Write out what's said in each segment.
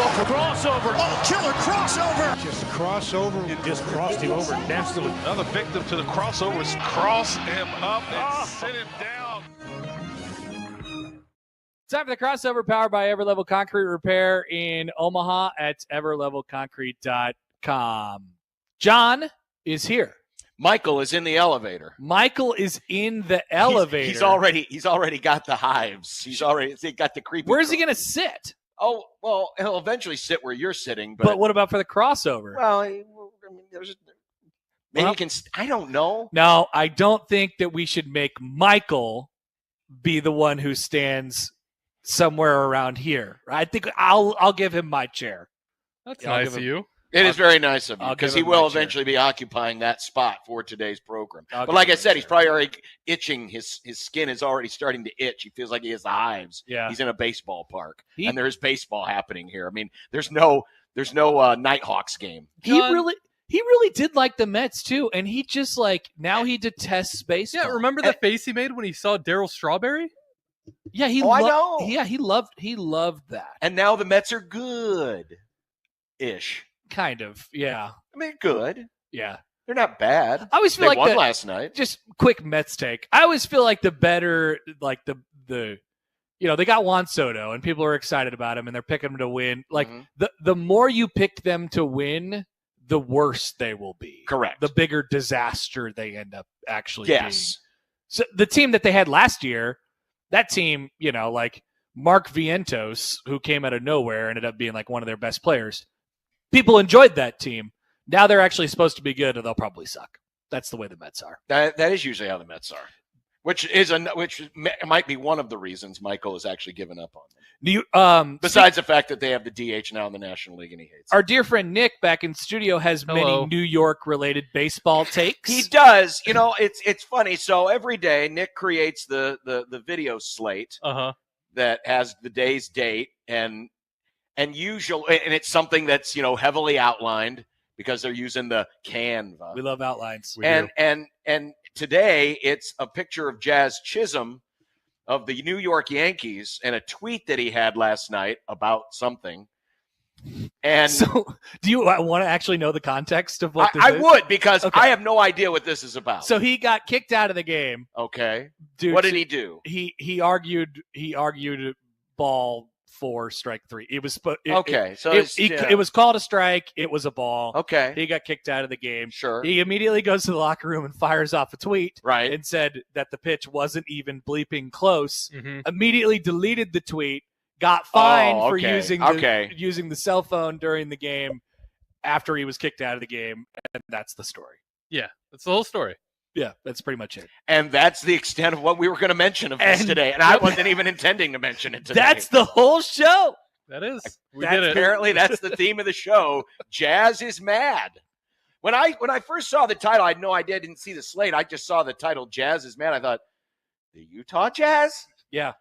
Crossover. Oh, killer crossover. Just crossover. It just crossed him over nastily. Another victim to the crossovers. Cross him up and sit him down. Time for the crossover, powered by Everlevel Concrete Repair in Omaha at everlevelconcrete.com. John is here. Michael is in the elevator. Michael is in the elevator. He's already got the hives. He's got the creepy. Where's he going to sit? Oh, well, he'll eventually sit where you're sitting. But what about for the crossover? Well, maybe you can. I don't know. No, I don't think that we should make Michael be the one who stands somewhere around here. I think I'll give him my chair. That's nice of you. It is very nice of you, because he will my chair. eventually be occupying that spot for today's program. I'll But give like him I my said, he's chair. probably already itching. His skin is already starting to itch. He feels like he has the hives. Yeah. He's in a baseball park, and there's baseball happening here. I mean, there's no Nighthawks game. He really did like the Mets too, and he just now he detests baseball. Yeah, remember the face he made when he saw Darryl Strawberry? Yeah, I know. Yeah, he loved that. And now the Mets are good-ish. Kind of, yeah. I mean, good. Yeah. They're not bad. I always feel they like won last night. Just quick Mets take. I always feel like the better, like the they got Juan Soto and people are excited about him and they're picking him to win. Like the more you pick them to win, the worse they will be. Correct. The bigger disaster they end up actually being. So the team that they had last year, that team, like Mark Vientos, who came out of nowhere, ended up being like one of their best players. People enjoyed that team. Now they're actually supposed to be good, and they'll probably suck. That's the way the Mets are. That is usually how the Mets are, which might be one of the reasons Michael has actually given up on them. Besides the fact that they have the DH now in the National League, and he hates our it. dear friend Nick back in studio has many New York-related baseball takes. He does. It's funny. So every day Nick creates the video slate that has the day's date and usually, and it's something that's heavily outlined because they're using the Canva. We love outlines. And today it's a picture of Jazz Chisholm of the New York Yankees and a tweet that he had last night about something. And so, do you want to actually know the context of what this I is? would, because I have no idea what this is about. So he got kicked out of the game. Okay. Dude, what did he do? He argued ball 4, strike 3. It was it was called a strike. It was a ball. Okay. He got kicked out of the game. Sure. He immediately goes to the locker room and fires off a tweet. Right. And said that the pitch wasn't even bleeping close. Mm-hmm. Immediately deleted the tweet. Got fined for using the cell phone during the game after he was kicked out of the game. And that's the story. Yeah, that's the whole story. Yeah, that's pretty much it. And that's the extent of what we were going to mention of this today. And I wasn't even intending to mention it today. That's the whole show. That is. Apparently, that's the theme of the show. Jazz is mad. When I first saw the title, I had no idea. I didn't see the slate. I just saw the title, Jazz is mad. I thought, the Utah Jazz? Yeah.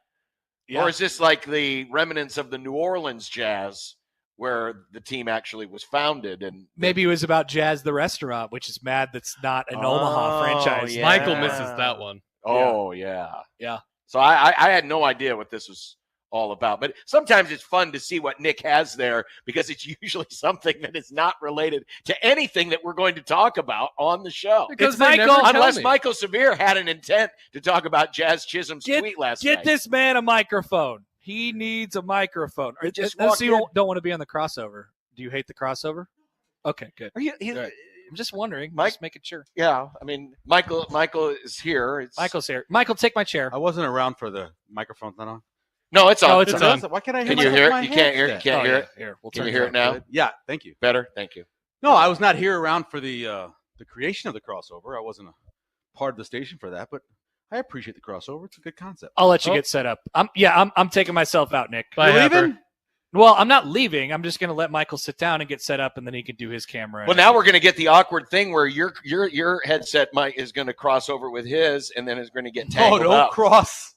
Or is this like the remnants of the New Orleans Jazz, where the team actually was founded? And maybe it was about Jazz the restaurant, which is mad that's not an Omaha franchise. Yeah. Michael misses that one. Oh, yeah. Yeah. So I had no idea what this was all about. But sometimes it's fun to see what Nick has there, because it's usually something that is not related to anything that we're going to talk about on the show. Because It's Michael, unless Michael Severe had an intent to talk about Jazz Chisholm's tweet last night. Get this man a microphone. He needs a microphone. So you don't want to be on the crossover. Do you hate the crossover? Okay, good. Right. I'm just wondering. Just making sure. Yeah, I mean, Michael is here. Michael's here. Michael, take my chair. I wasn't around for the microphone's not on. No, it's on. No, it's on. Why can't I hear Can you hear it? my You can't hear it? handset? You can't hear it? Here, Can you hear it now? Yeah, thank you. Better? Thank you. No, I was not here around for the creation of the crossover. I wasn't a part of the station for that, but I appreciate the crossover. It's a good concept. I'll let you get set up. I'm taking myself out, Nick. Bye, You Happer. leaving? Well, I'm not leaving. I'm just going to let Michael sit down and get set up, and then he can do his camera. Well, now we're going to get the awkward thing where your headset mic is going to cross over with his, and then it's going to get tangled don't up. cross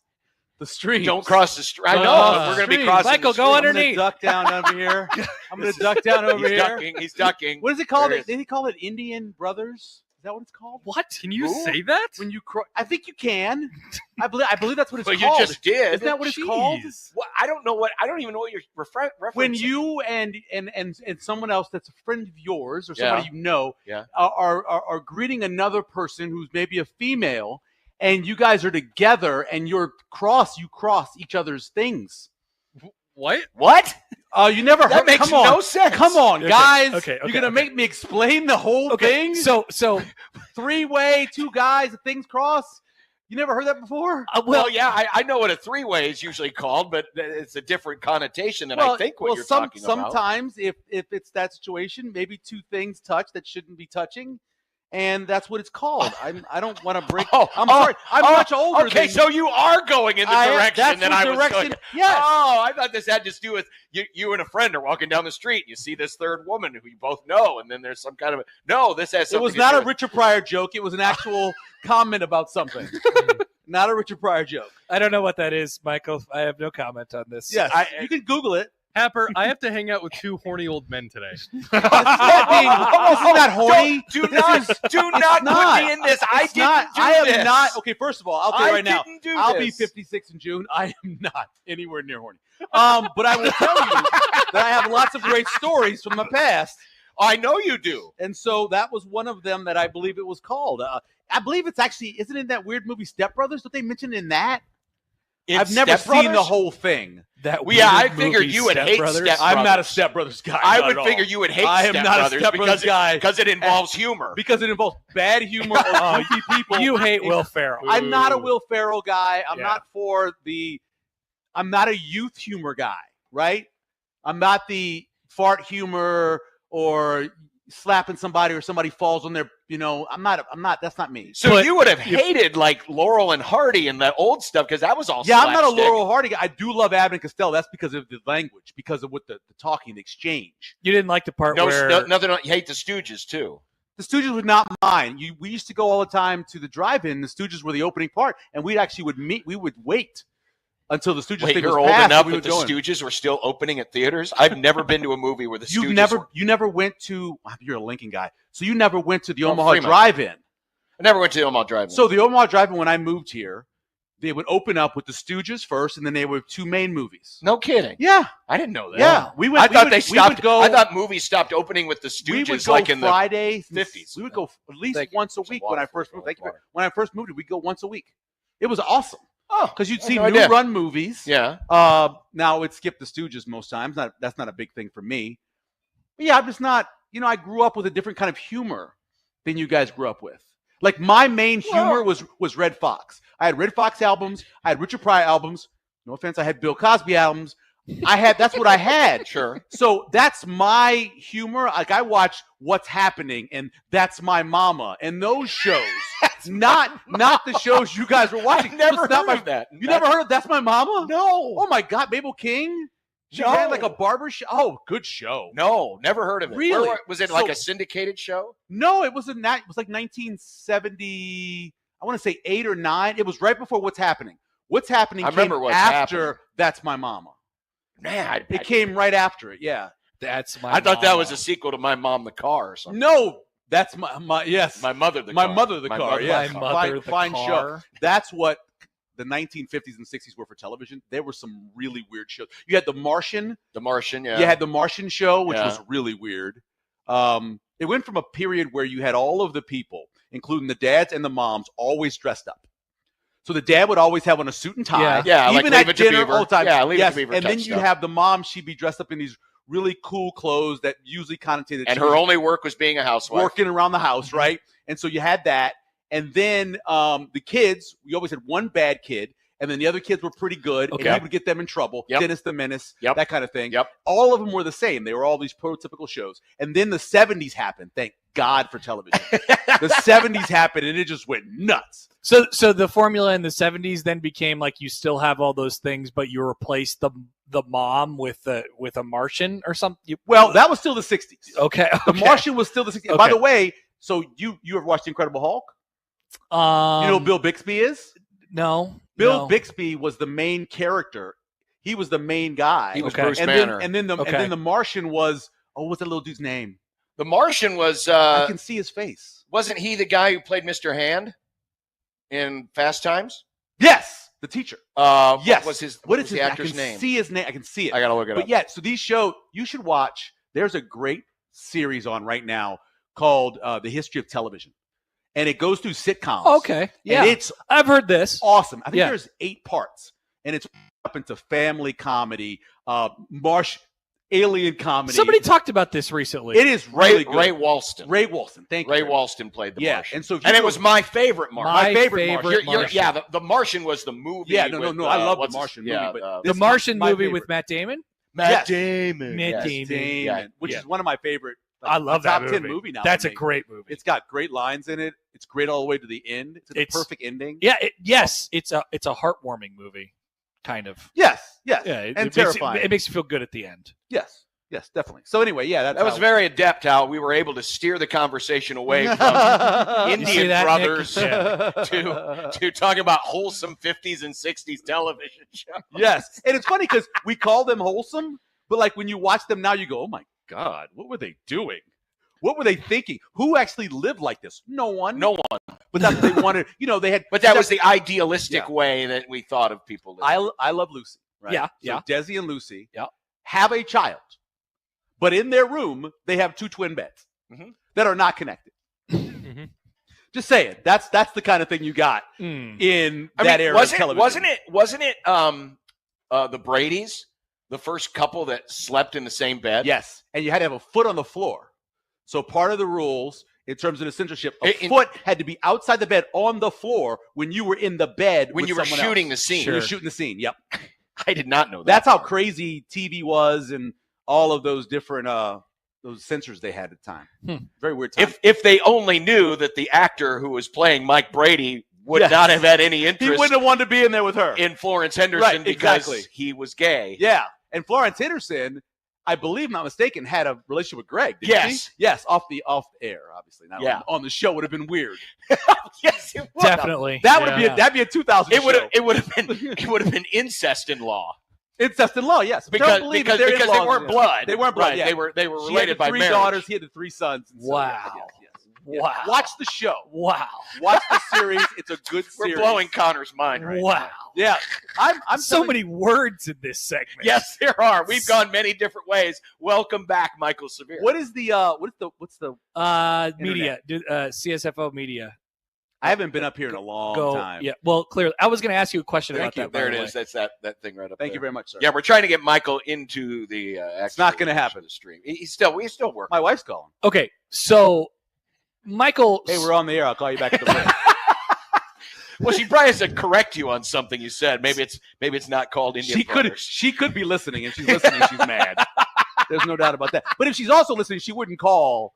the street. Don't cross the street. I know. We're going to be crossing Michael, the go street. underneath. Duck down over here. I'm going to duck down over He's here. ducking. He's ducking. What is it called? There it is. Did he call it Indian Brothers? Is Is that what it's called? What? Can you Ooh. say that? When you I think you can. I believe that's what it's Well, called. you just did. Isn't that what it's called? Well, I don't know I don't even know what you're referencing. When you and someone else that's a friend of yours or somebody you know Yeah. are greeting another person who's maybe a female, and you guys are together and you cross each other's things. What? What? You never That heard. makes Come on, no sense. Come on, guys. Okay, You're gonna make me explain the whole thing. So 3-way, two guys, the things cross. You never heard that before? Well, yeah, I know what a 3-way is usually called, but it's a different connotation than I think what you're talking about. Sometimes, if it's that situation, maybe two things touch that shouldn't be touching, and that's what it's called. I don't want to break. I'm sorry. I'm much older. Okay, so you are going in the direction that I was going. Yes. Oh, I thought this had to do with you and a friend are walking down the street. And you see this third woman who you both know, and then there's some kind of no. This has something. It was not a Richard Pryor joke. It was an actual comment about something. Not a Richard Pryor joke. I don't know what that is, Michael. I have no comment on this. Yes, you can Google it. Happer, I have to hang out with 2 horny old men today. This is not horny. Do not put me in this. I am not. Okay, first of all, I'll tell you right now. I'll be this. 56 in June. I am not anywhere near horny. But I will tell you that I have lots of great stories from the past. I know you do. And so that was one of them that I believe it was called. I believe it's actually, isn't it that weird movie Step Brothers? Don't they mention in that? I've never seen the whole thing. I figured you would hate Step Brothers. I'm not a Step Brothers guy. I would figure you would hate Step Brothers. I am not a Step Brothers guy. Because it involves humor. Because it involves bad humor or goofy people. You hate Will Ferrell. I'm not a Will Ferrell guy. I'm not I'm not a youth humor guy, right? I'm not the fart humor or slapping somebody or somebody falls on their, I'm not, that's not me. So you would have hated like Laurel and Hardy and that old stuff because that was all slapstick. I'm not a Laurel Hardy guy. I do love Abbott and Costello. That's because of the language, because of what the talking, the exchange. You didn't like the part where... You hate the Stooges too. The Stooges were not mine. We used to go all the time to the drive-in. The Stooges were the opening part, and we would wait until the Stooges thing was you're old passed, enough that the Stooges were still opening at theaters? I've never been to a movie where the Stooges You never went to... You're a Lincoln guy. So you never went to the Omaha Drive-In. I never went to the Omaha Drive-In. So the Omaha Drive-In, when I moved here, they would open up with the Stooges first, and then they would have 2 main movies. No kidding. Yeah. I didn't know that. Yeah. I thought movies stopped opening with the Stooges we would go like in Friday, the 50s. We would go at least once a week when I first moved. When I first moved, we'd go once a week. It was awesome. Oh, because you'd see new run movies. Yeah. Now it skipped the Stooges most times. That's not a big thing for me. But yeah, I'm just not. I grew up with a different kind of humor than you guys grew up with. Like my main humor was Red Fox. I had Red Fox albums. I had Richard Pryor albums. No offense, I had Bill Cosby albums. That's what I had. Sure. So that's my humor. Like I watch What's Happening and That's My Mama and those shows. not the shows you guys were watching. I never heard of that. You never heard of That's My Mama? No. Oh my God, Mabel King? She ran like a barber show. Oh, good show. No, never heard of it. Really? Was it like a syndicated show? No, it wasn't that. It was like 1970. I want to say 8 or 9. It was right before What's Happening. What's Happening came after That's My Mama. Man, it came right after it. Yeah, That's My. I thought that was a sequel to My Mom the Car or something. No, that's my yes. My Mother the My Car. Mother the Car. Yeah, fine Car. show. That's what the 1950s and 60s were for television. There were some really weird shows. You had The Martian. The Martian, yeah. You had The Martian show, which was really weird. It went from a period where you had all of the people, including the dads and the moms, always dressed up. So the dad would always have on a suit and tie. Yeah, even like at dinner all the time. Yeah, Leave It to Beaver. And then you'd have the mom. She'd be dressed up in these really cool clothes that usually connotated. And her only work was being a housewife. Working around the house, right? And so you had that. And then the kids, we always had one bad kid. And then the other kids were pretty good, and he would get them in trouble. Dennis the Menace, that kind of thing. All of them were the same. They were all these prototypical shows. And then the 70s happened. Thank God for television. The 70s happened, and it just went nuts. So the formula in the 70s then became like you still have all those things, but you replace the mom with a Martian or something. Well, that was still the 60s. Okay. The Martian was still the 60s. Okay. By the way, so you ever watched Incredible Hulk? You know who Bill Bixby is? No. Bill Bixby was the main character. He was the main guy. He was Bruce Banner. And then the Martian was, what's that little dude's name? The Martian was I can see his face. Wasn't he the guy who played Mr. Hand in Fast Times? Yes, the teacher. Yes. What is the actor's name? I can see his name. I can see it. I got to look it up. But yeah, so these show, you should watch. There's a great series on right now called The History of Television. And it goes through sitcoms. Okay. Yeah. And I've heard this. Awesome. I think there's 8 parts. And it's up into family comedy, alien comedy. Somebody talked about this recently. It is really good. Ray Walston. Ray Walston. Thank you. Ray Walston played the Martian. And so it was my favorite Martian. My favorite Martian. Yeah, the Martian was the movie. Yeah, no. I love the Martian movie. But the Martian movie with Matt Damon? Matt Damon. Which is one of my favorite. I love that movie. Top 10 movie now. That's a great movie. It's got great lines in it. It's great all the way to the end. It's a perfect ending. Yeah. It's a heartwarming movie, kind of. Yes. Yeah. And terrifying. It makes you feel good at the end. Yes, definitely. So anyway, that was very adept how we were able to steer the conversation away from Indian brothers to talk about wholesome 50s and 60s television shows. Yes, and it's funny because we call them wholesome, but like when you watch them now, you go, "Oh my God, what were they doing? What were they thinking? Who actually lived like this? No one. But that's what they wanted. They had. But that was the idealistic way that we thought of people living. I love Lucy. Right? Yeah. So Desi and Lucy have a child. But in their room, they have 2 twin beds that are not connected. Just saying, that's the kind of thing you got in that era of television. Wasn't it the Bradys, the first couple that slept in the same bed? Yes, and you had to have a foot on the floor. So part of the rules in terms of the censorship, a foot had to be outside the bed on the floor when you were in the bed when you were shooting the scene. When you were shooting the scene. Yep. I did not know that. That's how crazy TV was and all of those different those censors they had at the time. Very weird time. If they only knew that the actor who was playing Mike Brady would not have had any interest. He wouldn't have wanted to be in there with her. In Florence Henderson because he was gay. Yeah. And Florence Henderson, I believe, not mistaken, had a relationship with Greg. Didn't she? Yes, off the air, obviously. Not on the show would have been weird. Yes, it would. Definitely. That'd be a 2000 show. It would have been incest in law. Incest in law, yes. Because they weren't blood. They weren't blood. Right. Yeah. They were related by marriage. 3 daughters. He had the 3 sons. Wow. Wow. Watch the show. Wow. Watch the series. It's a good series. We're blowing Connor's mind right now. Yeah. I'm so many words in this segment. Yes, there are. We've gone many different ways. Welcome back, Michael Severe. What is the what's the media? CSFO media. I haven't been up here in a long time. Yeah. Well, clearly, I was going to ask you a question about that. There it is. That's that thing right up there. Thank you very much, sir. Yeah, we're trying to get Michael into the. It's not going to happen. The stream. We still working. My wife's calling. Okay, so Michael. Hey, we're on the air. I'll call you back at the break. Well, she probably has to correct you on something you said. Maybe it's not called Indian Brothers. She could be listening, and she's listening. She's mad. There's no doubt about that. But if she's also listening, she wouldn't call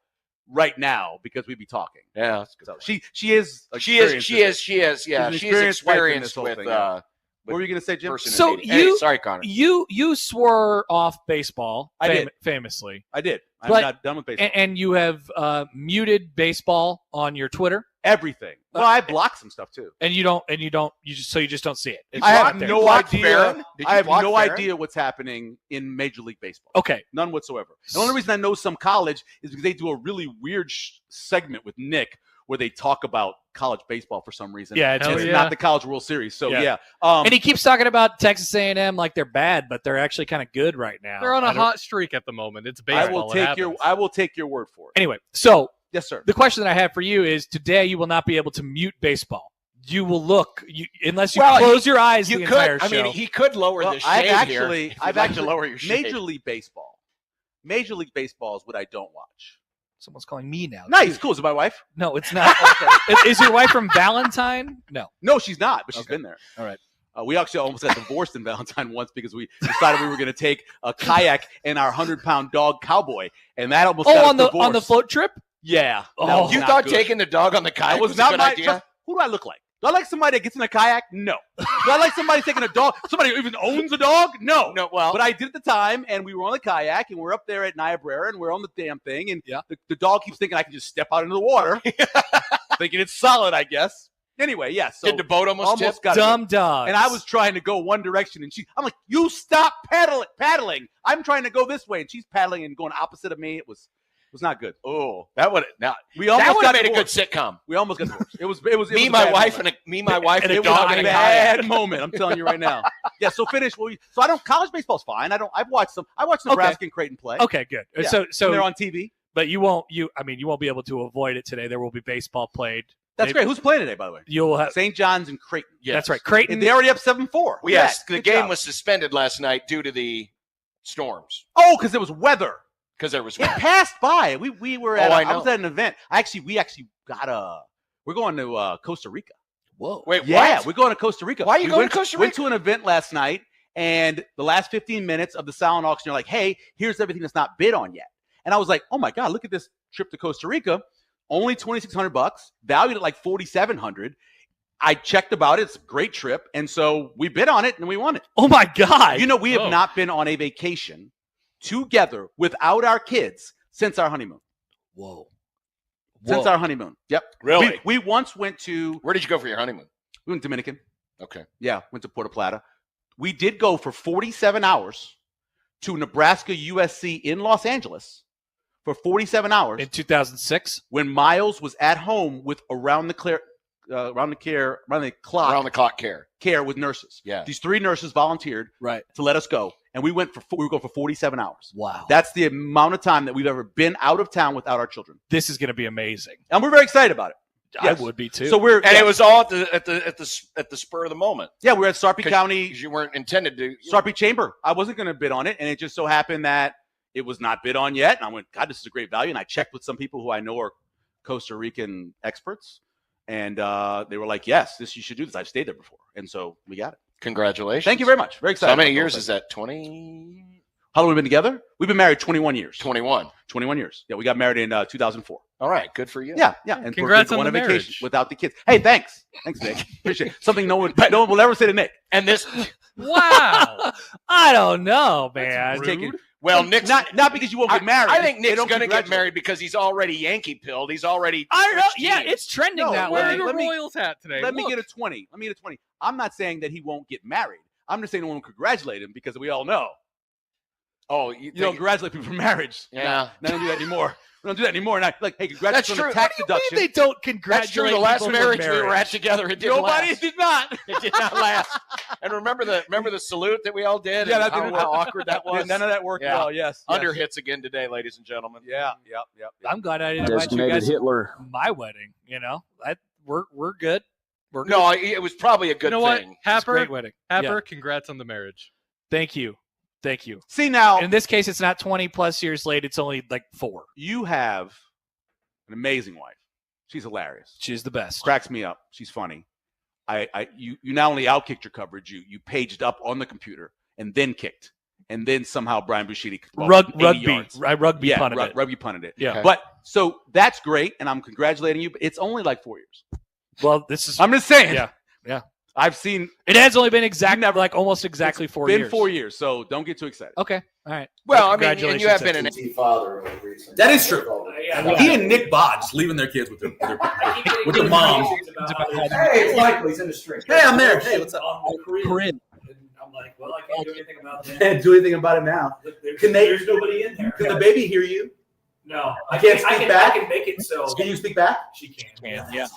right now because we'd be talking. Yeah, that's good. So she is. She is. Yeah, she is experienced with. What were you going to say, Jim? So sorry, Connor. You swore off baseball. I did famously. I did. I'm not done with baseball. And you have muted baseball on your Twitter. Everything. Well, I blocked some stuff too. And you just don't see it. I have no idea. I have no idea what's happening in Major League Baseball. Okay, none whatsoever. The only reason I know some college is because they do a really weird segment with Nick where they talk about college baseball for some reason. Yeah, it's not the College World Series. So yeah. And he keeps talking about Texas A&M like they're bad, but they're actually kind of good right now. They're on a hot streak at the moment. It's baseball. I will take your word for it. Anyway, so yes, sir. The question that I have for you is: today you will not be able to mute baseball. You will look unless you close your eyes. You the could. Entire show. I mean, he could lower the shade here. I've actually to lower your shade. Major League Baseball. Major League Baseball is what I don't watch. Someone's calling me now. Nice, cool. Is it my wife? No, it's not. Is your wife from Valentine? No, she's not. But she's been there. All right. We actually almost got divorced in Valentine once because we decided we were going to take a kayak and our 100-pound dog Cowboy, and that almost got us on the float trip. Yeah. Oh, you thought taking the dog on the kayak was not a good idea? Who do I look like? Do I like somebody that gets in a kayak? No. Do I like somebody taking a dog? Somebody who even owns a dog? No. Well, but I did at the time, and we were on the kayak, and we're up there at Niobrara, and we're on the damn thing, and the dog keeps thinking I can just step out into the water, thinking it's solid, I guess. Anyway, so did the boat almost got dumb dog? And I was trying to go one direction, and I'm like, "You stop paddling! I'm trying to go this way," and she's paddling and going opposite of me. It was was not good. Oh, that would have made a good sitcom. We almost got divorced. It was me, my wife, and a dog and a bad moment. I'm telling you right now. Yeah. So finish. So I don't. College baseball's fine. I've watched some. I watched Nebraska and Creighton play. Okay, good. Yeah. So they're on TV. But you won't be able to avoid it today. There will be baseball played. That's great. Who's playing today, by the way? You'll have St. John's and Creighton. Yes. That's right. Creighton. They already up 7-4. Well, yes, the game was suspended last night due to the storms. Oh, because it was weather. Because there was weather. It passed by. We were at. I was at an event. We actually got we're going to Costa Rica. Whoa. Wait, yeah, what? we're going to Costa Rica. Why are you going to Costa Rica? Went to an event last night, and the last 15 minutes of the silent auction, you're like, hey, here's everything that's not bid on yet. And I was like, oh my God, look at this trip to Costa Rica. Only $2,600, valued at like $4,700. I checked about it. It's a great trip. And so we bid on it and we won it. Oh my God. We have not been on a vacation together without our kids since our honeymoon. Whoa. Since our honeymoon. Yep. Really? We once went to. Where did you go for your honeymoon? We went to Dominican. Okay. Yeah. Went to Puerto Plata. We did go for 47 hours to Nebraska USC in Los Angeles. For 47 hours in 2006, when Miles was at home with around the clock care with nurses. Yeah, these 3 nurses volunteered to let us go, and we go for 47 hours. Wow, that's the amount of time that we've ever been out of town without our children. This is going to be amazing, and we're very excited about it. Yes. I would be too. So it was all at the spur of the moment. Yeah, we're at Sarpy County. You weren't intended to. Sarpy Chamber. I wasn't going to bid on it, and it just so happened that it was not bid on yet. And I went, God, this is a great value. And I checked with some people who I know are Costa Rican experts. And they were like, yes, you should do this. I've stayed there before. And so we got it. Congratulations. Thank you very much. Very excited. So how many years is that? 20? How long have we been together? We've been married 21 years. 21 years. Yeah, we got married in 2004. All right. Good for you. Yeah. And congrats on the vacation marriage. without the kids. Hey, thanks. Thanks, Nick. Appreciate it. Something no one will ever say to Nick. And this. Wow. I don't know, man. Well, Nick's not because you won't get married. I think Nick's going to get married because he's already Yankee pilled. He's already. I know. Yeah, it's trending that way. Wearing a Royals hat today. Let me get a 20. I'm not saying that he won't get married. I'm just saying I won't congratulate him because we all know. Oh, you don't congratulate people for marriage. Yeah, I don't do that anymore. We don't do that anymore. And like, hey, congratulations on the tax deduction. They don't congratulate. That's true. The last marriage we were at together, it didn't Nobody last. did not. It did not last. And remember the salute that we all did? Yeah, and how awkward that was. None of that worked well. Yes. Under hits again today, ladies and gentlemen. Yeah. I'm glad I didn't invite you guys to my wedding. We're good. No, it was probably a good thing. What? Happer, great wedding. Happer, congrats on the marriage. Thank you. See, now in this case, it's not 20 plus years late. It's only like 4. You have an amazing wife. She's hilarious. She's the best. Cracks me up. She's funny. You not only outkicked your coverage, you paged up on the computer and then kicked, and then somehow Brian Buscemi rugby punted it. Rugby punted it. Yeah. But so that's great, and I'm congratulating you. But it's only like 4 years. Well, I'm just saying. Yeah. I've seen it has only been almost exactly 4 years. Been 4 years, so don't get too excited. Okay, all right. Well, I mean, and you have been an father. That is true. He and Nick Bod just leaving their kids with their mom. Hey, it's Michael. He's in the street. Hey, I'm there. Hey, what's up? Corinne. I'm like, well, I can't do anything about that. Can't do anything about it now. There's nobody in there. Can the baby hear you? No, I can't speak back. I can make it so. Can you speak back? She can. Yeah.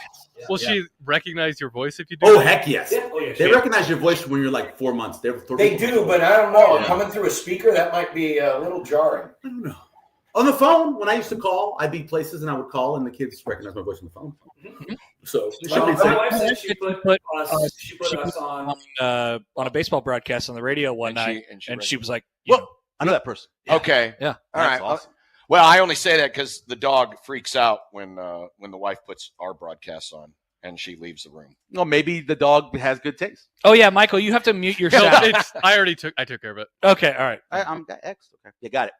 Will she recognize your voice if you do? Oh, heck yes. Yeah. Oh, yeah, they recognize your voice when you're like 4 months. They do, but I don't know. Yeah. Coming through a speaker, that might be a little jarring. I don't know. On the phone, when I used to call, I'd be places and I would call, and the kids recognize my voice on the phone. Mm-hmm. So my wife said she put us on a baseball broadcast on the radio one night, and she was like, I know that person. Yeah. Okay. Yeah. All right. Awesome. Well, I only say that because the dog freaks out when the wife puts our broadcasts on and she leaves the room. Well, maybe the dog has good taste. Oh yeah, Michael, you have to mute your sound. I took care of it. Okay, all right. I'm X. Okay, you got it.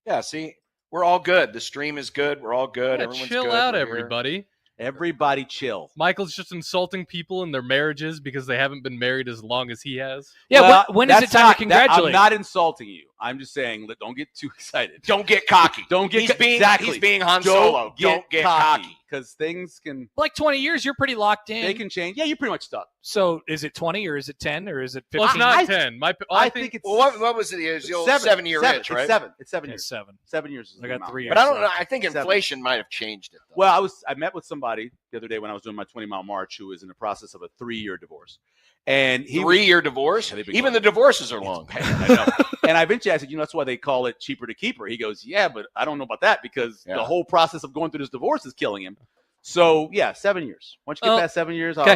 Yeah. See, we're all good. The stream is good. We're all good. Yeah, everyone's chill good. out, everybody. Everybody chill. Michael's just insulting people in their marriages because they haven't been married as long as he has. Yeah, when is it time to congratulate? I'm not insulting you. I'm just saying, don't get too excited. Don't get cocky. Don't get he's being Han Don't Solo. Don't get cocky. Because things can. Like 20 years, you're pretty locked in. They can change. Yeah, you're pretty much stuck. So is it 20 or is it 10 or is it 15? Well, it's not 10. I think it's. Well, what was it? It was the old 7-year itch, right? It's 7 years. 7. 7 years. I got 3 years. But I don't know. I think inflation might have changed it, though. Well, I met with somebody the other day when I was doing my 20-mile march who was in the process of a 3-year divorce. And he 3-year divorce? Even the divorces are long. I know. And I eventually said, that's why they call it cheaper to keep her. He goes, yeah, but I don't know about that because the whole process of going through this divorce is killing him. So, 7 years. Once you get past 7 years, I'll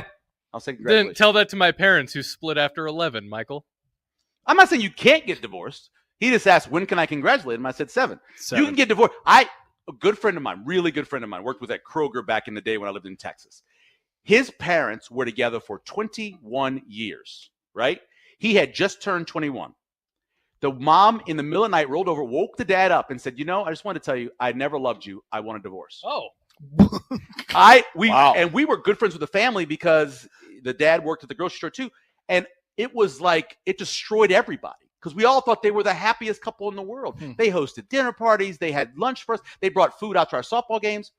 say congratulations. Then tell that to my parents who split after 11, Michael. I'm not saying you can't get divorced. He just asked, when can I congratulate him? I said 7. You can get divorced. A good friend of mine, really good friend of mine, worked with at Kroger back in the day when I lived in Texas. His parents were together for 21 years, right? He had just turned 21. The mom in the middle of the night rolled over, woke the dad up and said, I just wanted to tell you, I never loved you. I want a divorce. Oh. And we were good friends with the family because the dad worked at the grocery store too. And it was like, it destroyed everybody because we all thought they were the happiest couple in the world. They hosted dinner parties. They had lunch for us. They brought food out to our softball games.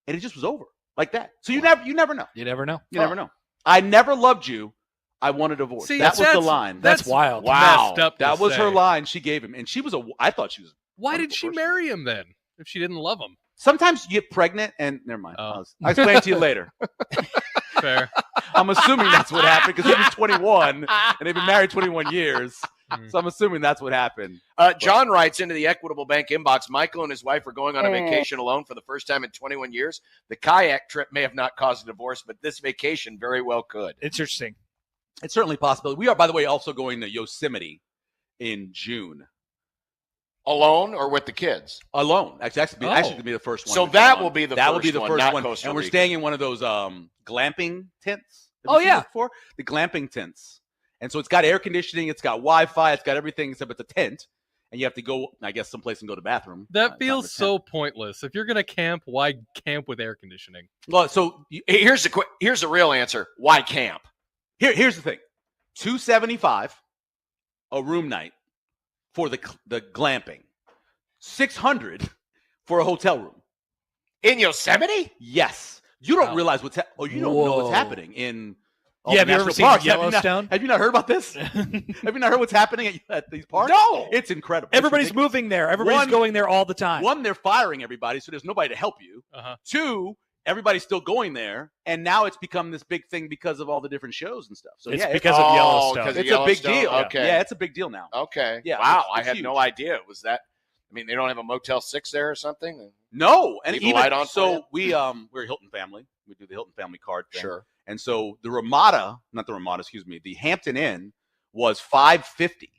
And it just was over like that. So you never know. You never know. You never know. I never loved you. I want a divorce. See, that was the line. That's wild. Wow. Messed up to that was say. her line she gave him. And I thought she was. Why did she marry him then if she didn't love him? Sometimes you get pregnant and never mind. I'll explain it to you later. Fair. I'm assuming that's what happened because he was 21 and they've been married 21 years. So I'm assuming that's what happened. John writes into the Equitable Bank inbox, Michael and his wife are going on a vacation alone for the first time in 21 years. The kayak trip may have not caused a divorce, but this vacation very well could. Interesting. It's certainly possible. We are, by the way, also going to Yosemite in June. Alone or with the kids? Alone. Actually, to be the first one. So that will be the that first will be the one, first not one. Costa And we're Rica. staying in one of those glamping tents. Before? The glamping tents. And so it's got air conditioning, it's got Wi-Fi, it's got everything except it's a tent. And you have to go, I guess, someplace and go to the bathroom. That feels so pointless. If you're going to camp, why camp with air conditioning? Well, so here's the real answer. Why camp? Here's the thing. $275 a room night for the glamping. $600 for a hotel room. In Yosemite? Yes. You don't realize you don't know what's happening in have you ever seen Yellowstone? Have you not heard about this? Have you not heard what's happening at these parks? No. It's incredible. Everybody's moving there. Everybody's going there all the time. One, they're firing everybody, so there's nobody to help you. Two, everybody's still going there, and now it's become this big thing because of all the different shows and stuff. So it's because of Yellowstone. It's a big deal. Okay. Yeah, it's a big deal now. Okay. Yeah. Wow, it's I had huge. no idea it was that. I mean, they don't have a Motel 6 there or something? No, and Leave the even light on for you? we're a Hilton family. We do the Hilton family card thing. Sure. And so the Hampton Inn was $550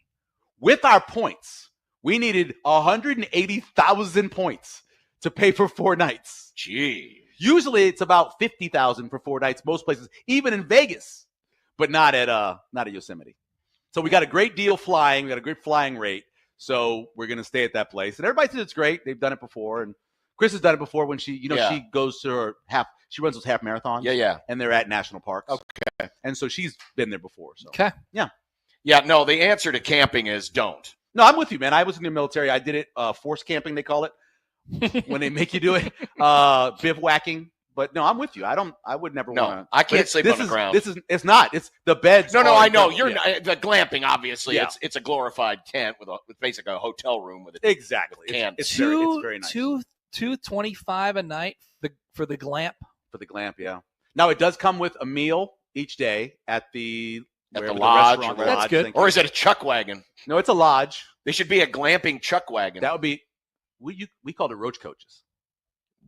with our points. We needed 180,000 points to pay for 4 nights. Gee. Usually it's about 50,000 for 4 nights, most places, even in Vegas, but not at Yosemite. So we got a great deal flying. We got a great flying rate. So we're going to stay at that place. And everybody says it's great. They've done it before. And Chris has done it before when she goes to her she runs those half marathons. Yeah. And they're at national parks. Okay. And so she's been there before. So. Okay. Yeah. Yeah, no, the answer to camping is don't. No, I'm with you, man. I was in the military. I did it, force camping, they call it, when they make you do it, bivouacking. But no, I'm with you. I would never want to. I can't sleep on the ground. It's not. It's the beds. No, I know. You're not, the glamping, obviously. Yeah. It's a glorified tent with basically a hotel room with it. Exactly. It's very nice. $225 a night for the glamp. For the glamp, yeah. Now it does come with a meal each day at the lodge. Restaurant, That's good. Or is it a chuck wagon? No, it's a lodge. They should be a glamping chuck wagon. That would be. We called it roach coaches.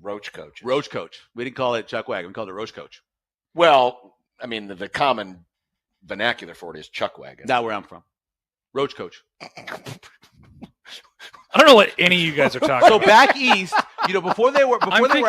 Roach coaches. Roach coach. We didn't call it chuck wagon. We called it roach coach. Well, I mean, the common vernacular for it is chuck wagon. Not where I'm from. Roach coach. I don't know what any of you guys are talking So about. back east, before they were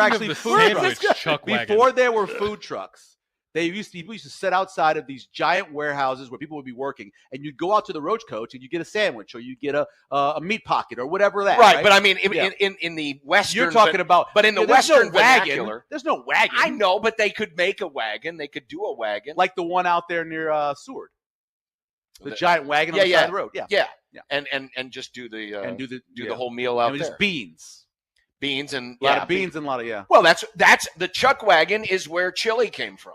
actually food trucks. Chuck wagon. Before there were food trucks, people used to sit outside of these giant warehouses where people would be working, and you'd go out to the roach coach and you get a sandwich or you get a meat pocket or whatever that. Right, but I mean, in the Western, you're talking about, but in the there's Western no wagon. vernacular, There's no wagon. I know, but they could make a wagon. They could do a wagon, like the one out there near Seward. The giant wagon on the side of the road. Yeah. And just do the the whole meal out there. Just beans and a lot of beans and a lot of Well, that's the chuck wagon is where chili came from.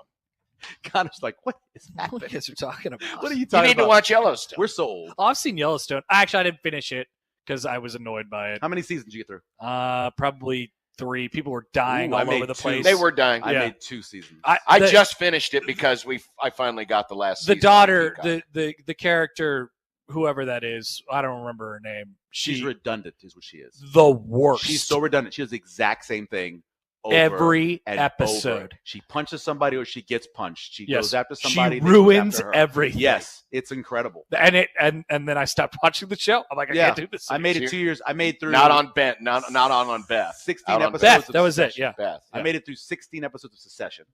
Connor's like, what is happening? What are you guys talking about? What are you talking about? You need to watch Yellowstone. We're so old. I've seen Yellowstone. Actually, I didn't finish it because I was annoyed by it. How many seasons did you get through? Probably 3. People were dying all over the place. They were dying. I made 2 seasons. I just finished it because I finally got the last season. The daughter, the character, whoever that is, I don't remember her name. She's redundant is what she is. The worst. She's so redundant. She does the exact same thing every episode. She punches somebody or she gets punched. She goes after somebody. She ruins everything. Yes, it's incredible. And then I stopped watching the show. I'm like, I can't do this. I made it 2 years. I made through not on Beth. 16 episodes. Beth, that was it. Yeah. Beth. I made it through 16 episodes of Succession,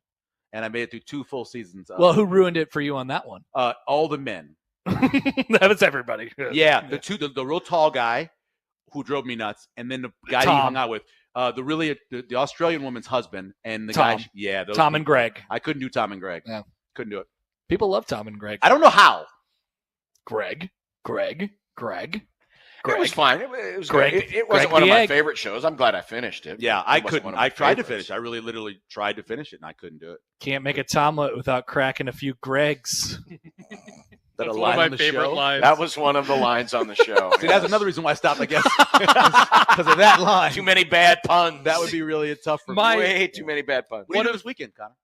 and I made it through 2 full seasons. Well, who ruined it for you on that one? All the men. That was everybody. Yeah, the real tall guy who drove me nuts, and then the guy he hung out with. The Australian woman's husband and the Tom. guy. Tom and Greg. I couldn't do Tom and Greg. Yeah. Couldn't do it. People love Tom and Greg. I don't know how. Greg. It was fine. It was Greg. It wasn't one of my favorite shows. I'm glad I finished it. Yeah, I couldn't. I tried to finish. I really literally tried to finish it, and I couldn't do it. Can't make a tomlet without cracking a few Gregs. That's one of my favorite lines. That was one of the lines on the show. See, that's another reason why I stopped, I guess, because of that line. Too many bad puns. That would be really tough for me. Way too many bad puns. What do you do this weekend, Connor?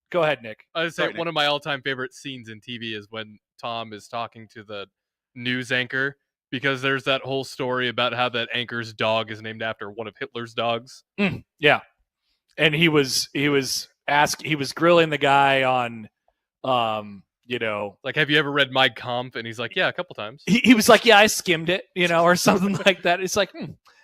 Go ahead, Nick. I would say one of my all-time favorite scenes in TV is when Tom is talking to the news anchor, because there's that whole story about how that anchor's dog is named after one of Hitler's dogs. Yeah, and he was grilling the guy on, like, have you ever read Mein Kampf? And he's like, yeah, a couple times. He was like, yeah, I skimmed it, or something like that. It's like,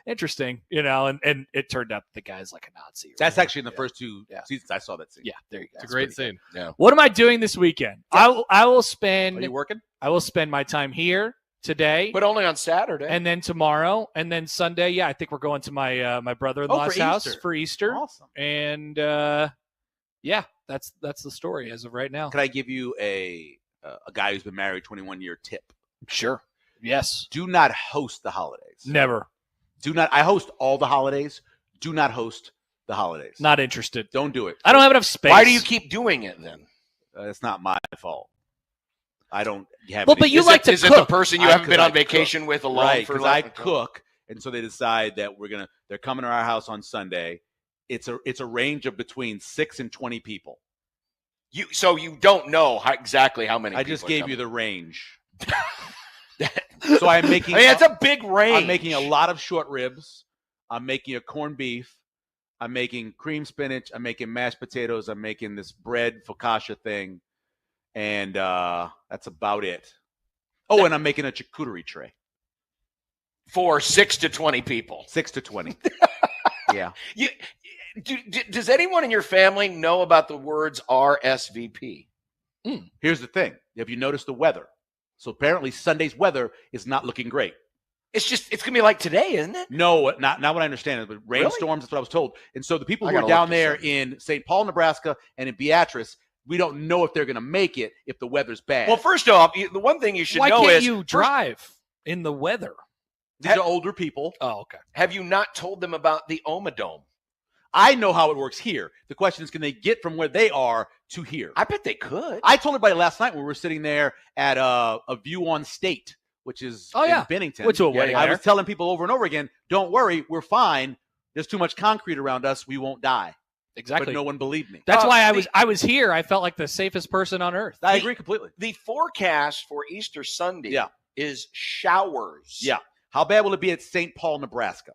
interesting, and it turned out the guy's like a Nazi. That's actually in the first 2 seasons. I saw that scene. Yeah, there you go. It's a great scene. Yeah. What am I doing this weekend? I will spend. Are you working? I will spend my time here today, but only on Saturday, and then tomorrow, and then Sunday. Yeah, I think we're going to my brother-in-law's house for Easter. Awesome. And yeah, that's the story as of right now. Can I give you a guy who's been married 21-year tip? Sure. Yes. Do not host the holidays. Never. Do not. I host all the holidays. Do not host the holidays. Not interested. Don't do it. I don't have enough space. Why do you keep doing it then? It's not my fault. I don't have. Well, but you like to cook. Is it the person you haven't been on vacation with alone? Right, for because I cook, and so they decide that they're coming to our house on Sunday. It's a range of between 6 and 20 people. So you don't know exactly how many. I just gave you the range. So I'm making. It's a big range. I'm making a lot of short ribs. I'm making a corned beef. I'm making cream spinach. I'm making mashed potatoes. I'm making this bread focaccia thing, and that's about it. Oh, and I'm making a charcuterie tray for 6 to 20 people. 6 to 20. Yeah. Does anyone in your family know about the words RSVP? Here's the thing. Have you noticed the weather? So apparently Sunday's weather is not looking great. It's going to be like today, isn't it? No, not what I understand. But rainstorms, really? That's what I was told. And so the people who are down there in St. Paul, Nebraska, and in Beatrice, we don't know if they're going to make it if the weather's bad. Well, first off, the one thing you should know is... Why can't you drive in the weather? These are older people. Oh, okay. Have you not told them about the Omadome? I know how it works here. The question is, can they get from where they are to here? I bet they could. I told everybody last night when we were sitting there at a View on State, which is in Bennington. Went to a wedding I was telling people over and over again, don't worry, we're fine. There's too much concrete around us. We won't die. Exactly. But no one believed me. That's why I was here. I felt like the safest person on earth. I agree completely. The forecast for Easter Sunday is showers. Yeah. How bad will it be at St. Paul, Nebraska?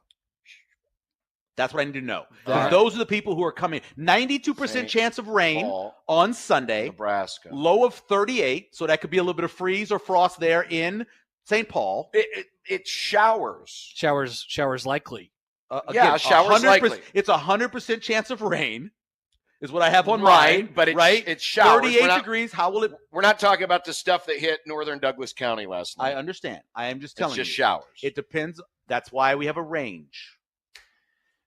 That's what I need to know. Right. Those are the people who are coming. 92% chance of rain on Sunday. Nebraska. Low of 38, so that could be a little bit of freeze or frost there in St. Paul. It showers. Showers likely. Again, showers likely. It's 100% chance of rain is what I have on mine. But it's showers. 38 degrees. How will it? We're not talking about the stuff that hit northern Douglas County last night. I understand. I am just telling you. It's just showers. It depends. That's why we have a range.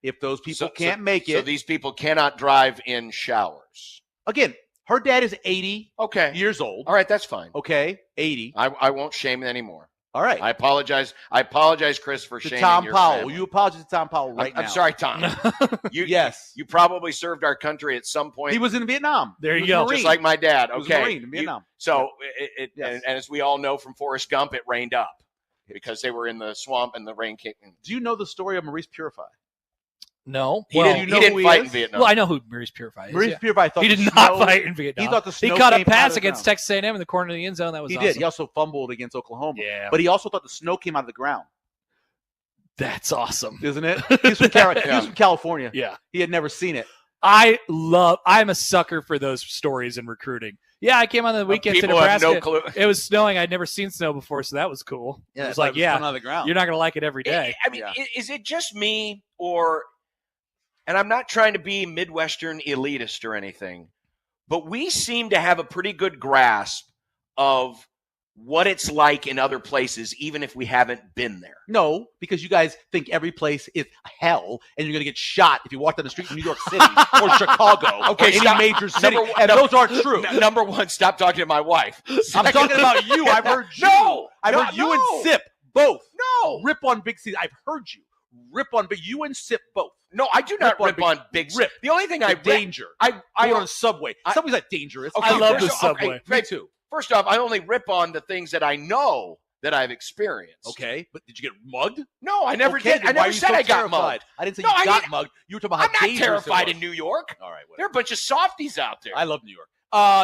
If those people can't make it. So these people cannot drive in showers. Again, Her dad is 80 years old. All right, that's fine. Okay, 80. I won't shame anymore. All right. I apologize. I apologize, Chris, for shaming Tom your Powell. family. You apologize to Tom Powell now. I'm sorry, Tom. Yes. You probably served our country at some point. He was in Vietnam. There you go. Just like my dad. He was Okay. a Marine in Vietnam. And as we all know from Forrest Gump, it rained up because they were in the swamp and the rain kicked in. Do you know the story of Maurice Purify? No. He didn't fight in Vietnam. Well, I know who Maurice Purify is. Maurice Purify thought he did not fight in Vietnam. He thought the snow caught a came pass out of the against ground. Texas A&M in the corner of the end zone. That was awesome. Did. He also fumbled against Oklahoma. Yeah. But he also thought the snow came out of the ground. That's awesome. Isn't it? He's from California. Yeah. He had never seen it. I'm a sucker for those stories in recruiting. Yeah, I came on the weekend to Nebraska. Have no clue. It was snowing. I'd never seen snow before, so that was cool. Yeah, it was like, coming out of the ground. You're not going to like it every day. Is it just me and I'm not trying to be Midwestern elitist or anything, but we seem to have a pretty good grasp of what it's like in other places, even if we haven't been there. No, because you guys think every place is hell, and you're going to get shot if you walk down the street in New York City or Chicago or any major city. Those aren't true. Number one, stop talking to my wife. I'm talking about you. I've heard you. I've heard you and Sip both. No. Rip on Big C. I've heard you. Rip on Big. You and Sip both. No, I do not rip on Big C. The only thing danger. I on the subway. Subway's not dangerous. I love the subway. Me too. First off, I only rip on the things that I know that I've experienced. Okay, but did you get mugged? No, I never did. I never said I got mugged. I didn't say you got mugged. You were talking about how I'm not terrified in New York. All right, there are a bunch of softies out there. I love New York.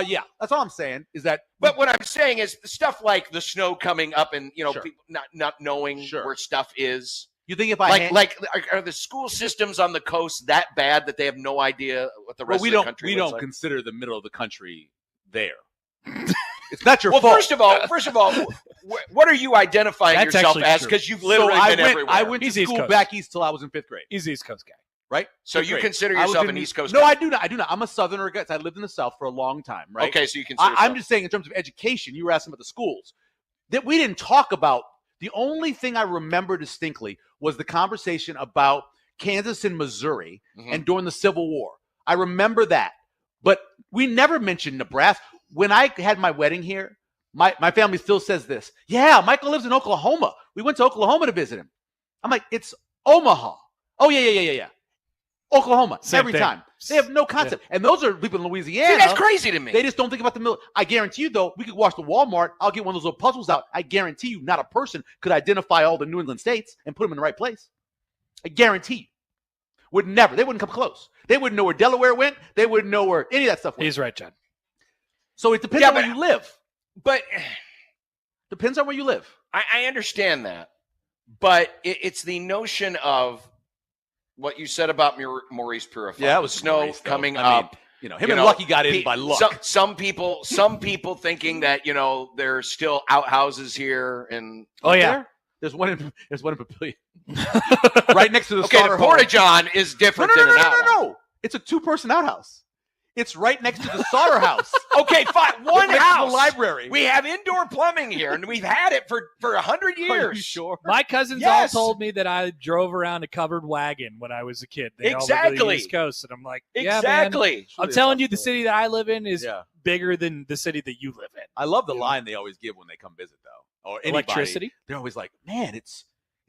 Yeah, that's all I'm saying is that. But what I'm saying is stuff like the snow coming up and people not knowing where stuff is. You think if are the school systems on the coast that bad that they have no idea what the rest of the country we looks don't like? consider the middle of the country there. It's not your fault. First of all, what are you identifying yourself as? Because you've literally been everywhere. I went to school back east till I was in 5th grade. He's an East Coast guy, right? So you consider yourself an East Coast guy? No, I do not. I'm a Southerner guy. I lived in the South for a long time, right? Okay, so you consider I'm just saying in terms of education, you were asking about the schools. That we didn't talk about. The only thing I remember distinctly was the conversation about Kansas and Missouri and during the Civil War. I remember that. But we never mentioned Nebraska. When I had my wedding here, my family still says this. Yeah, Michael lives in Oklahoma. We went to Oklahoma to visit him. I'm like, it's Omaha. Oh, yeah. Oklahoma. Every time. They have no concept. Yeah. And those are people in Louisiana. See, that's crazy to me. They just don't think about the middle. I guarantee you, though, we could watch the Walmart. I'll get one of those little puzzles out. I guarantee you not a person could identify all the New England states and put them in the right place. I guarantee you. Would never. They wouldn't come close. They wouldn't know where Delaware went. They wouldn't know where any of that stuff went. He's right, John. So it depends on where you live. But depends on where you live. I understand that. But it's the notion of what you said about Maurice Purify. Yeah, it was snow coming up. Him and Lucky got in by luck. Some people thinking that there's still outhouses here and there's one in Papillion, right next to the okay. The Porta-John is different than an outhouse. No. It's a 2-person outhouse. It's right next to the solder house. Okay, fine. One house. The library. We have indoor plumbing here, and we've had it for 100 years. Are you sure? My cousins all told me that I drove around a covered wagon when I was a kid. They all lived on the East Coast, and I'm like, yeah, exactly. Man, I'm telling you, the city that I live in is bigger than the city that you live in. I love the line they always give when they come visit, though. Or anybody. Electricity. They're always like, man, it's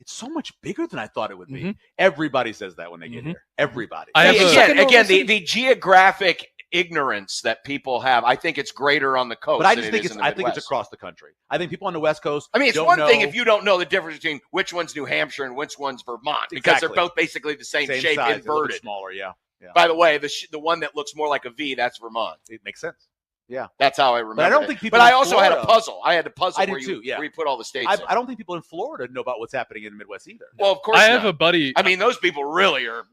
so much bigger than I thought it would be. Everybody says that when they get here. Everybody. Again, the geographic ignorance that people have, I think it's greater on the coast. But I just think it's across the country. I think people on the West Coast. I mean, it's one thing if you don't know the difference between which one's New Hampshire and which one's Vermont, because they're both basically the same shape, size, inverted. Smaller, yeah. By the way, the one that looks more like a V, that's Vermont. It makes sense. Yeah, that's how I remember. But I don't think people. But I also had a puzzle. I had a puzzle where you put all the states. I don't think people in Florida know about what's happening in the Midwest either. Well, of course, I have a buddy. I mean, those people really are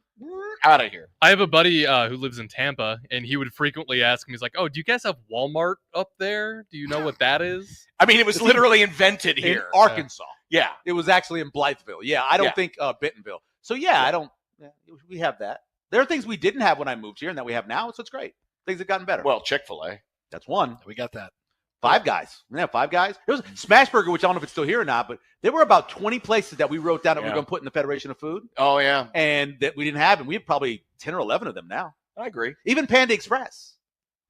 out of here. I have a buddy who lives in Tampa, and he would frequently ask me, he's like, "Oh, do you guys have Walmart up there? Do you know what that is?" I mean, it was literally invented here in Arkansas. Yeah, it was actually in Blytheville. Yeah, I don't think Bentonville. So I don't. Yeah, we have that. There are things we didn't have when I moved here, and that we have now. So it's great. Things have gotten better. Well, Chick-fil-A. That's one. We got that. Five Guys. We have Five Guys. There was Smashburger, which I don't know if it's still here or not, but there were about 20 places that we wrote down that we were going to put in the Federation of Food. Oh, yeah. And that we didn't have, and we have probably 10 or 11 of them now. I agree. Even Panda Express.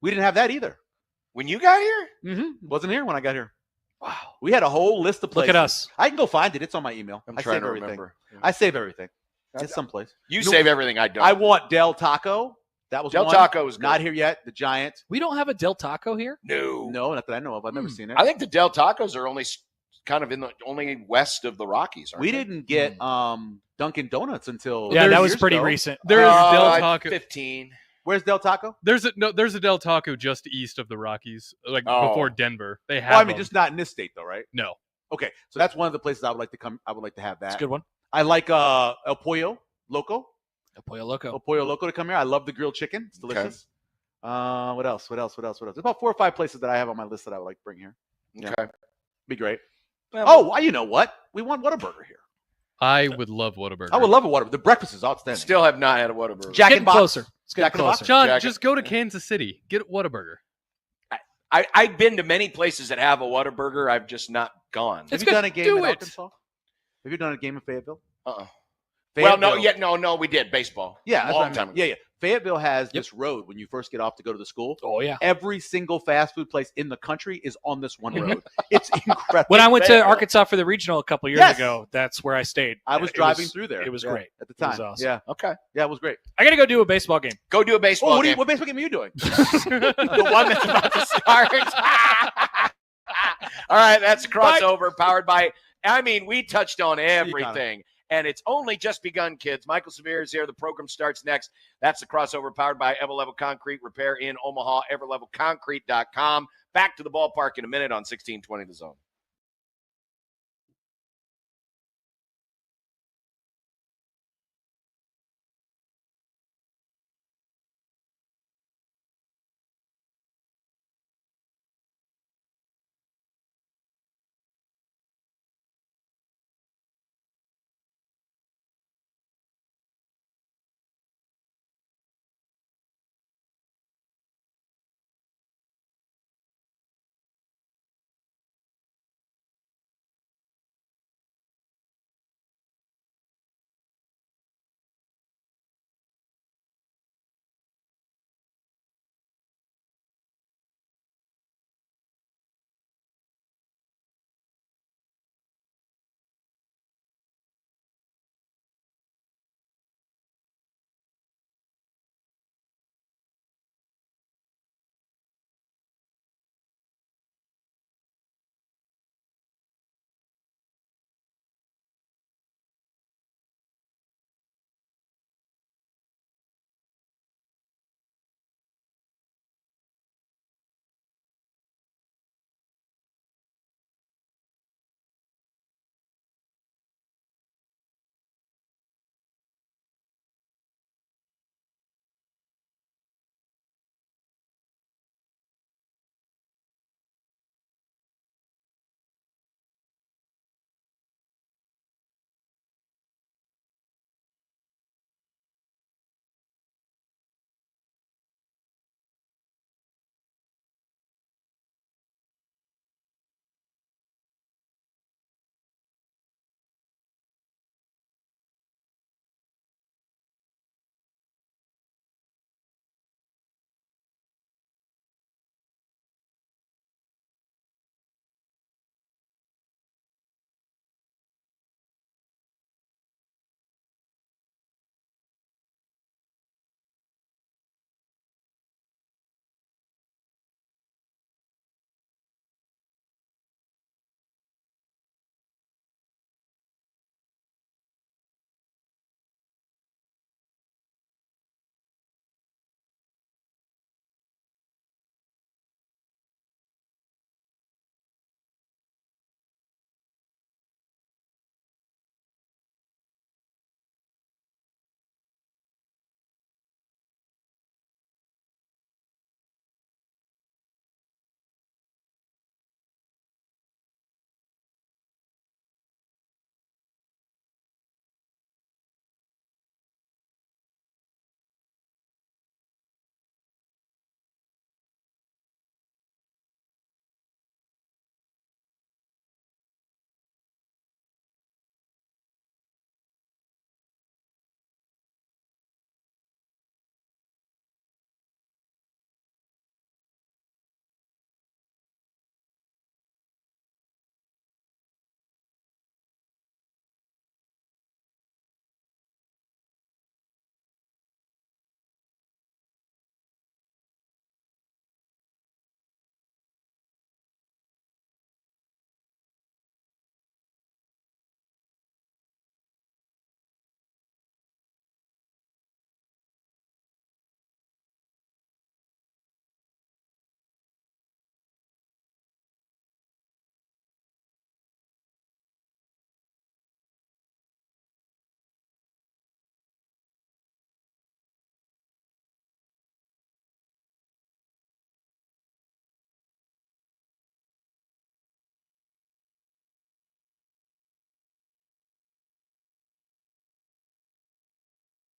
We didn't have that either. When you got here? Mm-hmm. Wasn't here when I got here. Wow. We had a whole list of places. Look at us. I can go find it. It's on my email. I'm trying to everything. remember. I save everything. It's someplace. You save everything. I don't. I want Del Taco. That was Del one. Taco is good. Not here yet. The Giant. We don't have a Del Taco here? No, not that I know of. I've never seen it. I think the Del Tacos are only kind of only west of the Rockies. We didn't get Dunkin' Donuts until that was pretty recent. There's Del Taco. 15. Where's Del Taco? There's a Del Taco just east of the Rockies, before Denver. They have. Well, I mean, just not in this state, though, right? No. Okay, so that's one of the places I would like to come. I would like to have that. It's a good one. I like El Pollo Loco. El Pollo Loco. El Pollo Loco to come here. I love the grilled chicken. It's delicious. Okay. What else? There's about 4 or 5 places that I have on my list that I would like to bring here. Yeah. Okay. Be great. Well, you know what? We want Whataburger here. I would love Whataburger. I would love a Whataburger. The breakfast is outstanding. Still have not had a Whataburger. Jack Getting in Box. closer. It's getting closer. John, just go to Kansas City. Get Whataburger. I've been to many places that have a Whataburger. I've just not gone. Have you done a game in Arkansas? Have you done a game in Fayetteville? Well, no, we did baseball. Yeah, long time ago. Yeah. Fayetteville has this road when you first get off to go to the school. Oh, yeah. Every single fast food place in the country is on this one road. It's incredible. When I went to Arkansas for the regional a couple years ago, that's where I stayed. I was driving through there. It was great at the time. It was awesome. Yeah. Okay. Yeah, it was great. I got to go do a baseball game. Go do a baseball game. What baseball game are you doing? The one that's about to start. All right, that's a crossover powered by. I mean, we touched on everything. And it's only just begun, kids. Michael Severe is here. The program starts next. That's the crossover powered by Everlevel Concrete Repair in Omaha, everlevelconcrete.com. Back to the ballpark in a minute on 1620 The Zone.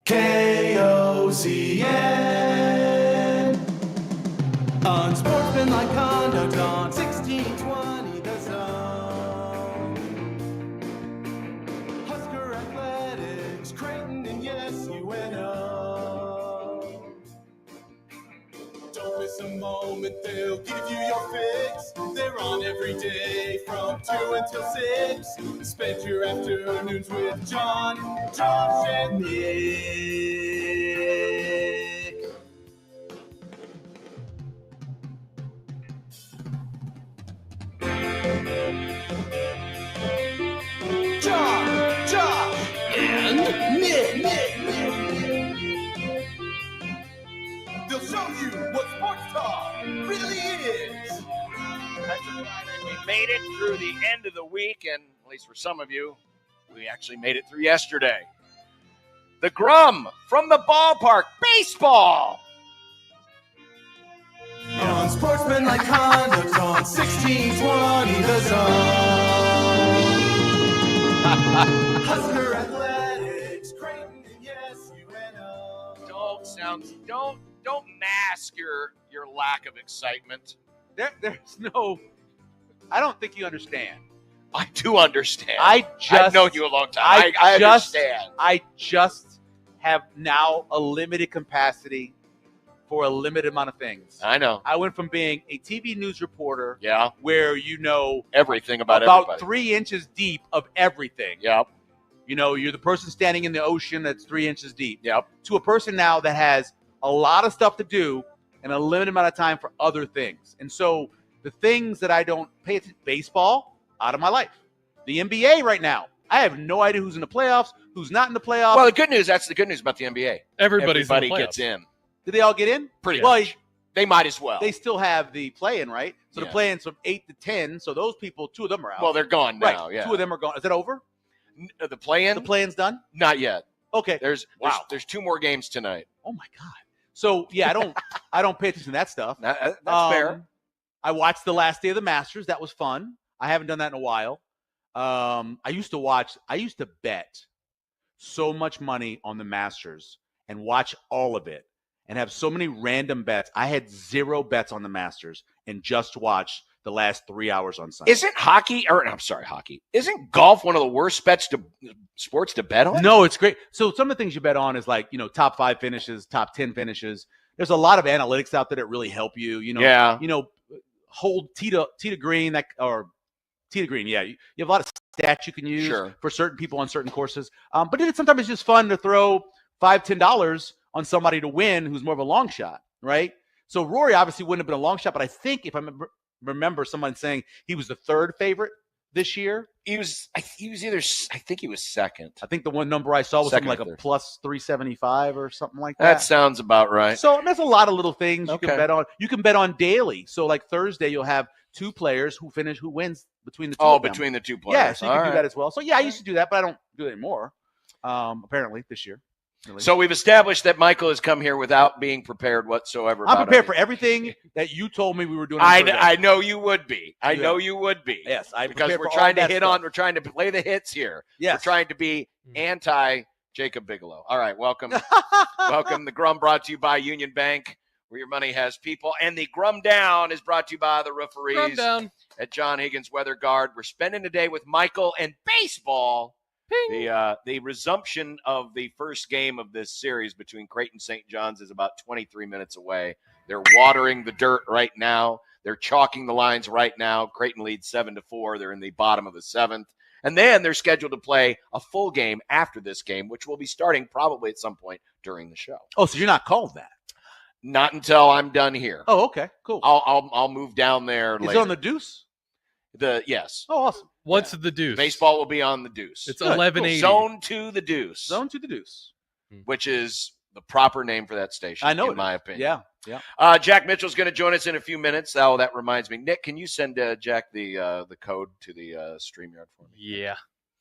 KOZN. Unsportsmanlike conduct on 1620 The Zone. Husker Athletics, Creighton, and yes, UNO. Don't miss a moment, they'll give you your fix. They're on every day from 2 until 6. Spend your afternoons with John, Josh, and Nick. John, Josh, and Nick. They'll show you what sports talk really is. That's a Friday. We made it through the end of the week, and at least for some of you, we actually made it through yesterday. The Grum from the ballpark, baseball. Unsportsmanlike conduct on 1620 The Zone. Husker Athletics, Creighton, and yes, UNO. Don't mask your lack of excitement. There's no. I don't think you understand. I do understand. I've known you a long time. I understand. I just have now a limited capacity for a limited amount of things. I know. I went from being a TV news reporter, where you know everything about everybody. 3 inches deep of everything. Yep. You know, you're the person standing in the ocean that's 3 inches deep. Yep. To a person now that has a lot of stuff to do and a limited amount of time for other things. And so the things that I don't pay attention, baseball, out of my life. The NBA right now, I have no idea who's in the playoffs, who's not in the playoffs. Well, that's the good news about the NBA. Everybody gets in. Did they all get in? Pretty much. They might as well. They still have the play-in, right? So the play-in's from 8 to 10. So those people, 2 of them are out. Well, they're gone now. Right. Yeah. 2 of them are gone. Is that over? The play-in? The play-in's done? Not yet. Okay. There's 2 more games tonight. Oh my God. So yeah, I don't pay attention to that stuff. That's fair. I watched the last day of the Masters. That was fun. I haven't done that in a while. I used to bet so much money on the Masters and watch all of it and have so many random bets. I had 0 bets on the Masters and just watched the last 3 hours on Sunday. Isn't hockey. Isn't golf one of the worst sports to bet on? No, it's great. So some of the things you bet on is like, top 5 finishes, top 10 finishes. There's a lot of analytics out there that really help you, hold tee to green, tee to green. Yeah. You have a lot of stats you can use for certain people on certain courses. But sometimes it's just fun to throw $5, $10 on somebody to win who's more of a long shot, right? So Rory obviously wouldn't have been a long shot, but I think if I remember someone saying he was the 3rd favorite this year. He was either, I think he was 2nd. I think the one number I saw was something like a plus 375 or something like that. That sounds about right. So there's a lot of little things you can bet on. You can bet on daily. So like Thursday, you'll have 2 players who wins between the 2 of them. Between the 2 players. Yeah, so you can do that as well. So yeah, I used to do that, but I don't do it anymore. Apparently this year. Really. So we've established that Michael has come here without being prepared whatsoever. I'm prepared for everything that you told me we were doing. I know you would be. Yes, because we're trying to we're trying to play the hits here. Yes. We're trying to be anti Jacob Bigelow. All right, welcome. Welcome. The Grum brought to you by Union Bank, where your money has people. And the Grum Down is brought to you by the referees at John Higgins Weather Guard. We're spending the day with Michael and baseball. The resumption of the first game of this series between Creighton St. John's is about 23 minutes away. They're watering the dirt right now. They're chalking the lines right now. Creighton leads 7-4. They're in the bottom of the 7th. And then they're scheduled to play a full game after this game, which will be starting probably at some point during the show. Oh, so you're not called that? Not until I'm done here. Oh, okay, cool. I'll move down there later. Is it on the Deuce? Yes. Oh, awesome. What's the Deuce? Baseball will be on the Deuce. It's 1180. Zone to the Deuce. Zone to the Deuce. Which is the proper name for that station, I know in my opinion. Yeah. Jack Mitchell's going to join us in a few minutes. Oh, that reminds me. Nick, can you send Jack the code to the StreamYard for me? Yeah.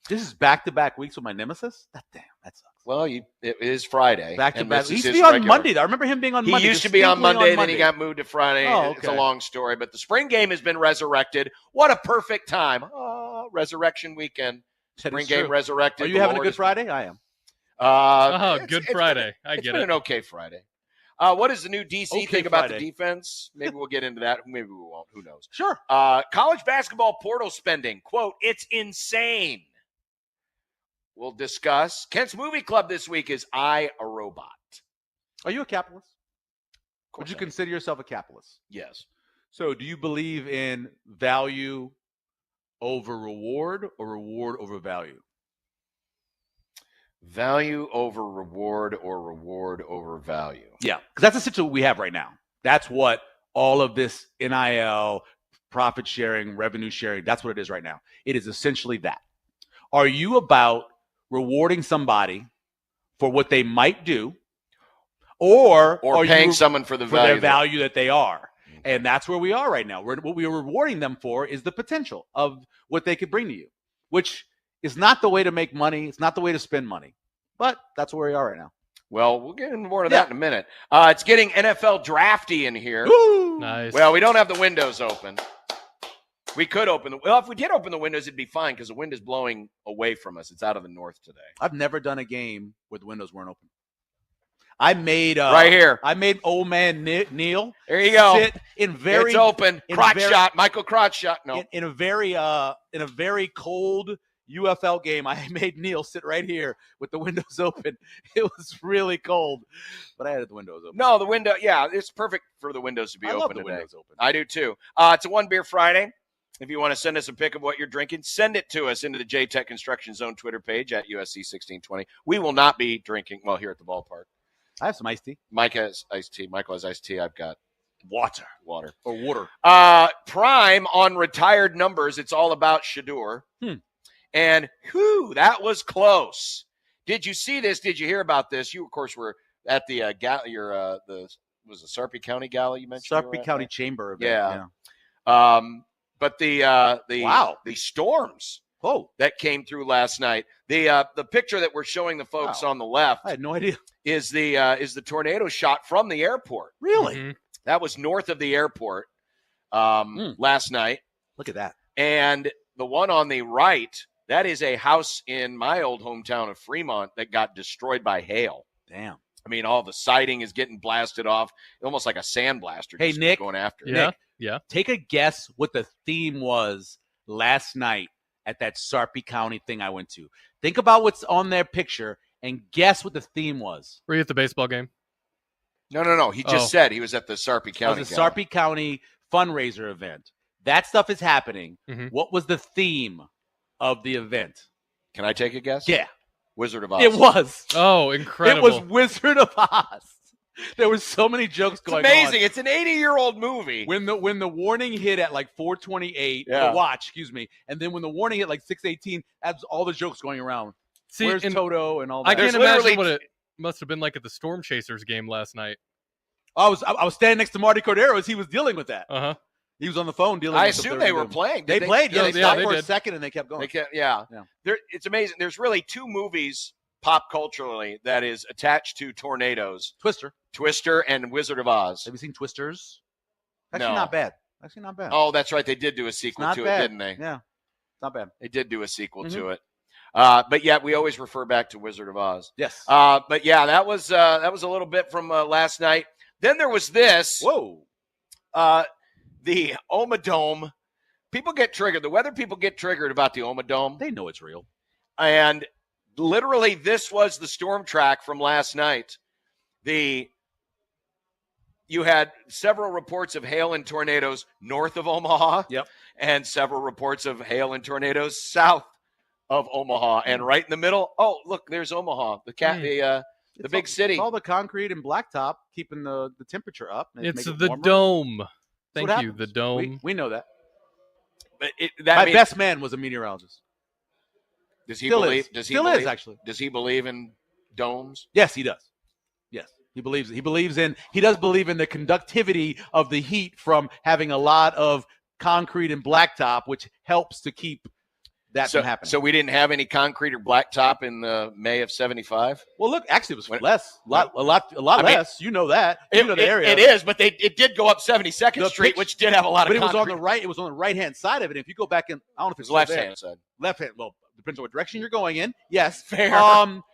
This is back-to-back weeks with my nemesis? Damn, that sucks. Well, it is Friday. Back-to-back. He used to be on Monday. I remember him being on Monday. He used to be on Monday, then he got moved to Friday. Oh, okay. It's a long story, but the spring game has been resurrected. What a perfect time. Resurrection weekend. Spring game resurrected. Are you having a good Friday? I am. Good Friday. I get it. It's been an okay Friday. What does the new DC think about the defense? Maybe we'll get into that. Maybe we won't. Who knows? Sure. College basketball portal spending. Quote, it's insane. We'll discuss. Kent's movie club this week is I, a Robot. Are you a capitalist? Would you consider yourself a capitalist? Yes. So do you believe in value over reward or reward over value? Value over reward or reward over value. Yeah, because that's the situation we have right now. That's what all of this NIL, profit sharing, revenue sharing, that's what it is right now. It is essentially that. Are you about rewarding somebody for what they might do, or paying someone for the value their value that they are? And that's where we are right now. What we are rewarding them for is the potential of what they could bring to you, which is not the way to make money. It's not the way to spend money. But that's where we are right now. Well, we'll get into more of that in a minute. It's getting NFL drafty in here. Woo! Nice. Well, we don't have the windows open. We could open well, if we did open the windows, it'd be fine because the wind is blowing away from us. It's out of the north today. I've never done a game where the windows weren't open. I made right here. I made old man Neil. There you go. Sit in very. It's open. Crotch shot. Michael crotch shot. No. In a very cold UFL game, I made Neil sit right here with the windows open. It was really cold, but I had the windows open. No, the window. Yeah, it's perfect for the windows to be open love the today. Windows open. I do too. It's a One Beer Friday. If you want to send us a pic of what you're drinking, send it to us into the J-Tech Construction Zone Twitter page at USC 1620. We will not be drinking here at the ballpark. I have some iced tea. Mike has iced tea. Michael has iced tea. I've got water. Or water. Prime on retired numbers. It's all about Shadur. And that was close. Did you see this? Did you hear about this? You, of course, were at the was the Sarpy County Gala you mentioned? Sarpy County Chamber event. Yeah. But the storms that came through last night. The picture that we're shing the folks on the left, I had no idea, is the tornado shot from the airport. Really? Mm-hmm. That was north of the airport last night. Look at that. And the one on the right, that is a house in my old hometown of Fremont that got destroyed by hail. Damn. I mean, all the siding is getting blasted off, almost like a sandblaster. Hey, Nick, going after. Nick, yeah. Take a guess what the theme was last night at that Sarpy County thing I went to. Think about what's on their picture and guess what the theme was. Were you at the baseball game? No. He just said he was at the Sarpy County. It was a Sarpy County fundraiser event. That stuff is happening. Mm-hmm. What was the theme of the event? Can I take a guess? Yeah. Wizard of Oz. It was. Oh, incredible. It was Wizard of Oz. There were so many jokes going on. It's amazing. It's an 80-year-old movie. When the warning hit at like 4:28, the watch, and then when the warning hit like 6:18, that's all the jokes going around. See, where's Toto and all that? I can't imagine what it must have been like at the Storm Chasers game last night. I was standing next to Marty Cordero as he was dealing with that. Uh-huh. He was on the phone dealing I with assume they were playing. They played. Yeah, they stopped for did. a second and they kept going. It's amazing. There's really two movies pop culturally that is attached to tornadoes. Twister and Wizard of Oz. Have you seen Twisters? Actually, not bad. Oh, that's right. They did do a sequel to it, didn't they? Yeah, not bad. They did do a sequel to it. But yeah, we always refer back to Wizard of Oz. Yes. But yeah, that was a little bit from last night. Then there was this. Whoa. The Oma Dome. People get triggered. The weather people get triggered about the Oma Dome. They know it's real. And literally, this was the storm track from last night. You had several reports of hail and tornadoes north of Omaha. Yep. And several reports of hail and tornadoes south of Omaha. And right in the middle, oh, look, there's Omaha, the big city. It's all the concrete and blacktop keeping the temperature up. It's the dome. Thank you, the dome. We know that. But my best man was a meteorologist. Does he believe? Does he believe, actually? Does he believe in domes? Yes, he does. Yes, he believes. He does believe in the conductivity of the heat from having a lot of concrete and blacktop, which helps to keep that from happening. So we didn't have any concrete or blacktop in May of '75. Well, look, actually, it was less, a lot less. You know that. You know the area. It is, but it did go up 72nd Street, which did have a lot of. But concrete. it was on the right hand side of it. If you go back in, I don't know if it's left hand side. Left hand. Well, depends on what direction you're going in. Yes. Fair.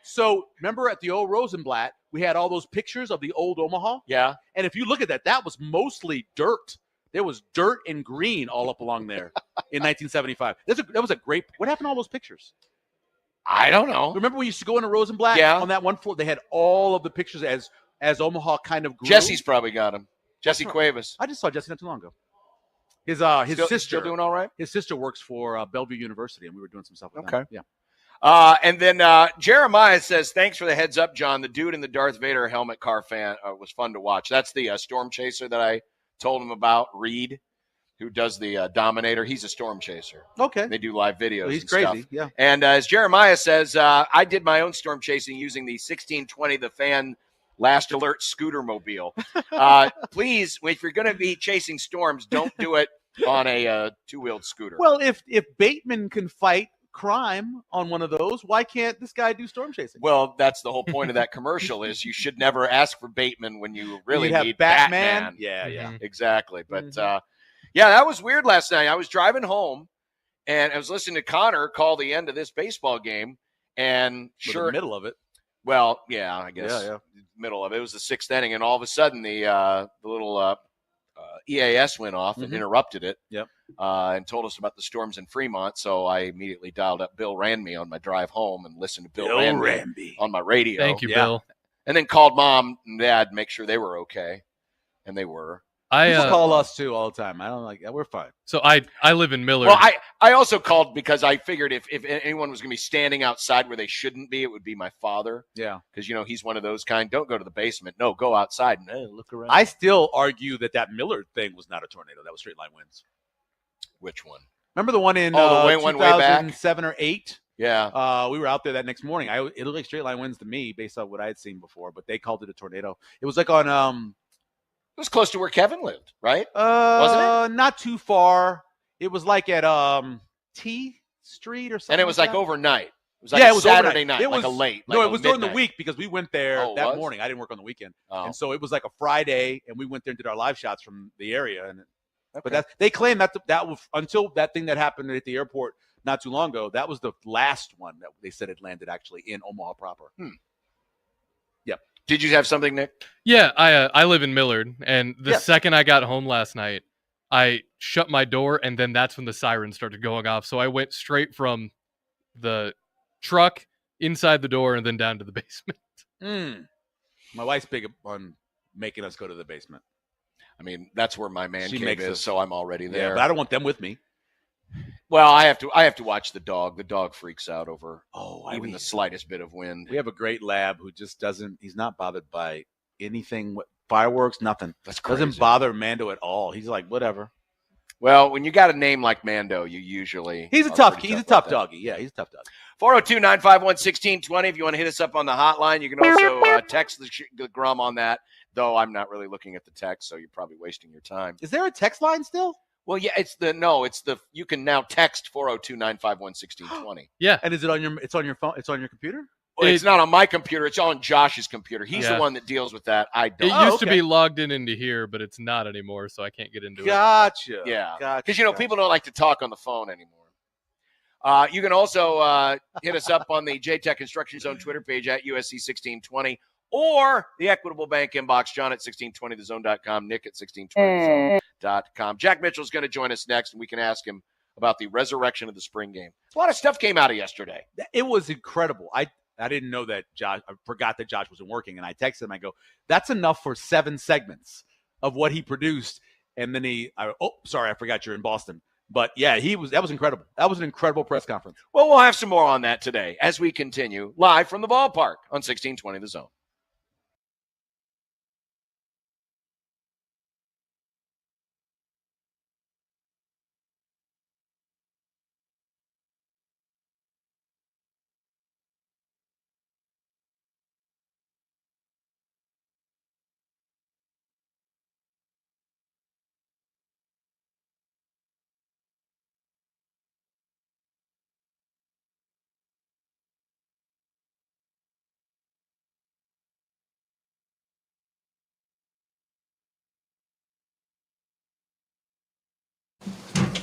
So remember at the old Rosenblatt, we had all those pictures of the old Omaha? Yeah. And if you look at that, that was mostly dirt. There was dirt and green all up along there in 1975. That was a great – what happened to all those pictures? I don't know. Remember we used to go into Rosenblatt? Yeah. On that one floor, they had all of the pictures as Omaha kind of grew. Jesse's probably got them. Jesse Cuevas. I just saw Jesse not too long ago. His sister still doing all right? His sister works for Bellevue University, and we were doing some stuff with them. Yeah. And then Jeremiah says, thanks for the heads up, John. The dude in the Darth Vader helmet car fan was fun to watch. That's the Storm Chaser that I told him about, Reed, who does the Dominator. He's a Storm Chaser. Okay. They do live videos. Well, he's and crazy, stuff. yeah. And as Jeremiah says, I did my own storm chasing using the 1620, the fan last alert scooter mobile. Please, if you're going to be chasing storms, don't do it on a two-wheeled scooter. Well, if Bateman can fight crime on one of those, why can't this guy do storm chasing? Well, that's the whole point of that commercial is you should never ask for Bateman when you really You'd have need Batman. Yeah, exactly. But yeah, that was weird last night. I was driving home and I was listening to Connor call the end of this baseball game, and the middle of it. Well, yeah, I guess middle of it. It was the sixth inning, and all of a sudden the little EAS went off and interrupted it. Yep. And told us about the storms in Fremont. So I immediately dialed up Bill Ranby on my drive home and listened to Bill Ranby on my radio. Thank you, Bill. And then called Mom and Dad to make sure they were okay, and they were. People call us too all the time. I don't like that. We're fine. So I live in Millard. Well, I also called because I figured if anyone was going to be standing outside where they shouldn't be, it would be my father. Yeah. Because, he's one of those kind. Don't go to the basement. No, go outside and look around. I still argue that Millard thing was not a tornado. That was straight line winds. Which one? Remember the one in way back? 2007 or 8? Yeah. We were out there that next morning. It looked like straight line winds to me based on what I had seen before, but they called it a tornado. It was like on it was close to where Kevin lived, right? Wasn't it? Not too far. It was like at T Street or something. And it was like overnight. It was it was Saturday overnight. night, It was, like a late. No, like it was midnight. during the week because we went there that morning. I didn't work on the weekend. Oh. And so it was like a Friday, and we went there and did our live shots from the area. And But they claim that was until that thing that happened at the airport not too long ago, that was the last one that they said had landed actually in Omaha proper. Yep. Did you have something, Nick? Yeah, I live in Millard, and the second I got home last night, I shut my door, and then that's when the siren started going off. So I went straight from the truck inside the door and then down to the basement. My wife's big on making us go to the basement. I mean, that's where my man cave is, so I'm already there. Yeah, but I don't want them with me. Well, I have to watch the dog. The dog freaks out over even the slightest bit of wind. We have a great lab who just he's not bothered by anything, fireworks, nothing. That's crazy. Doesn't bother Mando at all. He's like, whatever. Well, when you got a name like Mando, you usually he's a tough doggy. Yeah, he's a tough doggy. 402-951-1620. If you want to hit us up on the hotline, you can also text the Grum on that, though I'm not really looking at the text, so you're probably wasting your time. Is there a text line still? Well, yeah, you can now text 402-951-1620. Yeah. And is it on your phone? It's on your computer? Well, it's not on my computer. It's on Josh's computer. He's the one that deals with that. I don't. It used to be logged into here, but it's not anymore, so I can't get into it. Gotcha. Yeah. Because, people don't like to talk on the phone anymore. You can also hit us up on the JTech Construction Zone Twitter page at USC1620 or the Equitable Bank inbox, John at 1620thezone.com, Nick at 1620thezone.com. Jack Mitchell's going to join us next, and we can ask him about the resurrection of the spring game. A lot of stuff came out of yesterday. It was incredible. I didn't know that Josh – I forgot that Josh wasn't working, and I texted him. I go, that's enough for 7 segments of what he produced. And then I forgot you're in Boston. But, yeah, that was incredible. That was an incredible press conference. Well, we'll have some more on that today as we continue live from the ballpark on 1620 The Zone.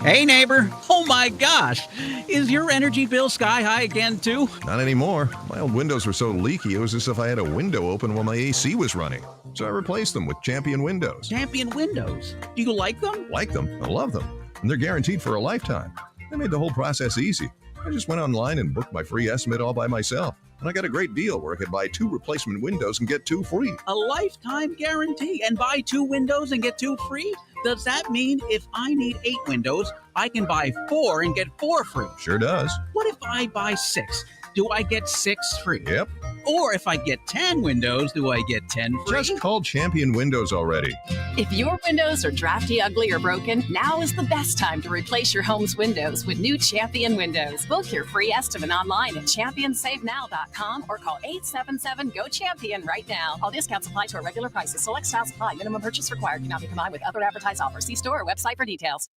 Hey, neighbor. Oh, my gosh. Is your energy bill sky high again, too? Not anymore. My old windows were so leaky, it was as if I had a window open while my AC was running. So I replaced them with Champion windows. Champion windows. Do you like them? Like them. I love them. And they're guaranteed for a lifetime. They made the whole process easy. I just went online and booked my free estimate all by myself. And I got a great deal where I could buy 2 replacement windows and get 2 free. A lifetime guarantee and buy 2 windows and get 2 free? Does that mean if I need 8 windows, I can buy 4 and get 4 free? Sure does. What if I buy 6? Do I get 6 free? Yep. Or if I get 10 windows, do I get 10 free? Just call Champion Windows already. If your windows are drafty, ugly, or broken, now is the best time to replace your home's windows with new Champion Windows. Book your free estimate online at championsavenow.com or call 877-GO-CHAMPION right now. All discounts apply to our regular prices. Select styles apply. Minimum purchase required. Cannot be combined with other advertised offers. See store or website for details.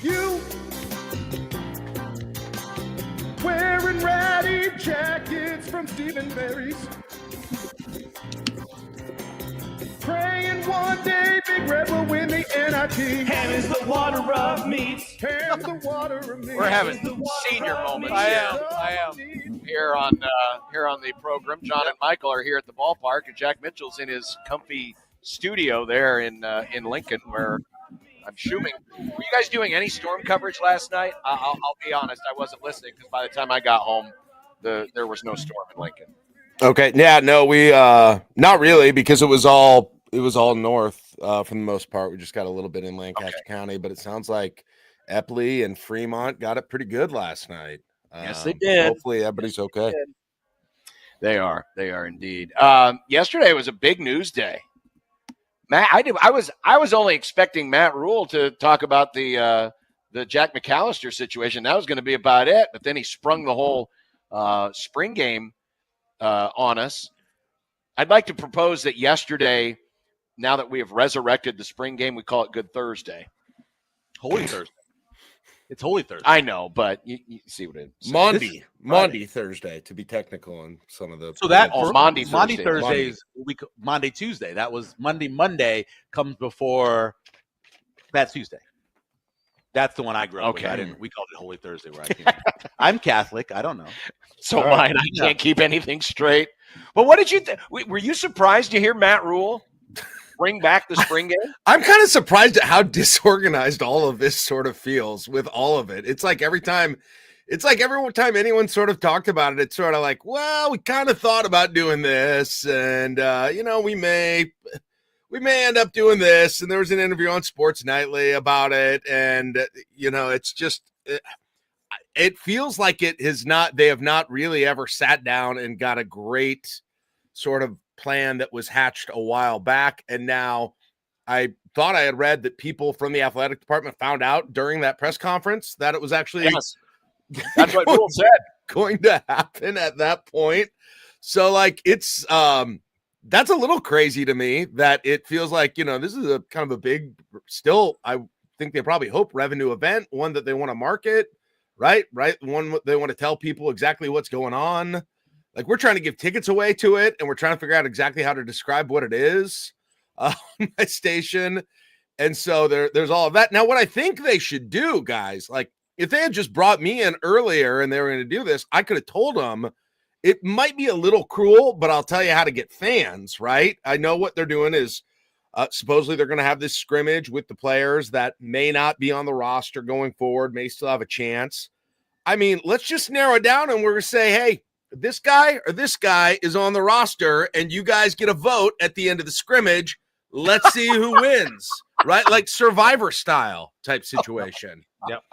You wearing ratty jackets from Stephen Barry's, praying one day Big Red will win the NIT. Ham is the water of meats. Ham the water of meats. We're having senior moments. I am. Here on the program. John and Michael are here at the ballpark, and Jack Mitchell's in his comfy studio there in Lincoln, where I'm shooting. Were you guys doing any storm coverage last night? I'll be honest, I wasn't listening because by the time I got home, there was no storm in Lincoln. Okay, yeah, no, we not really, because it was all north for the most part. We just got a little bit in Lancaster County, but it sounds like Epley and Fremont got it pretty good last night. Yes, they did. Hopefully everybody's okay. They are indeed. Yesterday was a big news day. Matt, I was only expecting Matt Rule to talk about the Jack McAllister situation. That was going to be about it, but then he sprung the whole spring game on us. I'd like to propose that yesterday, now that we have resurrected the spring game, we call it Good Thursday. Holy Thursday. It's Holy Thursday. I know, but you see what it is. Monday Thursday, to be technical on some of the. So that Monday Thursday is Monday Tuesday. That was Monday comes before Fat Tuesday. That's the one I grew up with. We called it Holy Thursday where I came from. I'm Catholic. I don't know. So mine. I can't keep anything straight. But what did you think? Were you surprised to hear Matt Rule bring back the spring game? I'm kind of surprised at how disorganized all of this sort of feels with all of it. It's like every time anyone sort of talked about it, it's sort of like, well, we kind of thought about doing this, and we may end up doing this. And there was an interview on Sports Nightly about it, and it's just it feels like they have not really ever sat down and got a great sort of plan that was hatched a while back. And now I thought I had read that people from the athletic department found out during that press conference that it was actually that's what Rule said going to happen at that point. So like it's that's a little crazy to me that it feels like, this is a kind of a big, still, I think they probably hope revenue event, one that they want to market, right? One they want to tell people exactly what's going on. Like we're trying to give tickets away to it, and we're trying to figure out exactly how to describe what it is on my station. And so there's all of that. Now, what I think they should do, guys, like if they had just brought me in earlier and they were going to do this, I could have told them it might be a little cruel, but I'll tell you how to get fans, right? I know what they're doing is supposedly they're going to have this scrimmage with the players that may not be on the roster going forward, may still have a chance. I mean, let's just narrow it down and we're going to say, hey, this guy or this guy is on the roster and you guys get a vote at the end of the scrimmage. Let's see who wins, right? Like Survivor style type situation.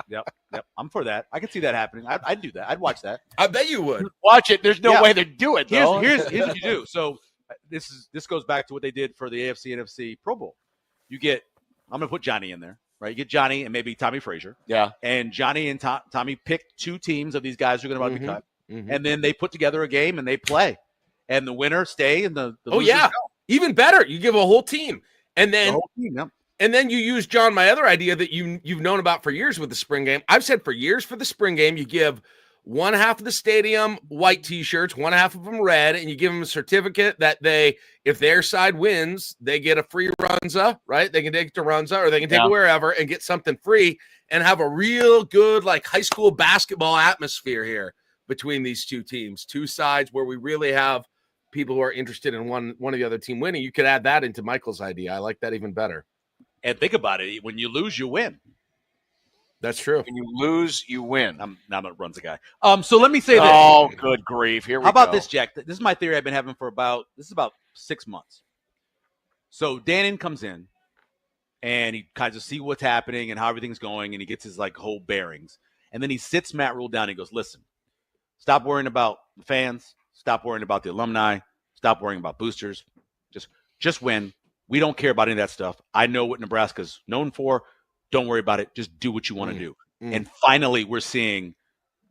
Yep. I'm for that. I could see that happening. I'd do that. I'd watch that. I bet you would. Watch it. There's no way to do it, though. Here's what you do. So this goes back to what they did for the AFC NFC Pro Bowl. I'm going to put Johnny in there, right? You get Johnny and maybe Tommy Frazier. Yeah. And Johnny and Tommy pick two teams of these guys who are going to be cut. Mm-hmm. And then they put together a game and they play. And the winner stay and the losers go. Even better. You give a whole team. And then yep. And then you use, John, my other idea that you've known about for years with the spring game. I've said for years for the spring game, you give one half of the stadium white T-shirts, one half of them red, and you give them a certificate that if their side wins, they get a free Runza, right? They can take it to Runza or they can take it wherever and get something free and have a real good like high school basketball atmosphere here between these two teams, two sides where we really have people who are interested in one of the other team winning. You could add that into Michael's idea. I like that even better. And think about it. When you lose, you win. That's true. When you lose, you win. I'm not a Runza guy. So let me say this. Oh, good grief. Here we go. How about this, Jack? This is my theory I've been having for about 6 months. So Dannon comes in, and he kind of see what's happening and how everything's going, and he gets his like whole bearings. And then he sits Matt Rule down and he goes, listen, stop worrying about the fans. Stop worrying about the alumni. Stop worrying about boosters. Just win. We don't care about any of that stuff. I know what Nebraska's known for. Don't worry about it. Just do what you want to do. And finally, we're seeing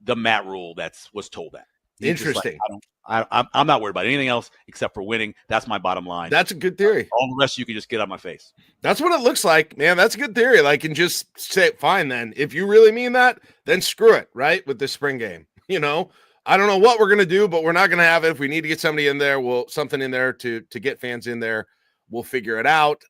the Matt Rule was told that. Interesting. Like, I'm not worried about anything else except for winning. That's my bottom line. That's a good theory. All the rest you can just get out of my face. That's what it looks like, man. That's a good theory. Like, and just say, fine, then. If you really mean that, then screw it, right, with the spring game. I don't know what we're going to do, but we're not going to have it. If we need to get somebody in there, something in there to get fans in there. We'll figure it out.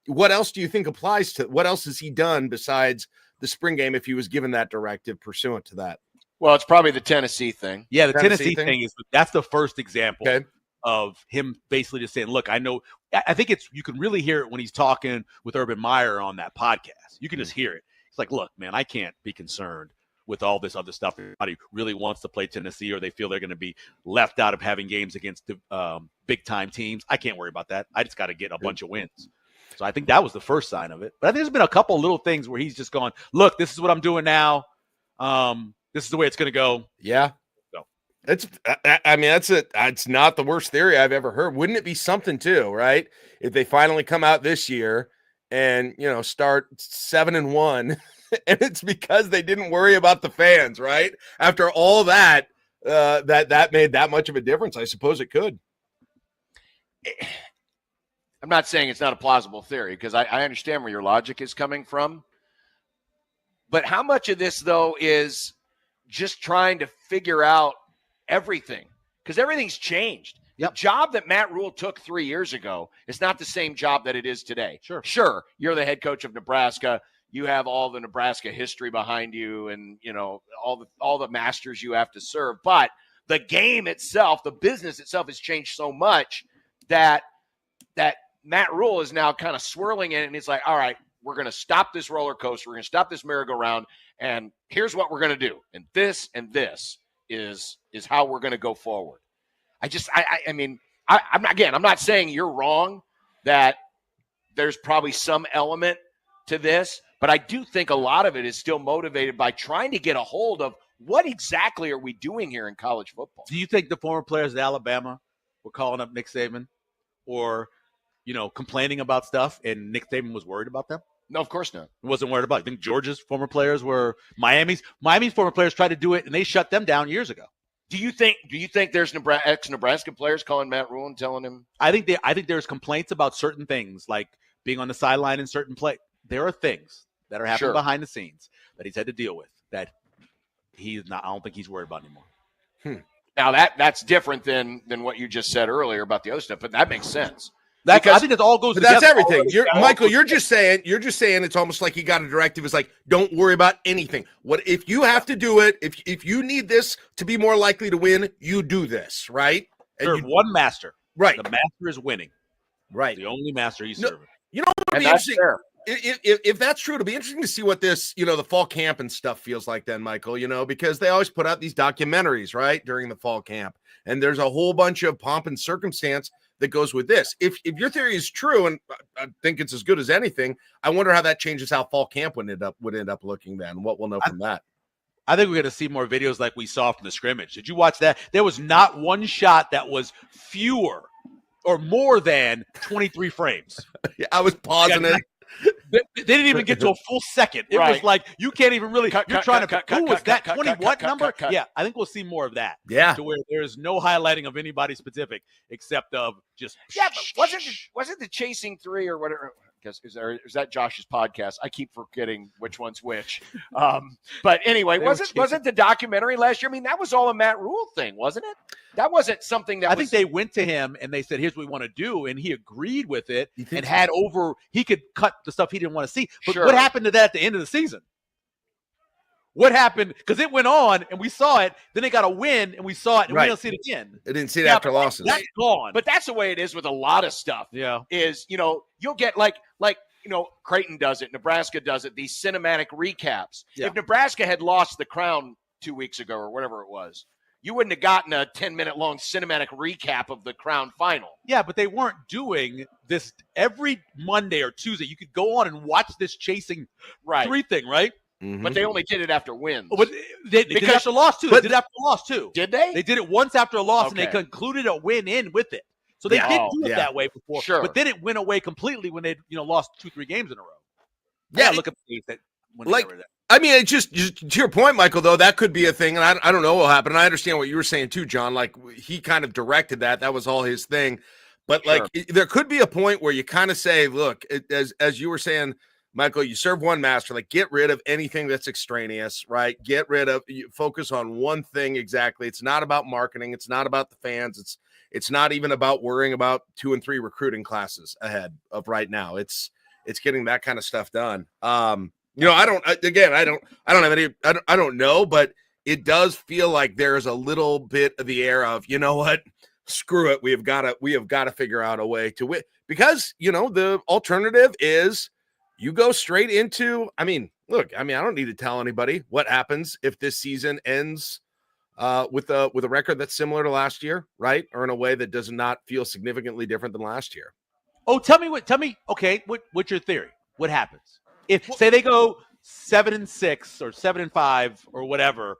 What else do you think applies to? What else has he done besides the spring game if he was given that directive pursuant to that? Well, it's probably the Tennessee thing. Yeah, the Tennessee thing that's the first example of him basically just saying, look, I know. I think you can really hear it when he's talking with Urban Meyer on that podcast. You can just hear it. It's like, look, man, I can't be concerned with all this other stuff. Everybody really wants to play Tennessee or they feel they're going to be left out of having games against the big-time teams. I can't worry about that. I just got to get a bunch of wins. So I think that was the first sign of it. But I think there's been a couple little things where he's just gone, look, this is what I'm doing now. this is the way it's going to go. Yeah. So it's not the worst theory I've ever heard. Wouldn't it be something too, right? If they finally come out this year and, start 7-1 and it's because they didn't worry about the fans, right? After all that, that made that much of a difference. I suppose it could. I'm not saying it's not a plausible theory because I understand where your logic is coming from. But how much of this, though, is just trying to figure out everything? Because everything's changed. Yep. The job that Matt Rule took 3 years ago is not the same job that it is today. Sure, you're the head coach of Nebraska. You have all the Nebraska history behind you and, all the masters you have to serve. But the game itself, the business itself has changed so much that Matt Rule is now kind of swirling in it, and he's like, all right, we're going to stop this roller coaster. We're going to stop this merry-go-round, and here's what we're going to do. And this is how we're going to go forward. I'm not saying you're wrong that there's probably some element to this, but I do think a lot of it is still motivated by trying to get a hold of what exactly are we doing here in college football. Do you think the former players at Alabama were calling up Nick Saban or complaining about stuff, and Nick Saban was worried about them? No, of course not. He wasn't worried about it. I think Georgia's former players were Miami's former players tried to do it, and they shut them down years ago. Do you think there's ex-Nebraska players calling Matt Rule and telling him? I think there's complaints about certain things, like being on the sideline in certain play. There are things that are happening behind the scenes that he's had to deal with that he's not. I don't think he's worried about anymore. Now that's different than what you just said earlier about the other stuff, but that makes sense. I think it all goes. That's everything. Michael, you're just saying it's almost like he got a directive. It's like, don't worry about anything. What if you have to do it? If you need this to be more likely to win, you do this, right? And Serve one master. Right. The master is winning. Right. The only master he's serving. What would be interesting? If that's true, it'll be interesting to see what this, the fall camp and stuff feels like then, Michael, because they always put out these documentaries, right, during the fall camp. And there's a whole bunch of pomp and circumstance that goes with this. If your theory is true, and I think it's as good as anything, I wonder how that changes how fall camp would end up looking then. What we'll know from that. I think we're going to see more videos like we saw from the scrimmage. Did you watch that? There was not one shot that was fewer or more than 23 frames. Yeah, I was pausing it. They didn't even get to a full second. It was like you can't even really. You're trying to. Who was that? 20 what number? Yeah, I think we'll see more of that. Yeah, to where there's no highlighting of anybody specific except of just. Yeah, but wasn't the chasing three or whatever? Is that Josh's podcast? I keep forgetting which one's which. But anyway, wasn't the documentary last year? I mean, that was all a Matt Rule thing, wasn't it? That wasn't something that I think they went to him and they said, "Here's what we want to do," and he agreed with it and had over. He could cut the stuff he didn't want to see. But what happened to that at the end of the season? What happened? Because it went on and we saw it. Then they got a win and we saw it and we don't see it again. They didn't see it after losses. That's gone. But that's the way it is with a lot of stuff. Yeah. Is, you'll get like Creighton does it. Nebraska does it. These cinematic recaps. Yeah. If Nebraska had lost the crown 2 weeks ago or whatever it was, you wouldn't have gotten a 10-minute long cinematic recap of the crown final. Yeah, but they weren't doing this every Monday or Tuesday. You could go on and watch this chasing three thing, right? Mm-hmm. But they only did it after wins. But they did it after a loss, too. They did it after a loss, too. Did they? They did it once after a loss, and they concluded a win in with it. So they did do it that way before. Sure. But then it went away completely when they lost 2-3 games in a row. Yeah, look at the that when like. I mean, it's just to your point, Michael, though, that could be a thing. And I don't know what will happen. And I understand what you were saying, too, John. Like, he kind of directed that. That was all his thing. But, there could be a point where you kind of say, look, as you were saying, Michael, you serve one master. Like, get rid of anything that's extraneous, right? Get rid of – focus on one thing exactly. It's not about marketing. It's not about the fans. It's not even about worrying about 2 and 3 recruiting classes ahead of right now. It's getting that kind of stuff done. I don't know, but it does feel like there's a little bit of the air of, you know what, screw it. We have got to figure out a way to win because, the alternative is you go straight into, I don't need to tell anybody what happens if this season ends with a record that's similar to last year, right? Or in a way that does not feel significantly different than last year. Oh, tell me, what's your theory? What happens? If say they go 7-6 or 7-5 or whatever,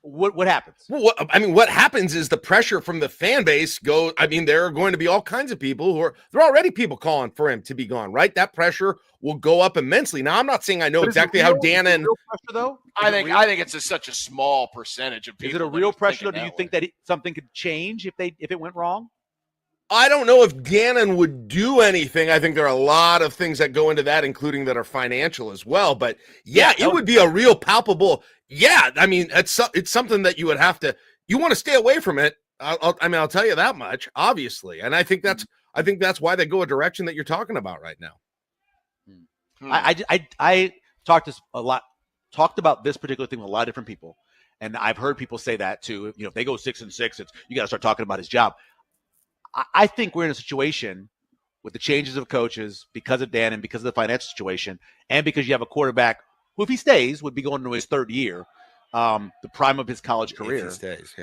What happens? Well, what happens is the pressure from the fan base goes. I mean, there are going to be all kinds of people there are already people calling for him to be gone, right? That pressure will go up immensely. Now, I'm not saying I know exactly how Dan and pressure though. I think it's such a small percentage of people. Is it a real pressure though? Do you think that something could change if it went wrong? I don't know if Gannon would do anything. I think there are a lot of things that go into that, including that are financial as well. But it would be a real palpable. Yeah, I mean, it's something that you would have to. You want to stay away from it. I'll tell you that much, obviously, and I think that's why they go a direction that you're talking about right now. I talked about this particular thing with a lot of different people, and I've heard people say that too. If they go 6-6, you got to start talking about his job. I think we're in a situation with the changes of coaches because of Dan and because of the financial situation, and because you have a quarterback who, if he stays, would be going into his third year, the prime of his college career. If he stays,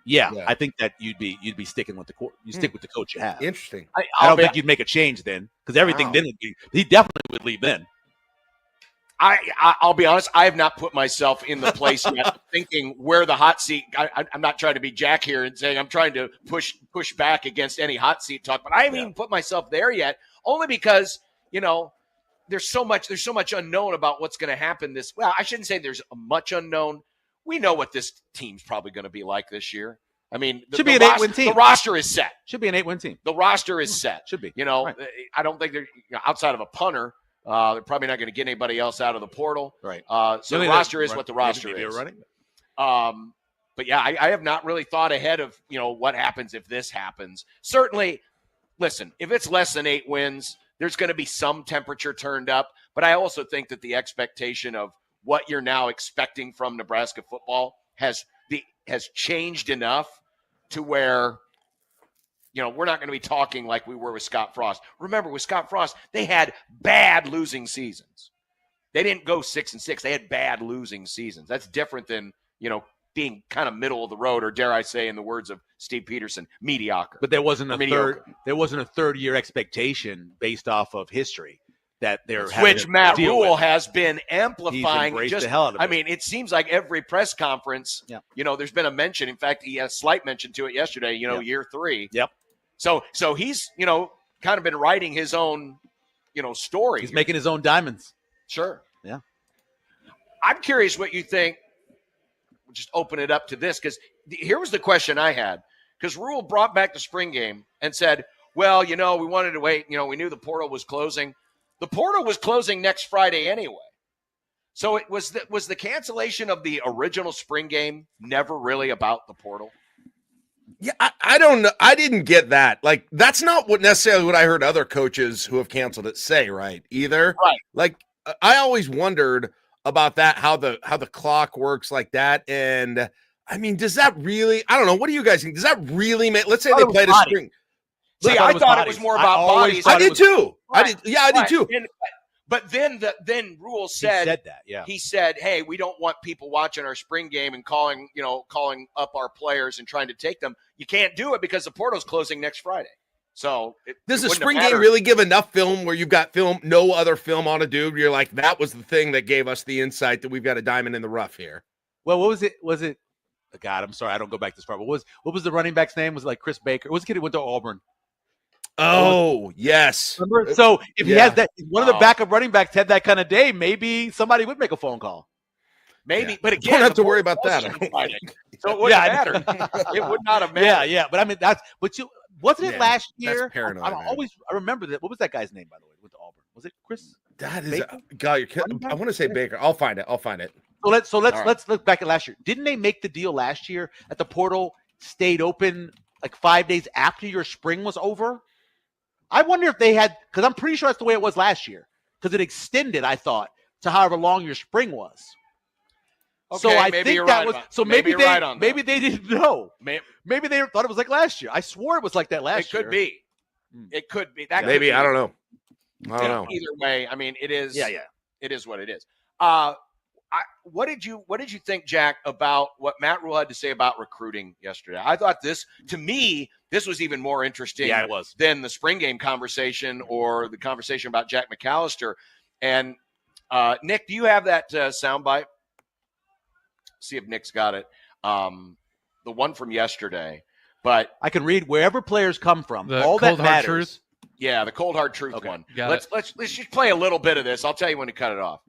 yeah. I think that you'd be sticking with stick with the coach you have. Interesting. I don't think you'd make a change then, because everything then would be. He definitely would leave then. I'll be honest. I have not put myself in the place yet thinking where the hot seat. I'm not trying to be Jack here and saying I'm trying to push back against any hot seat talk, but I haven't even put myself there yet. Only because there's so much unknown about what's going to happen. Well, I shouldn't say there's much unknown. We know what this team's probably going to be like this year. I mean, should be an 8-win team. The roster is set. Should be an 8-win team. The roster is set. Should be. Right. I don't think they're outside of a punter. They're probably not going to get anybody else out of the portal. Right. So the roster is what the roster is. Running. But yeah, I have not really thought ahead of, what happens if this happens. Certainly, listen, if it's less than 8 wins, there's going to be some temperature turned up. But I also think that the expectation of what you're now expecting from Nebraska football has changed enough to where we're not going to be talking like we were with Scott Frost. Remember, with Scott Frost, they had bad losing seasons. They didn't go 6-6. They had bad losing seasons. That's different than, being kind of middle of the road, or dare I say, in the words of Steve Peterson, mediocre. But there wasn't a third year expectation based off of history that which Matt Rule has been amplifying. The hell out of it. I mean, it seems like every press conference, there's been a mention. In fact, he had a slight mention to it yesterday, year 3. Yep. So he's, kind of been writing his own, story. He's making his own diamonds. Sure. Yeah. I'm curious what you think. We'll just open it up to this, because here was the question I had. Because Rule brought back the spring game and said, well, we wanted to wait. We knew the portal was closing. The portal was closing next Friday anyway. So it was the cancellation of the original spring game never really about the portal? Yeah, I don't know. I didn't get that. Like, that's not necessarily what I heard other coaches who have canceled it say, right? Either. Right. Like, I always wondered about that, how the clock works like that. And I mean, does that really, I don't know. What do you guys think? Does that really make, let's say they played a spring. See, I thought it was more about bodies. I did too. Right. I did too. But then Rule said, that. Yeah. He said, "Hey, we don't want people watching our spring game and calling up our players and trying to take them. You can't do it because the portal's closing next Friday." So does the spring game really give enough film where you've got no other film on a dude? You're like, that was the thing that gave us the insight that we've got a diamond in the rough here. Well, what was it? God, I'm sorry, I don't go back this far. But what was the running back's name? Was it like Chris Baker? What was the kid who went to Auburn? Oh, yes. Remember? So if he has that, if one of the backup running backs had that kind of day, maybe somebody would make a phone call. Maybe, but again, don't have to worry about that. So it wouldn't matter. It would not have mattered. Yeah. But I mean, wasn't it last year? That's paranoid, I remember that. What was that guy's name, by the way, with the Auburn? Was it Chris? That is God. I want to say Baker. I'll find it. So let's look back at last year. Didn't they make the deal last year that the portal stayed open like 5 days after your spring was over? I wonder if they had, because I'm pretty sure that's the way it was last year, because it extended, I thought, to however long your spring was. Okay, so I maybe think you're that right was about, so maybe they didn't know. Maybe they thought it was like last year. I swore it was like that last year. It could be. It could be. That maybe could be. I don't know. I don't know. Either way, I mean, it is. Yeah. It is what it is. What did you think, Jack, about what Matt Rule had to say about recruiting yesterday? I thought this was even more interesting than the spring game conversation or the conversation about Jack McAllister. And Nick, do you have that soundbite? see if Nick's got it. The one from yesterday, but I can read wherever players come from. The all that cold hard matters. truth. Yeah, the cold hard truth Okay, one. got Let's just play a little bit of this. I'll tell you when to cut it off.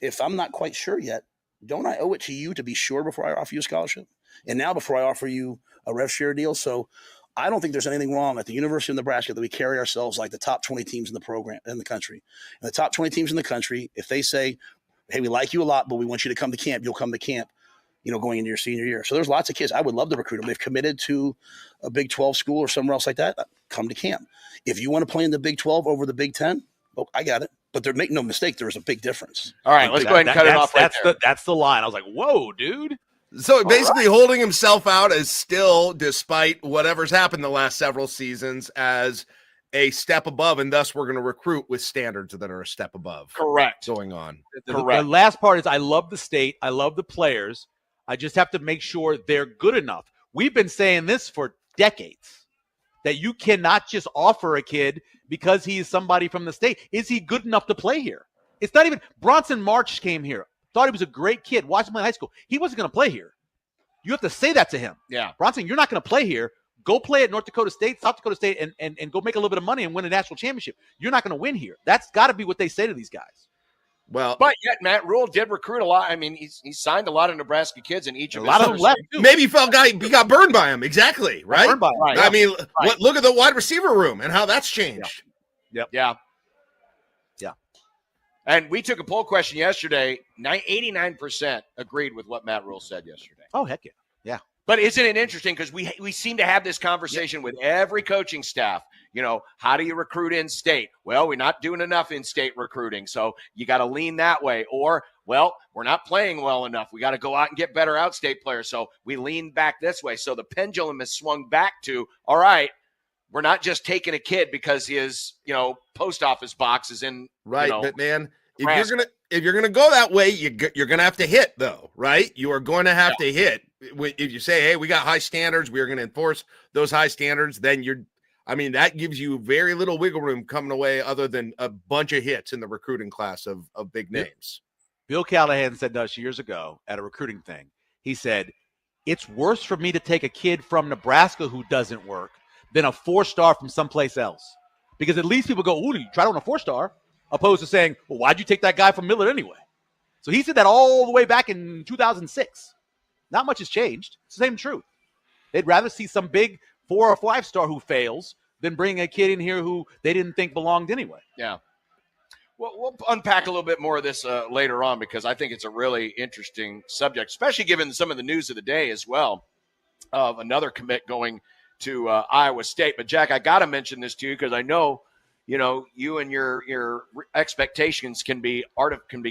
If I'm not quite sure yet, don't I owe it to you to be sure before I offer you a scholarship? And now before I offer you a rev share deal? So I don't think there's anything wrong at the University of Nebraska that we carry ourselves like the top 20 teams in the program in the country. And the top 20 teams in the country, if they say, hey, we like you a lot, but we want you to come to camp, you'll come to camp, going into your senior year. So there's lots of kids. I would love to recruit them. They've committed to a Big 12 school or somewhere else like that. Come to camp. If you want to play in the Big 12 over the Big 10, well, I got it. But make no mistake, there is a big difference. All right, let's go ahead and cut it off right there. That's the line. I was like, whoa, dude. So basically holding himself out as still, despite whatever's happened the last several seasons, as a step above, and thus we're going to recruit with standards that are a step above. Correct. Going on. The last part is I love the state. I love the players. I just have to make sure they're good enough. We've been saying this for decades, that you cannot just offer a kid because he is somebody from the state. Is he good enough to play here? It's not even – Bronson March came here. Thought he was a great kid. Watched him play in high school. He wasn't going to play here. You have to say that to him. Yeah. Bronson, you're not going to play here. Go play at North Dakota State, South Dakota State, and go make a little bit of money and win a national championship. You're not going to win here. That's got to be what they say to these guys. Well, but yet Matt Rule did recruit a lot. I mean, he signed a lot of Nebraska kids in each of a lot of them left. Too. Maybe he got burned by him. Exactly, right? Burned by him. Right. I mean, look at the wide receiver room and how that's changed. Yep. Yeah. And we took a poll question yesterday. 89% agreed with what Matt Rule said yesterday. Oh, heck yeah. Yeah. But isn't it interesting? Because we seem to have this conversation with every coaching staff. How do you recruit in state? Well, we're not doing enough in state recruiting. So you got to lean that way. Or, well, we're not playing well enough. We got to go out and get better outstate players. So we lean back this way. So the pendulum has swung back to, all right, we're not just taking a kid because his, post office box is in. Right. But man, if you're gonna go that way, you're gonna have to hit though, right? You are going to have to hit. If you say, hey, we got high standards, we're going to enforce those high standards, then that gives you very little wiggle room coming away other than a bunch of hits in the recruiting class of big names. Bill Callahan said to us years ago at a recruiting thing, he said, it's worse for me to take a kid from Nebraska who doesn't work than a 4-star from someplace else. Because at least people go, ooh, you tried on a 4-star, opposed to saying, well, why'd you take that guy from Millard anyway? So he said that all the way back in 2006. Not much has changed. It's the same truth. They'd rather see some big 4 or 5-star who fails than bring a kid in here who they didn't think belonged anyway. Yeah. Well, we'll unpack a little bit more of this later on because I think it's a really interesting subject, especially given some of the news of the day as well of another commit going to Iowa State. But, Jack, I got to mention this to you because I know, you and your expectations can be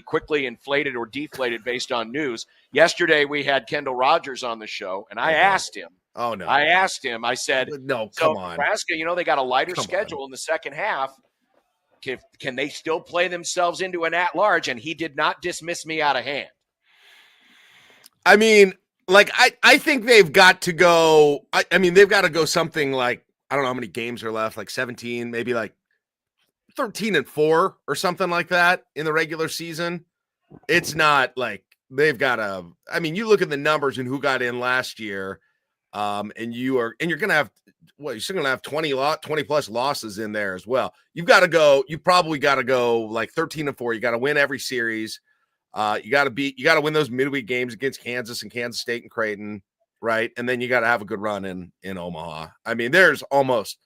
quickly inflated or deflated based on news. Yesterday we had Kendall Rogers on the show, and I asked him. Oh no! I asked him. I said, "No, come on, Nebraska. They got a lighter schedule in the second half. Can they still play themselves into an at-large?" And he did not dismiss me out of hand. I mean, I think they've got to go. They've got to go something like, I don't know how many games are left, like 17, maybe like 13-4 or something like that in the regular season. It's not like they've got to. You look at the numbers and who got in last year, and you're going to have you're still going to have 20 plus losses in there as well. You've got to go. You probably got to go like 13-4. You got to win every series. You got to win those midweek games against Kansas and Kansas State and Creighton, right? And then you got to have a good run in Omaha. There's almost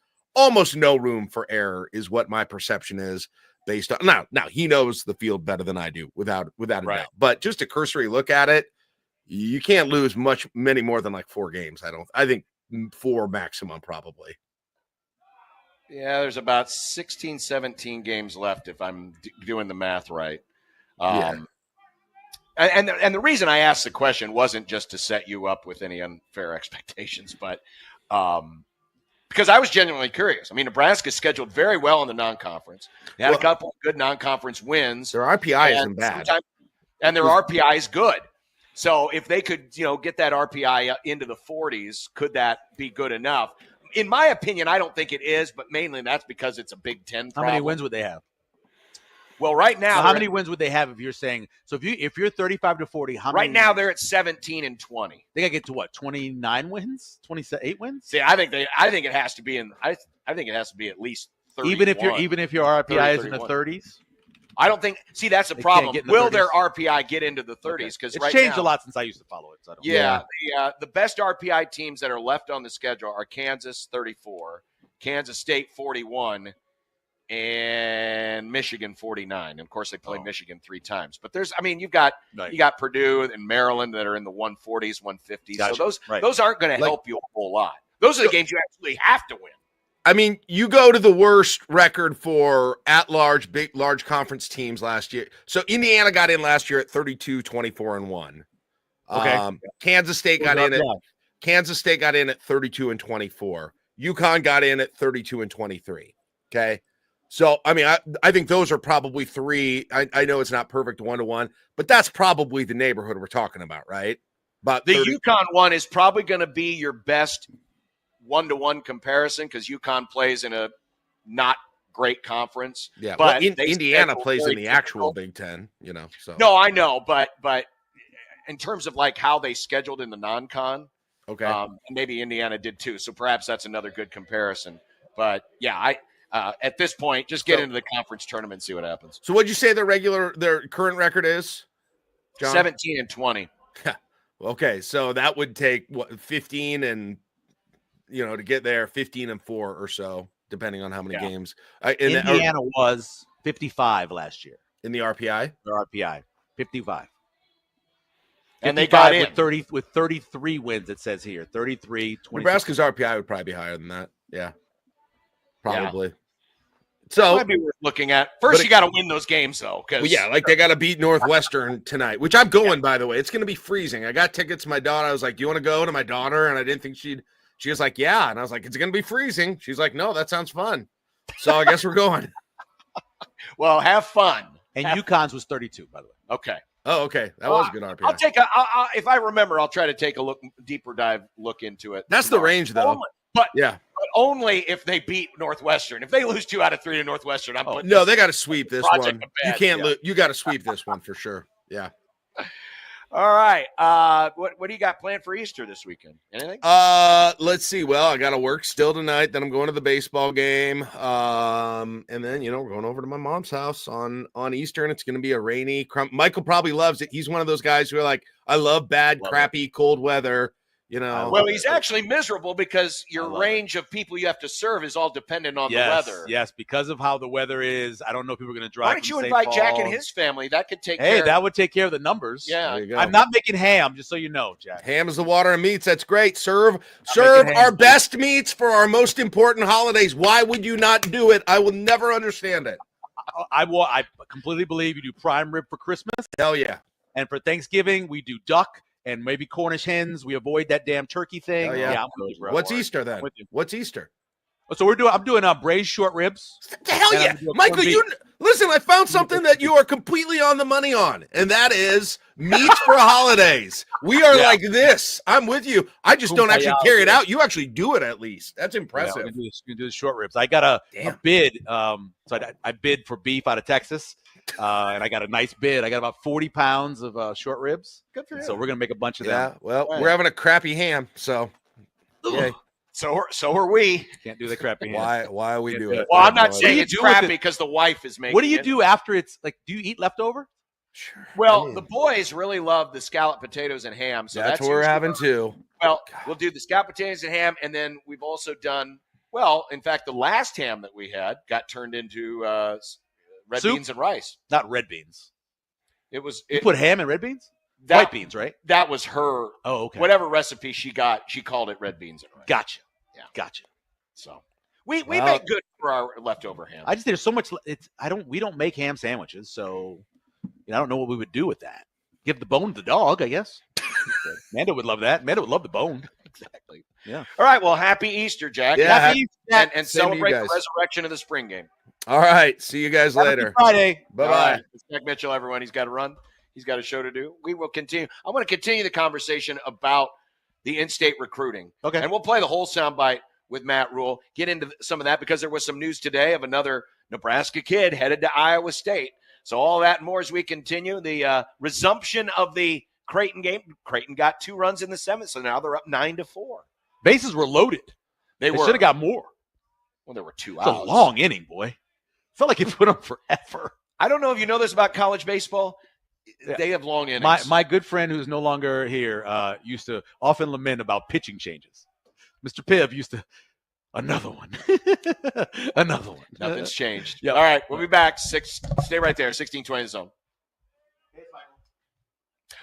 no room for error is what my perception is based on now he knows the field better than I do without a doubt, but just a cursory look at it, you can't lose many more than like 4 games. I think 4 maximum probably. Yeah. There's about 16, 17 games left. If I'm doing the math right. And the reason I asked the question wasn't just to set you up with any unfair expectations, but, because I was genuinely curious. Nebraska's scheduled very well in the non-conference. They had a couple of good non-conference wins. Their RPI isn't bad. And their RPI is good. So if they could, get that RPI into the 40s, could that be good enough? In my opinion, I don't think it is, but mainly that's because it's a Big Ten problem. How many wins would they have? Well, right now, so how many wins would they have if you're saying so? If you're 35-40, how many? Right now they're at 17-20. They gotta get to what? 29 wins? 28 wins? See, I think it has to be I think it has to be at least 31, even if your RPI is in the 30, 30s. I don't think. See, that's the problem. Will their RPI get into the 30s? Because it's changed a lot since I used to follow it. So I don't the best RPI teams that are left on the schedule are Kansas 34, Kansas State 41, and Michigan 49. And of course, they play Michigan 3 times. But you got Purdue and Maryland that are in the 140s, 150s. Gotcha. So those aren't going to help you a whole lot. Those are the games you actually have to win. I mean, you go to the worst record for at-large, large conference teams last year. So Indiana got in last year at 32-24-1. Okay. Kansas State got in at 32-24. UConn got in at 32-23. Okay. So, I mean, I think those are probably 3. I know it's not perfect 1-to-1, but that's probably the neighborhood we're talking about, right? But the UConn one is probably going to be your best 1-to-1 comparison because UConn plays in a not great conference. Yeah, but Indiana plays in the actual Big Ten, So no, I know, but in terms of like how they scheduled in the non-con, okay, maybe Indiana did too. So perhaps that's another good comparison. But yeah, at this point, just get into the conference tournament and see what happens. So what'd you say their current record is, John? 17-20. Okay, so that would take 15 and to get there 15-4 or so, depending on how many games. Indiana was 55 last year in the RPI. Their RPI 55, and they got in with 33 wins. It says here 33. Nebraska's RPI would probably be higher than that. Yeah, probably. Yeah. So might be worth looking at. First, you got to win those games, though. They got to beat Northwestern tonight, which I'm going. By the way, it's going to be freezing. I got tickets to my daughter. I was like, "Do you want to go?" To my daughter, and I didn't think She was like, "Yeah," and I was like, "It's going to be freezing." She's like, "No, that sounds fun." So I guess we're going. Well, have fun. And UConn's was 32, by the way. Okay. Oh, okay. That was a good RPI. I'll take if I remember, I'll try to take a deeper dive look into it. That's tomorrow. The range, though. But only if they beat Northwestern. If they lose 2 out of 3 to Northwestern, no, they got to sweep this one. You can't lose. You got to sweep this one for sure. Yeah. All right. What do you got planned for Easter this weekend? Anything? Let's see. Well, I got to work still tonight. Then I'm going to the baseball game. And then we're going over to my mom's house on Easter, and it's going to be a rainy. Michael probably loves it. He's one of those guys who are like, I love bad, crappy, cold weather. Well, he's actually miserable because your range of people you have to serve is all dependent on the weather. Yes, because of how the weather is. I don't know if people are going to drive. Why don't you invite Jack and his family? That could take care. Hey, that would take care of the numbers. Yeah. I'm not making ham, just so you know, Jack. Ham is the water and meats. That's great. Serve our best meats for our most important holidays. Why would you not do it? I will never understand it. I completely believe you do prime rib for Christmas. Hell yeah. And for Thanksgiving, we do duck. And maybe Cornish hens. We avoid that damn turkey thing. Oh, yeah. I'm with you, bro. What's Easter then? What's Easter? So I'm doing braised short ribs. Hell yeah, Michael! Listen. I found something that you are completely on the money on, and that is meats for holidays. We are like this. I'm with you. I just don't actually carry it out. You actually do it at least. That's impressive. Yeah, we do the short ribs. I got a bid. So I bid for beef out of Texas. And I got a nice bid. I got about 40 pounds of short ribs. Good for you. So we're going to make a bunch of them. Well, we're having a crappy ham, so. Yeah. So are we. Can't do the crappy ham. Why are we doing it? Well, I'm not saying it's crappy because the wife is making it. What do you do after it's like, do you eat leftover? Sure. Well, the boys really love the scalloped potatoes and ham. So that's what we're having too. Well, we'll do the scalloped potatoes and ham. And then we've also done, in fact, the last ham that we had got turned into red soup? Beans and rice. Not red beans. You put ham and red beans? White beans, right? That was her. Oh, okay. Whatever recipe she got, she called it red beans and rice. Gotcha. Yeah. Gotcha. So we make good for our leftover ham. I just there's so much. We don't make ham sandwiches, so I don't know what we would do with that. Give the bone to the dog, I guess. Mando would love that. Mando would love the bone. Exactly. Yeah. All right. Well, happy Easter, Jack. Yeah, happy Easter, and celebrate the resurrection of the spring game. All right. See you guys later. Friday. Bye-bye. It's Jack Mitchell, everyone. He's got to run. He's got a show to do. We will continue. I want to continue the conversation about the in-state recruiting. Okay. And we'll play the whole soundbite with Matt Rule. Get into some of that because there was some news today of another Nebraska kid headed to Iowa State. So all that and more as we continue. The resumption of the Creighton game. Creighton got 2 runs in the 7th, so now they're up 9-4. Bases were loaded. They should have got more. Well, there were 2 outs. It's a long inning, boy. Felt like it went on forever. I don't know if you know this about college baseball. They have long innings. My good friend who's no longer here used to often lament about pitching changes. Mr. Piv used to, another one. Another one. Nothing's changed. Yep. All right, we'll be back. Stay right there, 1620 the zone.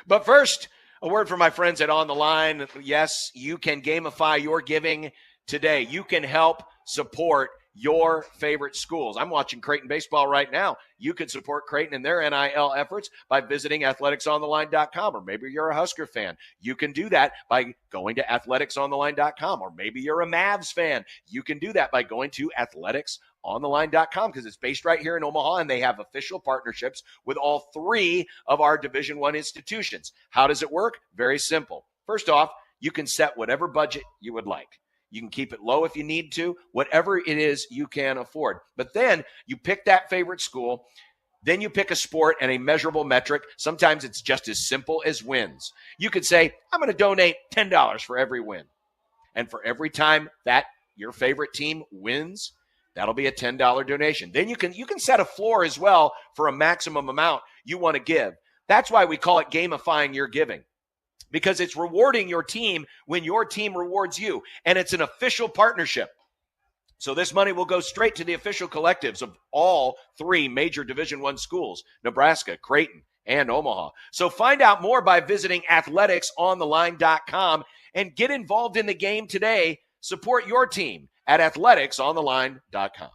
But first, a word from my friends at On the Line. Yes, you can gamify your giving today. You can help support your favorite schools. I'm watching Creighton baseball right now. You can support Creighton in their NIL efforts by visiting athleticsontheline.com, or maybe you're a Husker fan. You can do that by going to athleticsontheline.com, or maybe you're a Mavs fan. You can do that by going to athleticsontheline.com, because it's based right here in Omaha, and they have official partnerships with all 3 of our Division I institutions. How does it work? Very simple. First off, you can set whatever budget you would like. You can keep it low if you need to, whatever it is you can afford. But then you pick that favorite school, then you pick a sport and a measurable metric. Sometimes it's just as simple as wins. You could say, I'm going to donate $10 for every win. And for every time that your favorite team wins, that'll be a $10 donation. Then you can set a floor as well for a maximum amount you want to give. That's why we call it gamifying your giving, because it's rewarding your team when your team rewards you, and it's an official partnership. So this money will go straight to the official collectives of all 3 major Division I schools, Nebraska, Creighton, and Omaha. So find out more by visiting athleticsontheline.com and get involved in the game today. Support your team at athleticsontheline.com.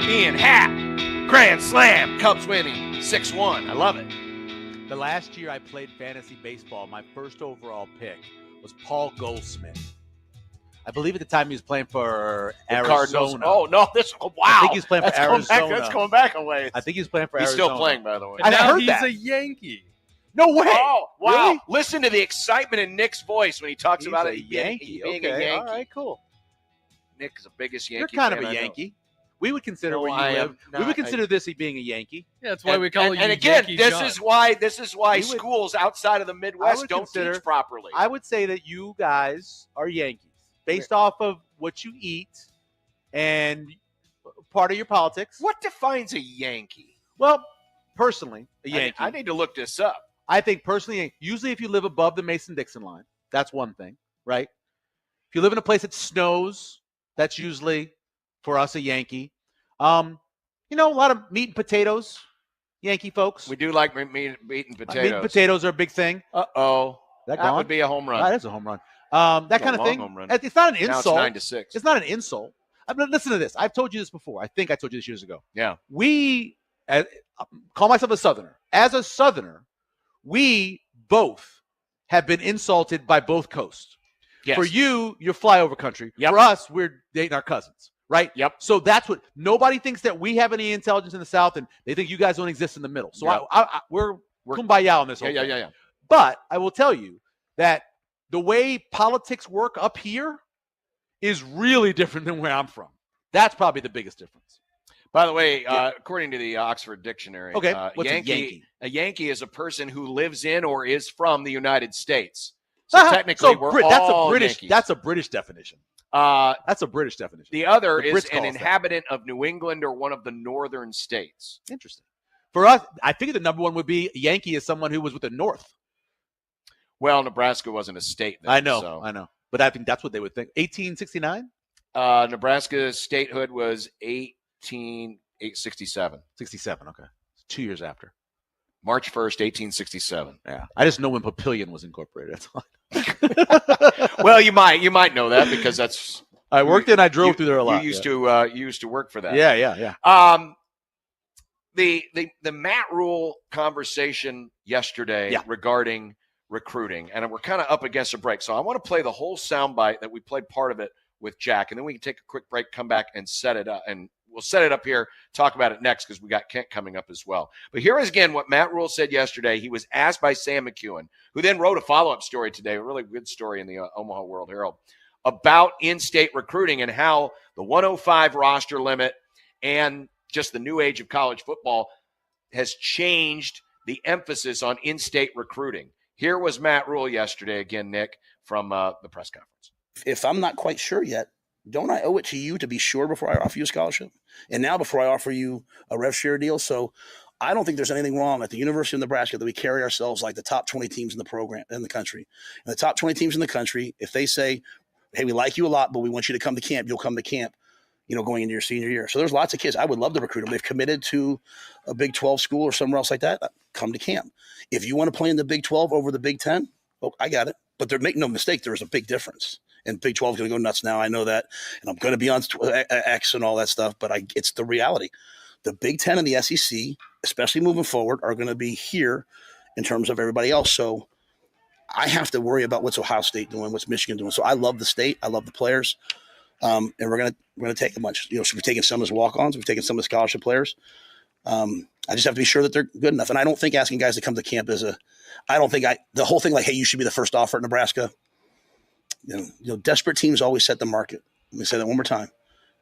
Ian Happ, grand slam, Cubs winning 6-1. I love it. The last year I played fantasy baseball, my first overall pick was Paul Goldschmidt. I believe at the time he was playing for Arizona. Cardinals. Oh, no. Wow. I think he's playing for Arizona. That's going back a ways. I think he's playing for Arizona. He's still playing, by the way. And now he's a Yankee. No way. Oh, wow. Really? Listen to the excitement in Nick's voice when he talks about it. Yankee. Being okay. a Yankee. All right, cool. Nick's the biggest Yankee You're kind fan of a I know. Yankee. We would consider No, where you I live. am We not would consider this being a Yankee. Yeah, that's why we call you And again, Yankee this John. is why schools outside of the Midwest don't teach properly. I would say that you guys are Yankees based off of what you eat and part of your politics. What defines a Yankee? Well, personally, a Yankee. I need to look this up. I think personally, usually if you live above the Mason-Dixon line, that's one thing, right? If you live in a place that snows, that's usually, for us, a Yankee. A lot of meat and potatoes, Yankee folks. We do like meat and potatoes. Meat and potatoes are a big thing. Uh-oh. That would be a home run. That is a home run. That kind of thing. Home run. It's not an insult. Now it's 9-6. It's not an insult. Listen to this. I've told you this before. I think I told you this years ago. Yeah. We call myself a Southerner. As a Southerner, we both have been insulted by both coasts. Yes. For you, you're flyover country. Yep. For us, we're dating our cousins, right? Yep. So that's what nobody thinks that we have any intelligence in the South, and they think you guys don't exist in the middle. So Yep. we're kumbaya on this whole thing. Yeah. But I will tell you that the way politics work up here is really different than where I'm from. That's probably the biggest difference. By the way, according to the Oxford Dictionary, what's a Yankee is a person who lives in or is from the United States. So technically, we're all Yankees. That's a British definition. That's a British definition. The other The is Brits call an us that. inhabitant of New England or one of the northern states. Interesting. For us, I figured the number one would be Yankee is someone who was with the North. Well, Nebraska wasn't a state then. I know. But I think that's what they would think. 1869? Nebraska's statehood was 1867. 67, okay. 2 years after. March 1st, 1867. Yeah. I just know when Papillion was incorporated. That's all. Well, you might know that because that's I worked and I drove through there a lot. You used to work for that. Yeah. The Matt Rule conversation yesterday regarding recruiting, and we're kind of up against a break. So I want to play the whole soundbite that we played part of it with Jack, and then we can take a quick break, come back and set it up, and we'll set it up here, talk about it next because we got Kent coming up as well. But here is again what Matt Rule said yesterday. He was asked by Sam McEwen, who then wrote a follow-up story today, a really good story in the Omaha World Herald, about in-state recruiting and how the 105 roster limit and just the new age of college football has changed the emphasis on in-state recruiting. Here was Matt Rule yesterday, again, Nick, from the press conference. If I'm not quite sure yet, don't I owe it to you to be sure before I offer you a scholarship? And now before I offer you a rev share deal? So I don't think there's anything wrong at the University of Nebraska that we carry ourselves like the top 20 teams in the program, in the country. And the top 20 teams in the country, if they say, hey, we like you a lot, but we want you to come to camp, you'll come to camp, going into your senior year. So there's lots of kids. I would love to recruit them. They've committed to a Big 12 school or somewhere else like that. Come to camp. If you want to play in the Big 12 over the Big 10, I got it. But make no mistake, there's a big difference. And Big 12 is going to go nuts now. I know that. And I'm going to be on X and all that stuff. But it's the reality. The Big 10 and the SEC, especially moving forward, are going to be here in terms of everybody else. So I have to worry about what's Ohio State doing, what's Michigan doing. So I love the state. I love the players. And we're gonna take a bunch. So we've taken some as walk-ons. We've taken some as scholarship players. I just have to be sure that they're good enough. And I don't think asking guys to come to camp the whole thing like, hey, you should be the first offer at Nebraska. Desperate teams always set the market. Let me say that one more time.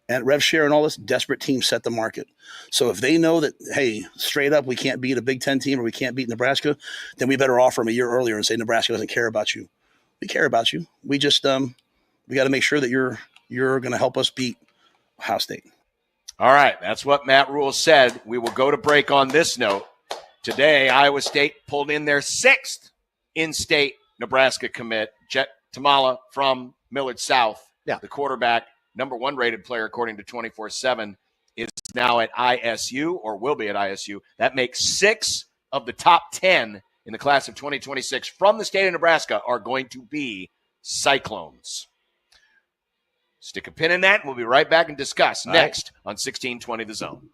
And rev share and all this, desperate teams set the market. So if they know that, hey, straight up, we can't beat a Big 10 team or we can't beat Nebraska, then we better offer them a year earlier and say Nebraska doesn't care about you. We care about you. We just we got to make sure that you're going to help us beat Ohio State. All right, that's what Matt Rule said. We will go to break on this note. Today, Iowa State pulled in their 6th in-state Nebraska commit, Jet Tamala from Millard South. Yeah. The quarterback, number 1 rated player according to 24/7, is now at ISU or will be at ISU. That makes 6 of the top 10 in the class of 2026 from the state of Nebraska are going to be Cyclones. Stick a pin in that, and we'll be right back and discuss next on 1620 The Zone.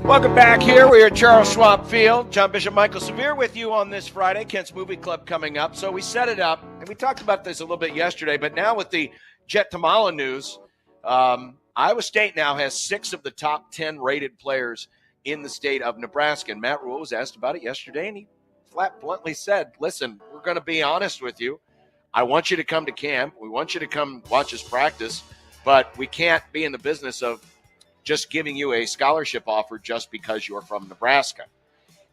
Welcome back here. We are at Charles Schwab Field. John Bishop, Michael Severe with you on this Friday. Kent's Movie Club coming up. So we set it up, and we talked about this a little bit yesterday, but now with the Jet Tamala news, Iowa State now has 6 of the top 10 rated players in the state of Nebraska. And Matt Rhule was asked about it yesterday, and he flat bluntly said, listen, we're going to be honest with you. I want you to come to camp. We want you to come watch us practice, but we can't be in the business of just giving you a scholarship offer just because you're from Nebraska.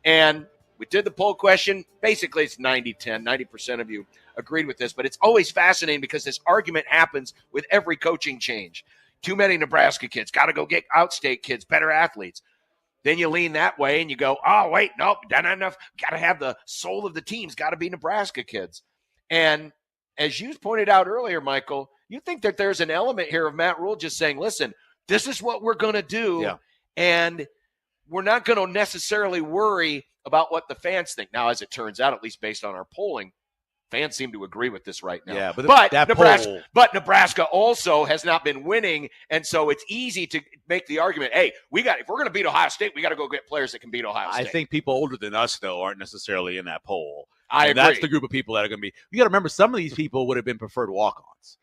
And we did the poll question. Basically, it's 90-10. 90% of you agreed with this, but it's always fascinating because this argument happens with every coaching change. Too many Nebraska kids. Got to go get outstate kids, better athletes. Then you lean that way and you go, oh, wait, nope, not enough. Got to have the soul of the team's got to be Nebraska kids. And as you pointed out earlier, Michael, you think that there's an element here of Matt Rhule just saying, listen, this is what we're going to do, and we're not going to necessarily worry about what the fans think. Now, as it turns out, at least based on our polling, fans seem to agree with this right now. Yeah, but Nebraska also has not been winning, and so it's easy to make the argument, hey, if we're going to beat Ohio State, we got to go get players that can beat Ohio State. I think people older than us, though, aren't necessarily in that poll. I agree. That's the group of people that are going to be – you got to remember, some of these people would have been preferred walk-ons.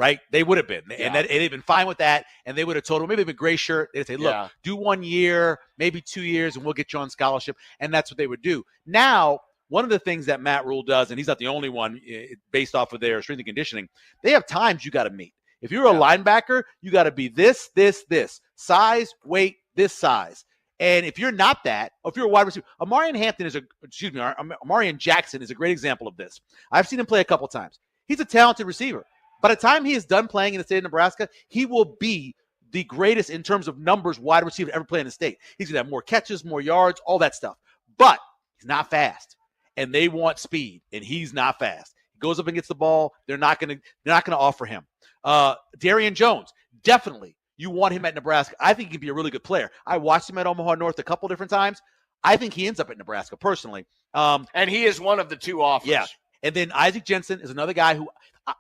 Right? They would have been. And they'd been fine with that. And they would have told them, maybe a gray shirt. They'd say, look, do 1 year, maybe 2 years, and we'll get you on scholarship. And that's what they would do. Now, one of the things that Matt Rule does, and he's not the only one based off of their strength and conditioning, they have times you got to meet. If you're a linebacker, you got to be this, size, weight, this size. And if you're not that, or if you're a wide receiver, Amarian Jackson is a great example of this. I've seen him play a couple times. He's a talented receiver. By the time he is done playing in the state of Nebraska, he will be the greatest in terms of numbers wide receiver to ever play in the state. He's going to have more catches, more yards, all that stuff. But he's not fast, and they want speed, and he's not fast. He goes up and gets the ball. They're not going to offer him. Darian Jones, definitely. You want him at Nebraska. I think he can be a really good player. I watched him at Omaha North a couple different times. I think he ends up at Nebraska personally. And he is one of the two offers. Yeah. And then Isaac Jensen is another guy who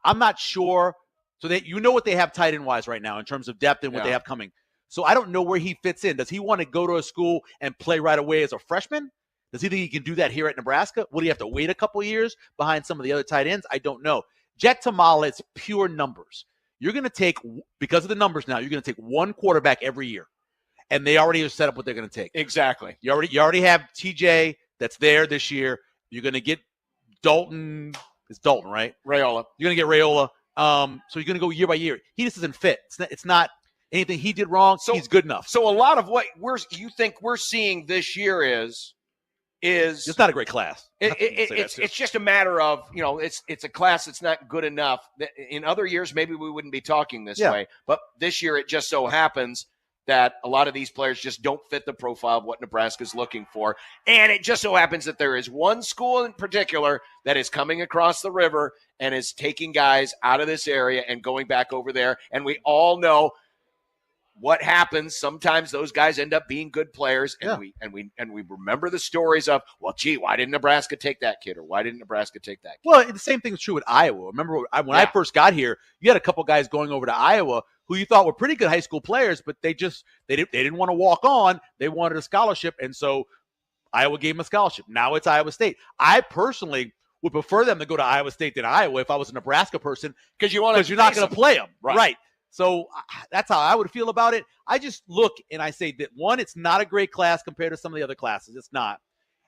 I'm not sure. So what they have tight end wise right now in terms of depth and what they have coming. So I don't know where he fits in. Does he want to go to a school and play right away as a freshman? Does he think he can do that here at Nebraska? Will he have to wait a couple years behind some of the other tight ends? I don't know. Jet Tamala, it's pure numbers. You're going to take, because of the numbers now, you're going to take one quarterback every year. And they already have set up what they're going to take. Exactly. You already have TJ that's there this year. You're going to get Dalton. It's Dalton, right? Raiola. You're going to get Raiola. So you're going to go year by year. He just isn't fit. It's not anything he did wrong. So he's good enough. So a lot of what you think we're seeing this year is it's not a great class. It's just a matter of, it's a class that's not good enough. In other years, maybe we wouldn't be talking this way. But this year, it just so happens that a lot of these players just don't fit the profile of what Nebraska's looking for. And it just so happens that there is one school in particular that is coming across the river and is taking guys out of this area and going back over there. And we all know what happens. Sometimes those guys end up being good players, and we remember the stories of, well, gee, why didn't Nebraska take that kid, or why didn't Nebraska take that kid? Well, the same thing is true with Iowa. Remember when I first got here, you had a couple guys going over to Iowa who you thought were pretty good high school players, but they didn't want to walk on. They wanted a scholarship, and so Iowa gave them a scholarship. Now it's Iowa State. I personally would prefer them to go to Iowa State than Iowa if I was a Nebraska person, because you're not going to play them, right? So that's how I would feel about it. I just look and I say that, one, it's not a great class compared to some of the other classes. It's not.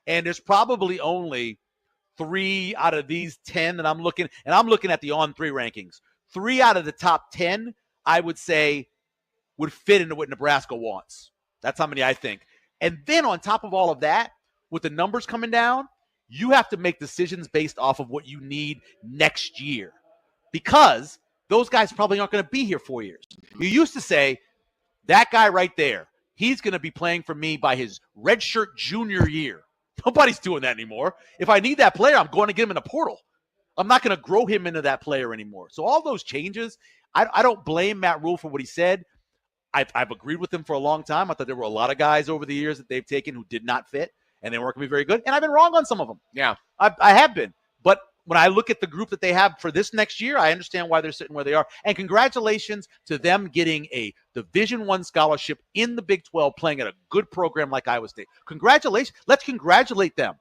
And there's probably only 3 out of these 10 that I'm looking, and I'm looking at the On3 rankings. 3 out of the top 10, I would say, would fit into what Nebraska wants. That's how many I think. And then on top of all of that, with the numbers coming down, you have to make decisions based off of what you need next year, because those guys probably aren't going to be here 4 years. You used to say, that guy right there, he's going to be playing for me by his redshirt junior year. Nobody's doing that anymore. If I need that player, I'm going to get him in a portal. I'm not going to grow him into that player anymore. So all those changes, I don't blame Matt Rule for what he said. I've agreed with him for a long time. I thought there were a lot of guys over the years that they've taken who did not fit, and they weren't going to be very good. And I've been wrong on some of them. Yeah. I have been. But when I look at the group that they have for this next year, I understand why they're sitting where they are. And congratulations to them getting a Division I scholarship in the Big 12, playing at a good program like Iowa State. Congratulations. Let's congratulate them.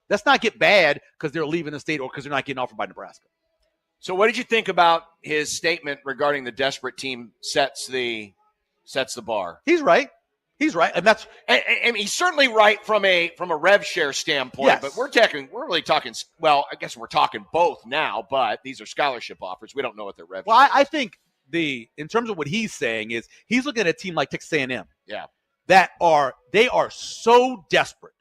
Let's not get bad because they're leaving the state or because they're not getting offered by Nebraska. So what did you think about his statement regarding the desperate team sets the bar? He's right. He's right, and that's and he's certainly right from a rev share standpoint. Yes. But we're really talking. Well, I guess we're talking both now. But these are scholarship offers. We don't know what their rev. Well, I think in terms of what he's saying is he's looking at a team like Texas A&M. Yeah, they are so desperate.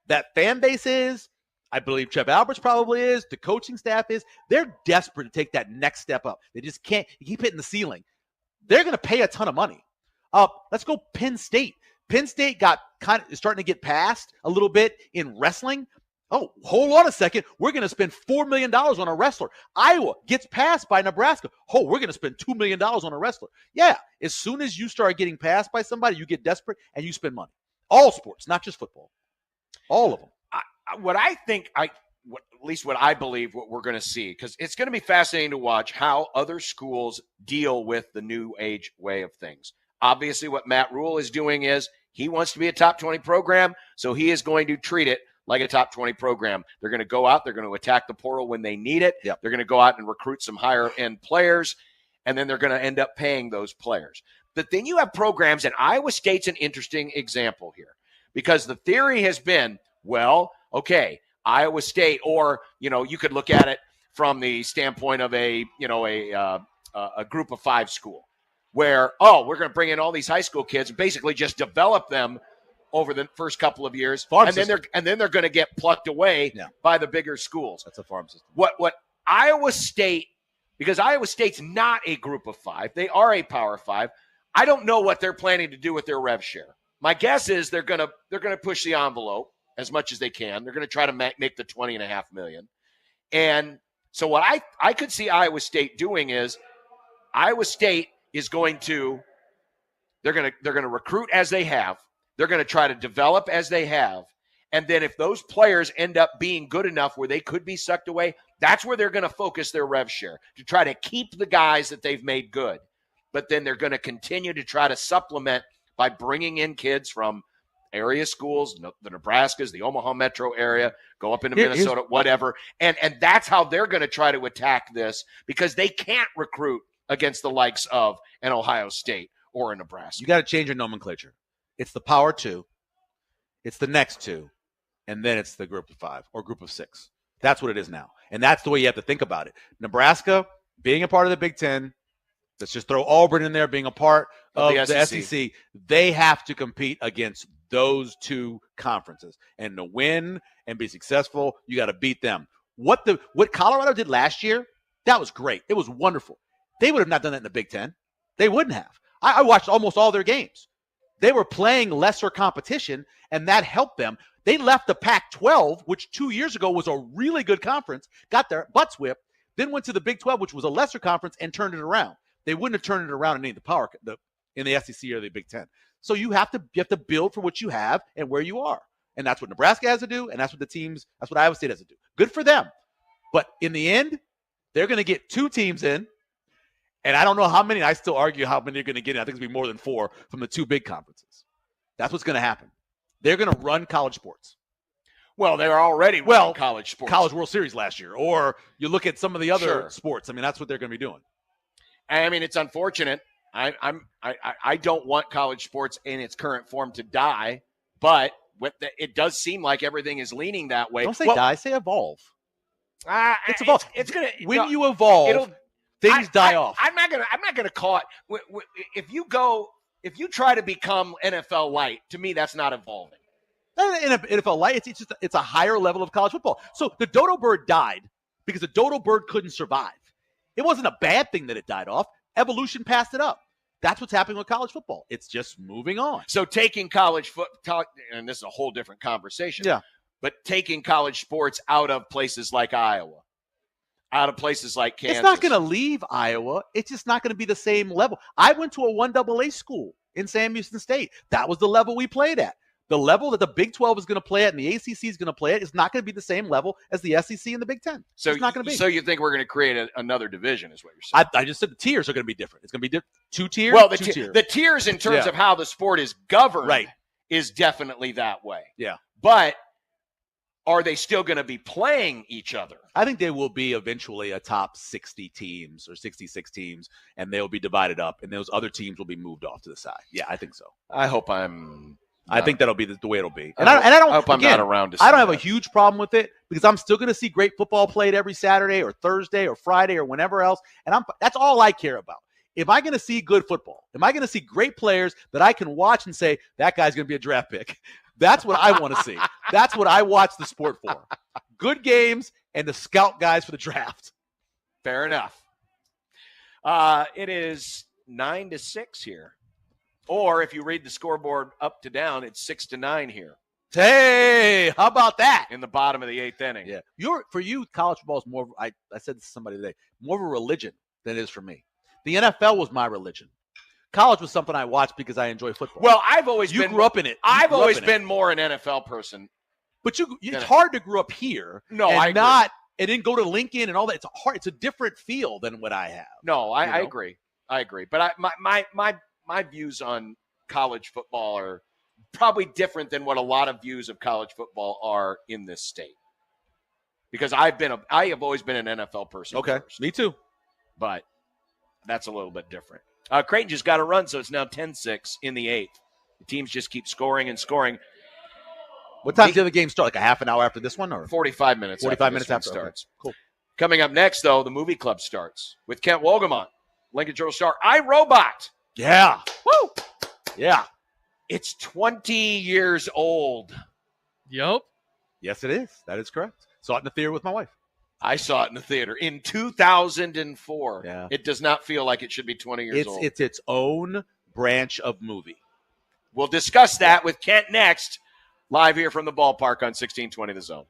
That fan base is. I believe Trev Alberts probably is. The coaching staff is. They're desperate to take that next step up. They just can't keep hitting the ceiling. They're going to pay a ton of money. Let's go Penn State. Penn State is starting to get passed a little bit in wrestling. Oh, hold on a second. We're going to spend $4 million on a wrestler. Iowa gets passed by Nebraska. Oh, we're going to spend $2 million on a wrestler. Yeah, as soon as you start getting passed by somebody, you get desperate and you spend money. All sports, not just football. All of them. At least what I believe what we're going to see, because it's going to be fascinating to watch how other schools deal with the new age way of things. Obviously, what Matt Rule is doing is he wants to be a top 20 program, so he is going to treat it like a top 20 program. They're going to go out. They're going to attack the portal when they need it. Yep. They're going to go out and recruit some higher-end players, and then they're going to end up paying those players. But then you have programs, and Iowa State's an interesting example here, because the theory has been, well, okay, Iowa State, or, you could look at it from the standpoint of a group of 5 school where, we're going to bring in all these high school kids and basically just develop them over the first couple of years. And then they're going to get plucked away by the bigger schools. That's a farm system. What Iowa State, because Iowa State's not a group of 5, they are a Power 5. I don't know what they're planning to do with their rev share. My guess is they're going to push the envelope as much as they can. They're going to try to make the $20.5 million. And so what I could see Iowa State doing is Iowa State is going to they're going to recruit as they have. They're going to try to develop as they have. And then if those players end up being good enough where they could be sucked away, that's where they're going to focus their rev share to try to keep the guys that they've made good. But then they're going to continue to try to supplement by bringing in kids from area schools, the Nebraskas, the Omaha metro area, go up into Minnesota, whatever. And that's how they're going to try to attack this, because they can't recruit against the likes of an Ohio State or a Nebraska. You got to change your nomenclature. It's the Power 2. It's the next 2. And then it's the group of 5 or group of 6. That's what it is now. And that's the way you have to think about it. Nebraska being a part of the Big Ten, let's just throw Auburn in there being a part of the SEC. They have to compete against those 2 conferences. And to win and be successful, you got to beat them. What Colorado did last year, that was great. It was wonderful. They would have not done that in the Big Ten. They wouldn't have. I watched almost all their games. They were playing lesser competition, and that helped them. They left the Pac-12, which 2 years ago was a really good conference, got their butts whipped, then went to the Big 12, which was a lesser conference, and turned it around. They wouldn't have turned it around in any of in the SEC or the Big Ten. So you have to build for what you have and where you are. And that's what Nebraska has to do, and that's what Iowa State has to do. Good for them. But in the end, they're going to get 2 teams in. And I don't know how many. I still argue how many they're going to get in. I think it's going to be more than 4 from the 2 big conferences. That's what's going to happen. They're going to run college sports. Well, they're already running college sports. College World Series last year. Or you look at some of the other sports. I mean, that's what they're going to be doing. I mean, it's unfortunate. I don't want college sports in its current form to die, but it does seem like everything is leaning that way. Don't say die. Say evolve. It's evolve. It's going to when you evolve. Things die off. I'm not gonna call it. If you try to become NFL light, to me that's not evolving. In NFL light, it's a higher level of college football. So the dodo bird died because the dodo bird couldn't survive. It wasn't a bad thing that it died off. Evolution passed it up. That's what's happening with college football. It's just moving on. So taking college football, and this is a whole different conversation. Yeah. But taking college sports out of places like Iowa, out of places like Kansas. It's not going to leave Iowa. It's just not going to be the same level. I went to a 1AA school in Sam Houston State. That was the level we played at. The level that the Big 12 is going to play at and the ACC is going to play at is not going to be the same level as the SEC and the Big 10. So it's not going to be. So you think we're going to create another division is what you're saying? I just said the tiers are going to be different. It's going to be 2 tiers. Well, the tiers in terms of how the sport is governed is definitely that way. Yeah. But are they still going to be playing each other? I think they will be eventually a top 60 teams or 66 teams, and they'll be divided up, and those other teams will be moved off to the side. Yeah, I think so. I think that'll be the way it'll be. And I hope I'm not around to see I don't have a huge problem with it because I'm still going to see great football played every Saturday or Thursday or Friday or whenever else, and that's all I care about. Am I going to see good football? Am I going to see great players that I can watch and say, that guy's going to be a draft pick? That's what I want to see. That's what I watch the sport for. Good games and the scout guys for the draft. Fair enough. It is 9-6 here. Or if you read the scoreboard up to down, it's 6-9 here. Hey, how about that? In the bottom of the 8th inning. Yeah. For you, college football is more, I said this to somebody today, more of a religion than it is for me. The NFL was my religion. College was something I watched because I enjoy football. Well, I've always been. You grew up in it. I've always been more an NFL person. But it's hard to grow up here. No, and I agree. And then go to Lincoln and all that. It's hard. It's a different feel than what I have. No, I agree. I agree. But my viees on college football are probably different than what a lot of views of college football are in this state. Because I have always been an NFL person. Okay, first. Me too. But that's a little bit different. Creighton just got a run, so it's now 10-6 in the 8th. The teams just keep scoring and scoring. What time does the other game start? Like a half an hour after this one, or 45 minutes? 45 minutes after starts. Okay. Cool. Coming up next, though, the movie club starts with Kent Wolgamont, Lincoln Journal-Star. iRobot. Yeah. Woo. Yeah. It's 20 years old. Yep. Yes, it is. That is correct. Saw it in the theater with my wife. I saw it in the theater in 2004. Yeah. It does not feel like it should be 20 years old. It's its own branch of movie. We'll discuss that with Kent next, live here from the ballpark on 1620 The Zone.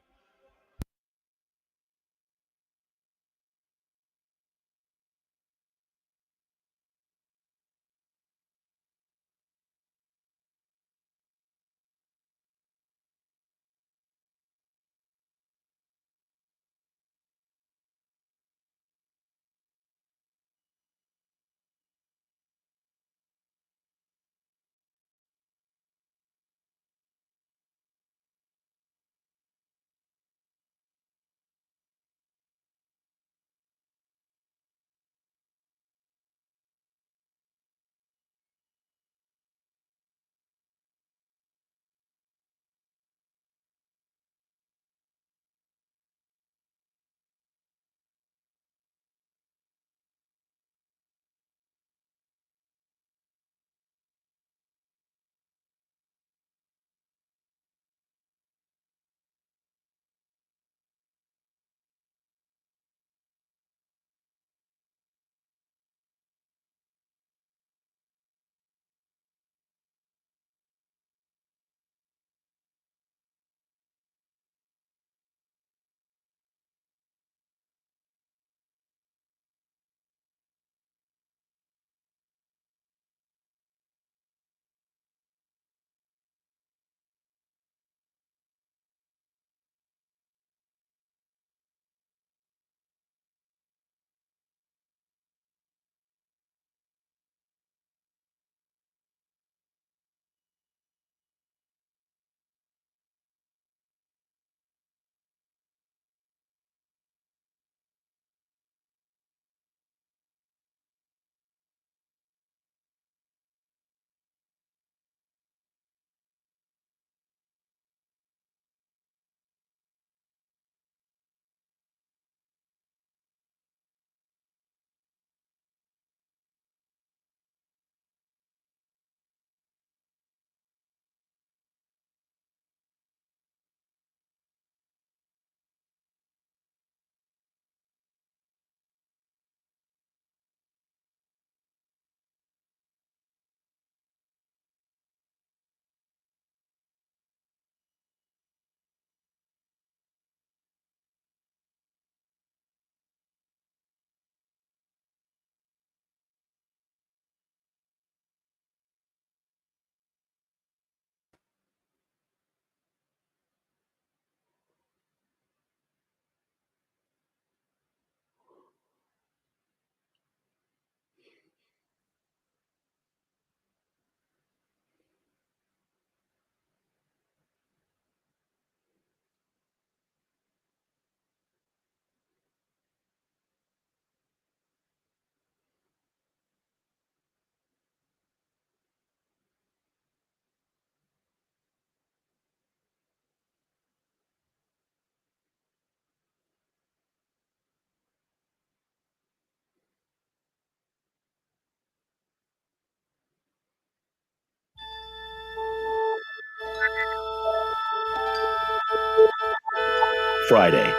Friday,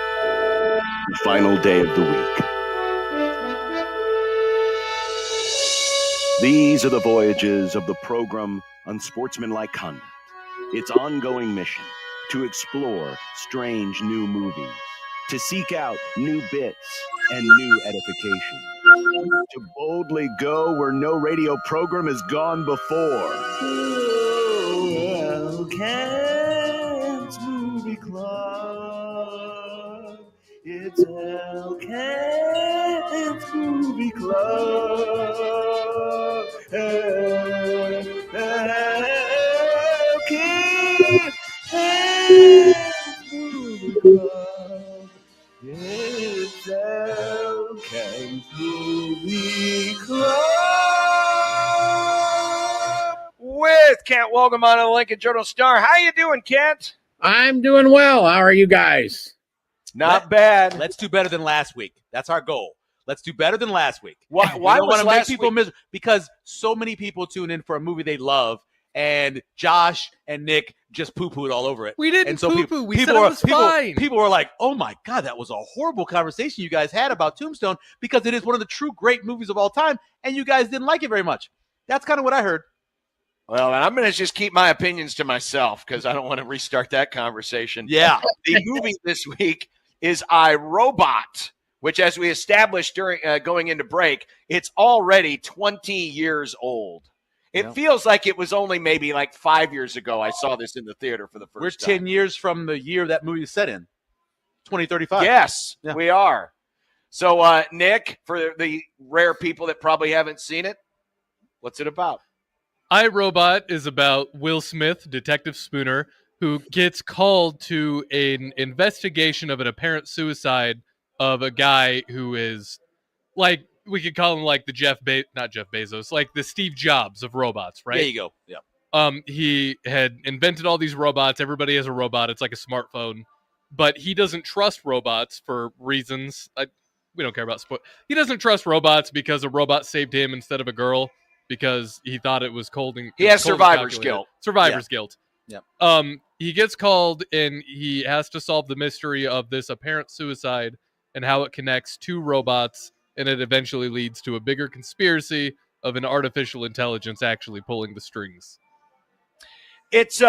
the final day of the week. These are the voyages of the program Unsportsmanlike Conduct. Its ongoing mission, to explore strange new movies, to seek out new bits and new edification, to boldly go where no radio program has gone before. Well, Kent's Movie Club. It's Kent's Movie Club. Kent's Movie Club. It's Kent's Movie Club. With Kent Wolgamont of the Lincoln Journal-Star. How you doing, Kent? I'm doing well. How are you guys? Not bad. Let's do better than last week. That's our goal. Let's do better than last week. Why we don't want to make last people week- miserable because so many people tune in for a movie they love, and Josh and Nick just poo-pooed all over it. We didn't and so poo-poo. We said it was fine. People were like, "Oh my god, that was a horrible conversation you guys had about Tombstone because it is one of the true great movies of all time, and you guys didn't like it very much." That's kind of what I heard. Well, I'm going to just keep my opinions to myself because I don't want to restart that conversation. Yeah. The movie this week is I, Robot, which, as we established during going into break, it's already 20 years old. It feels like it was only maybe like 5 years ago I saw this in the theater for the first time. We're 10 years from the year that movie is set in, 2035. Yes, we are. So, Nick, for the rare people that probably haven't seen it, what's it about? I, Robot is about Will Smith, Detective Spooner, who gets called to an investigation of an apparent suicide of a guy who is, like, we could call him like the not Jeff Bezos, like the Steve Jobs of robots, right? There you go. Yeah. He had invented all these robots. Everybody has a robot. It's like a smartphone, but he doesn't trust robots for reasons. We don't care about sport. He doesn't trust robots because a robot saved him instead of a girl because he thought it was cold and he has cold survivor's guilt. Survivor's guilt. Yeah. He gets called and he has to solve the mystery of this apparent suicide and how it connects two robots, and it eventually leads to a bigger conspiracy of an artificial intelligence actually pulling the strings. It's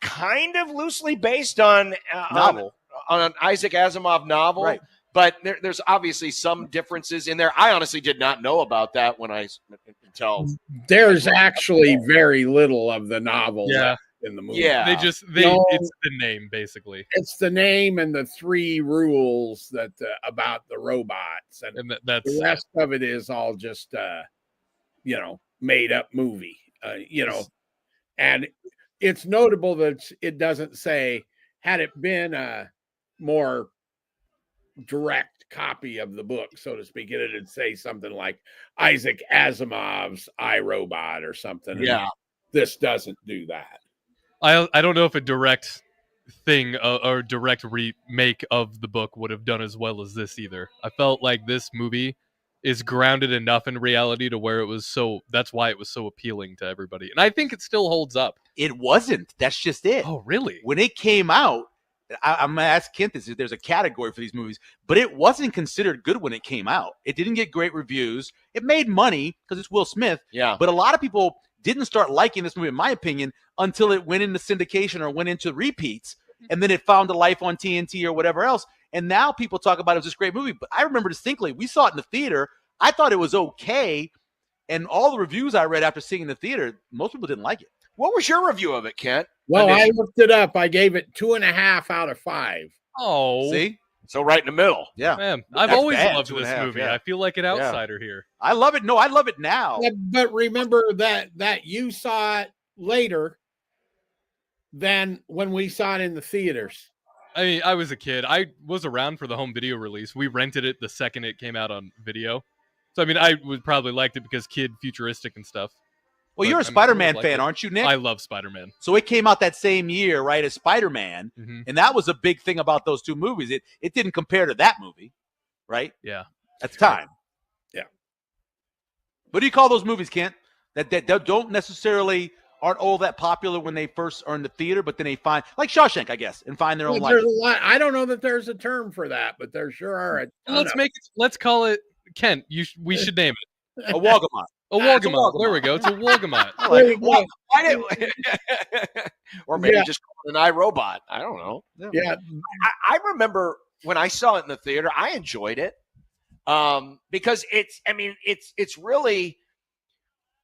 kind of loosely based on novel, on an Isaac Asimov novel, right? But there's obviously some differences in there. I honestly did not know about that until there's actually very little of the novel left in the movie. Yeah, it's the name basically. It's the name and the 3 rules that about the robots, and that's the rest of it is all just made up movie. And it's notable that it doesn't say, had it been a more direct copy of the book, so to speak, it'd say something like Isaac Asimov's I, Robot or something. Yeah. This doesn't do that. I don't know if a direct thing or direct remake of the book would have done as well as this either. I felt like this movie is grounded enough in reality to where that's why it was so appealing to everybody. And I think it still holds up. It wasn't. That's just it. Oh, really? When it came out, I'm going to ask Kent this, if there's a category for these movies, but it wasn't considered good when it came out. It didn't get great reviews. It made money because it's Will Smith. Yeah. But a lot of people didn't start liking this movie, in my opinion, until it went into syndication or went into repeats. And then it found a life on TNT or whatever else. And now people talk about it as this great movie. But I remember distinctly, we saw it in the theater. I thought it was okay. And all the reviews I read after seeing it in the theater, most people didn't like it. What was your review of it, Kent? Well, I looked it up. I gave it 2.5 out of 5. Oh, see, so right in the middle. Yeah, man, I've always loved this 2.5, movie. yeah. I feel like an outsider here. I love it. No, I love it now. Yeah, but remember that you saw it later than when we saw it in the theaters. I mean, I was a kid. I was around for the home video release. We rented it the second it came out on video. So, I mean, I would probably liked it because kid futuristic and stuff. Well, you're a Spider-Man fan, aren't you, Nick? I love Spider-Man. So it came out that same year, right, as Spider-Man. Mm-hmm. And that was a big thing about those two movies. It didn't compare to that movie, right? Yeah. At the time. Yeah. What do you call those movies, Kent? That don't necessarily aren't all that popular when they first are in the theater, but then they find, like Shawshank, I guess, and find their own life. There's a lot. I don't know that there's a term for that, but there sure are. Let's call it, Kent, we should name it. A Walgamot. A Walgamot. There we go. It's a Walgamot. Or maybe just call it an iRobot. I don't know. Yeah. I remember when I saw it in the theater, I enjoyed it because it's really,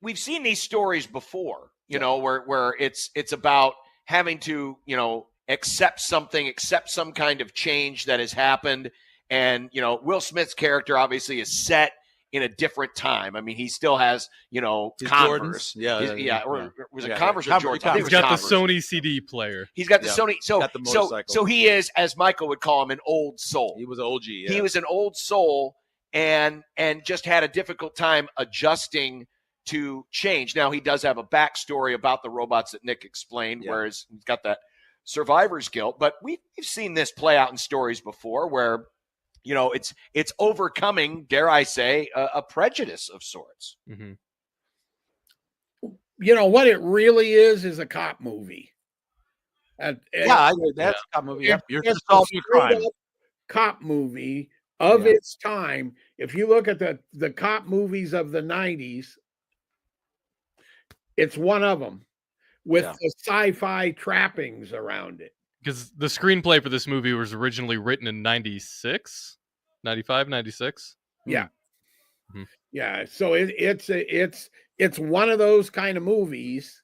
we've seen these stories before, you know, where it's about having to, accept some kind of change that has happened. And, Will Smith's character obviously is set in a different time. I mean, he still has, Converse. Was it Converse or Jordan? He's got the Sony CD player. He's got the Sony. So he is, as Michael would call him, an old soul. He was an OG. Yeah. He was an old soul and just had a difficult time adjusting to change. Now, he does have a backstory about the robots that Nick explained, whereas he's got that survivor's guilt. But we've seen this play out in stories before where, it's overcoming, dare I say, a prejudice of sorts. Mm-hmm. What it really is a cop movie. That's a cop movie. Yep. You're just solving a crime. Cop movie of its time. If you look at the cop movies of the 90s, it's one of them with the sci-fi trappings around it. Because the screenplay for this movie was originally written in 96, 95, 96. Yeah. Mm-hmm. Yeah. So it's one of those kind of movies,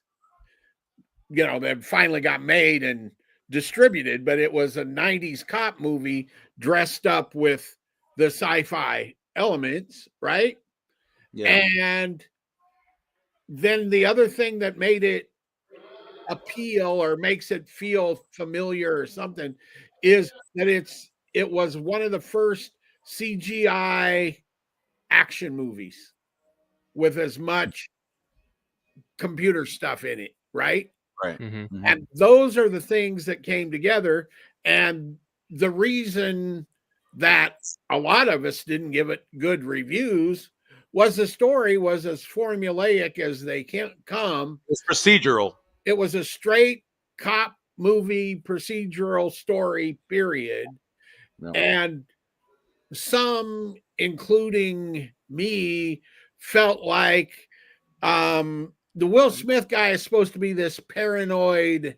that finally got made and distributed, but it was a 90s cop movie dressed up with the sci-fi elements, right? Yeah. And then the other thing that made it appeal or makes it feel familiar or something is that it was one of the first CGI action movies with as much computer stuff in it, right? Right. Mm-hmm. And those are the things that came together. And the reason that a lot of us didn't give it good reviews was the story was as formulaic as they can't come. It's procedural. It was a straight cop movie procedural story, period. No. And some, including me, felt like the Will Smith guy is supposed to be this paranoid,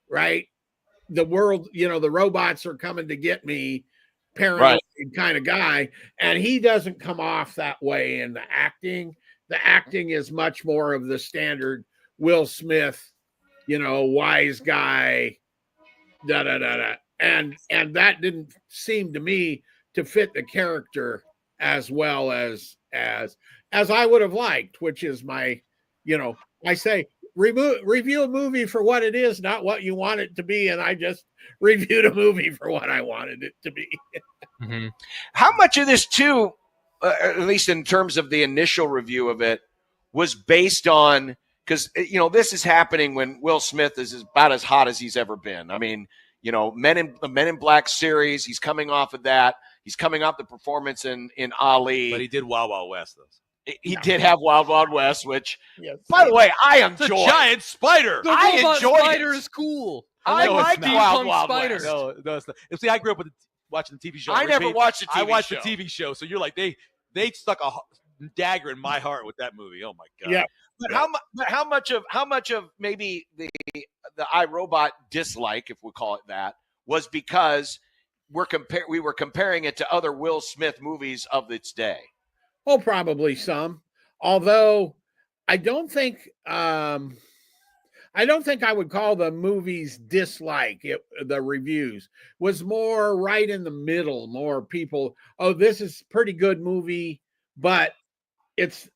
right? The world, the robots are coming to get me, paranoid kind of guy. And he doesn't come off that way in the acting. The acting is much more of the standard Will Smith, wise guy, da-da-da-da. And that didn't seem to me to fit the character as well as I would have liked, which is my, I say review a movie for what it is, not what you want it to be. And I just reviewed a movie for what I wanted it to be. Mm-hmm. How much of this too, at least in terms of the initial review of it, was based on, because, this is happening when Will Smith is about as hot as he's ever been. I mean, the Men in Black series, he's coming off of that. He's coming off the performance in Ali. But he did Wild Wild West, though. He did have Wild Wild West, which, by the way, I enjoy. It's a giant spider. The robot spider is cool. I like Wild Wild spider. West. No, it's not. See, I grew up watching the TV show. I never watched the TV show. I watched the TV show, so you're like, they stuck a dagger in my heart with that movie. Oh my god. Yeah. But how much of maybe the iRobot dislike, if we call it that, was because we were comparing it to other Will Smith movies of its day? Oh, probably some. Although I don't think I would call the movies dislike. The reviews was more right in the middle. More people, this is pretty good movie, but it's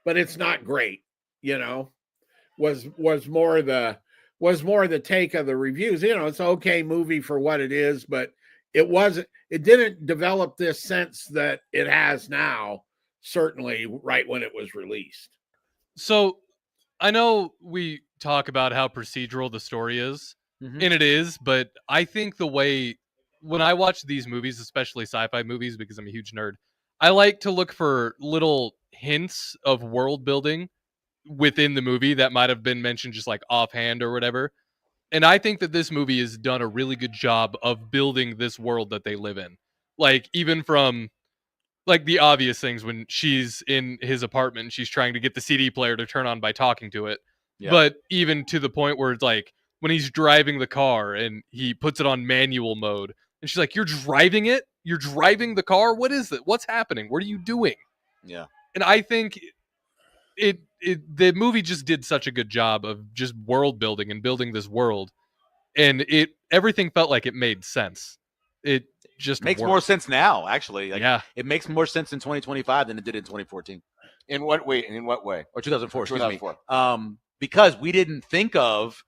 but it's not great. Was more the take of the reviews. It's okay movie for what it is, but it didn't develop this sense that it has now, certainly right when it was released. So I know we talk about how procedural the story is, and it is, but I think the way when I watch these movies, especially sci-fi movies, because I'm a huge nerd, I like to look for little hints of world building within the movie that might have been mentioned just like offhand or whatever. And I think that this movie has done a really good job of building this world that they live in. Like, even from like the obvious things when she's in his apartment and she's trying to get the CD player to turn on by talking to it. Yeah. But even to the point where it's like when he's driving the car and he puts it on manual mode and she's like, "You're driving it? You're driving the car? What is it? What's happening? What are you doing?" Yeah. And I think the movie just did such a good job of just world building and building this world, and everything felt like it made sense. It just makes more sense now, actually. It makes more sense in 2025 than it did in 2014. In what way? Or 2004. 2004. Because we didn't think of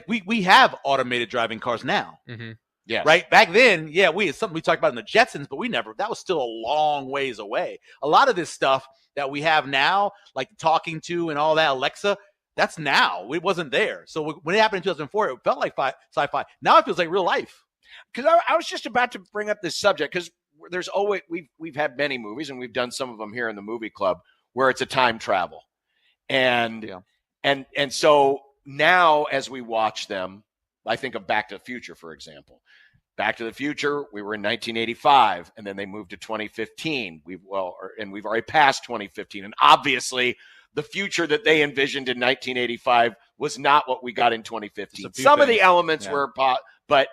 we have automated driving cars now. Mm-hmm. Yeah. Right. Back then, it's something we talked about in the Jetsons, but that was still a long ways away. A lot of this stuff that we have now, like talking to and all that, Alexa, That's now. It wasn't there. So when it happened in 2004, it felt like sci-fi. Now it feels like real life. Because I was just about to bring up this subject because there's always we've had many movies and we've done some of them here in the movie club where it's a time travel, and so now as we watch them, I think of Back to the Future, for example. Back to the Future, we were in 1985, and then they moved to 2015. We've already passed 2015, and obviously the future that they envisioned in 1985 was not what we got in 2015. Some of the elements were, but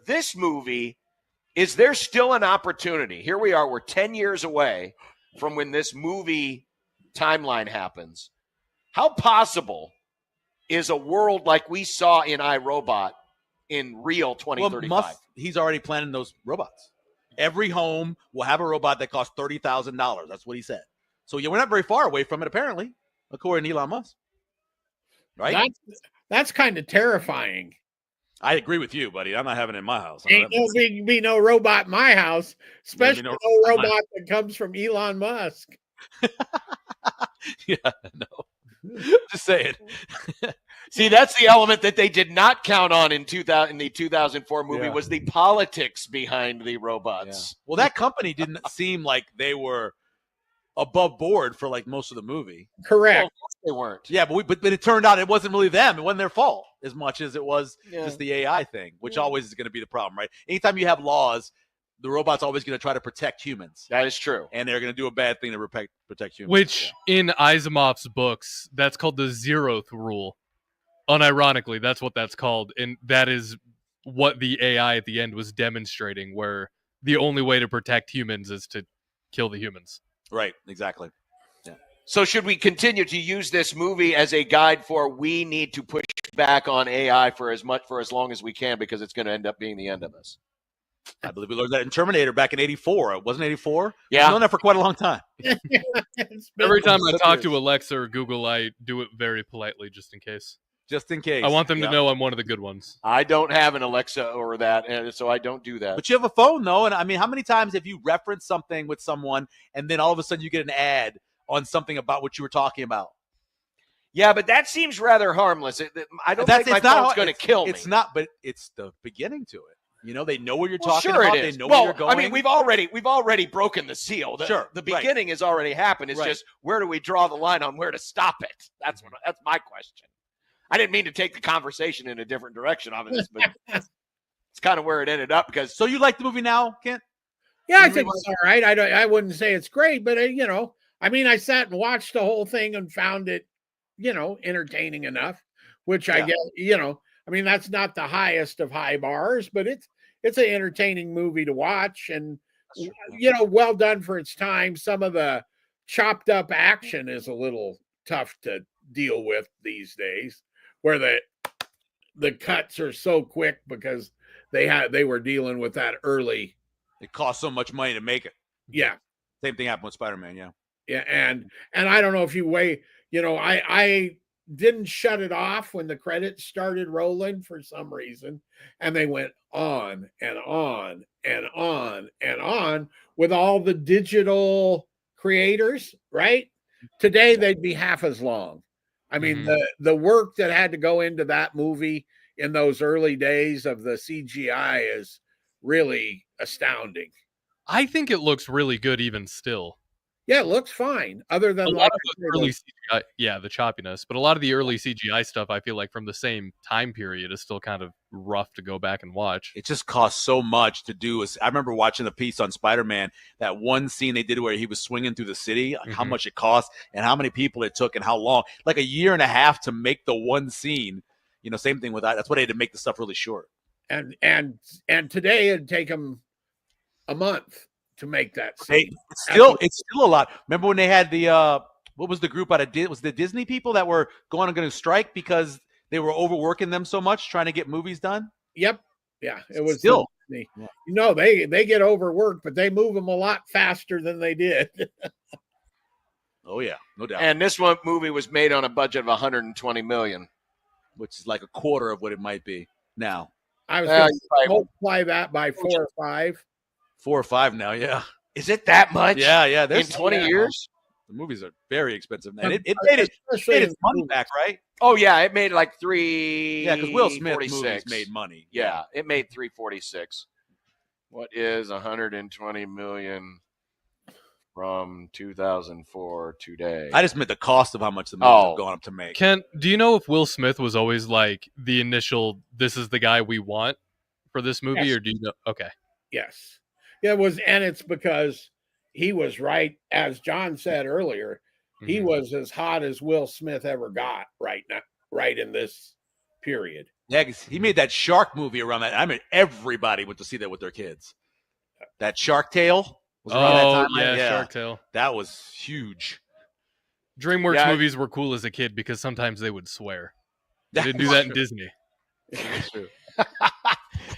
this movie, is there still an opportunity? Here we are, we're 10 years away from when this movie timeline happens. How possible is a world like we saw in iRobot in real 2035? Well, he's already planning those robots. Every home will have a robot that costs $30,000. That's what he said. So yeah, we're not very far away from it, apparently, according to Elon Musk. Right? That's kind of terrifying. I agree with you, buddy. I'm not having it in my house. Ain't be no robot in my house, especially no robot that comes from Elon Musk. Yeah, no. Just saying. See, that's the element that they did not count on in the 2004 movie was the politics behind the robots. Yeah. Well, that company didn't seem like they were above board for like most of the movie. Correct. Well, of course they weren't. Yeah, but it turned out it wasn't really them. It wasn't their fault as much as it was just the AI thing, which always is going to be the problem, right? Anytime you have laws, the robot's always going to try to protect humans. That is true. And they're going to do a bad thing to protect humans. Which, in Asimov's books, that's called the zeroth rule. Unironically, that's what that's called. And that is what the AI at the end was demonstrating, where the only way to protect humans is to kill the humans. Right, exactly. Yeah. So should we continue to use this movie as a guide for we need to push back on AI for as long as we can because it's going to end up being the end of us? I believe we learned that in Terminator back in 84. It wasn't 84? Yeah. We've known that for quite a long time. Every time I talk to Alexa or Google, I do it very politely just in case. Just in case. I want them to know I'm one of the good ones. I don't have an Alexa or that, and so I don't do that. But you have a phone, though. And I mean, how many times have you referenced something with someone and then all of a sudden you get an ad on something about what you were talking about? Yeah, but that seems rather harmless. I don't think my phone's going to kill me. It's not, but it's the beginning to it. You know, they know what you're talking sure about. It is. They know where you're going. I mean, we've already broken the seal. The beginning right. has already happened. It's just where do we draw the line on where to stop it? That's my question. I didn't mean to take the conversation in a different direction of this, but it's kind of where it ended up. Because so you like the movie now, Kent? Yeah, I think it's all right. I wouldn't say it's great, but I mean, I sat and watched the whole thing and found it, entertaining enough. Which I guess, I mean, that's not the highest of high bars, but it's an entertaining movie to watch, and well done for its time. Some of the chopped up action is a little tough to deal with these days, where the cuts are so quick because they were dealing with that early. It cost so much money to make it. Yeah. Same thing happened with Spider-Man. Yeah. Yeah. And I don't know if you I didn't shut it off when the credits started rolling for some reason. And they went on and on and on and on with all the digital creators, right? Today, they'd be half as long. I mean, the work that had to go into that movie in those early days of the CGI is really astounding. I think it looks really good even still. Yeah, it looks fine. Other than a lot of the early CGI, the choppiness, but a lot of the early CGI stuff, I feel like from the same time period is still kind of rough to go back and watch. It just costs so much to do. I remember watching the piece on Spider-Man, that one scene they did where he was swinging through the city, like how much it cost and how many people it took and how long, like a year and a half to make the one scene. Same thing with that. That's why they had to make the stuff really short. And today it'd take them a month to make that scene. It's still a lot. Remember when they had the what was the group out of was the Disney people that were going to strike because they were overworking them so much trying to get movies done? Yep. Yeah, it was still. They get overworked, but they move them a lot faster than they did. Oh yeah, no doubt. And this movie was made on a budget of $120 million, which is like a quarter of what it might be now. I was going to multiply that by 4 or 5. 4 or 5 now, yeah. Is it that much? Yeah. In 20 years? The movies are very expensive, and it made its money back, right? Oh yeah, it made like $3. Yeah, because Will Smith movies made money. Yeah, it made $346. What is 120 million from 2004 today? I just meant the cost of how much the movies have gone up to make. Kent, do you know if Will Smith was always like the initial, this is the guy we want for this movie, or do you know? Okay. Yes. It was, and it's because he was right, as John said earlier, he was as hot as Will Smith ever got right now, right in this period. Yeah, 'cause he made that shark movie around that. I mean, everybody went to see that with their kids. That Shark Tale was around that time. Yeah, Shark Tale. That was huge. DreamWorks movies were cool as a kid because sometimes they would swear. They didn't do that in Disney. That's true.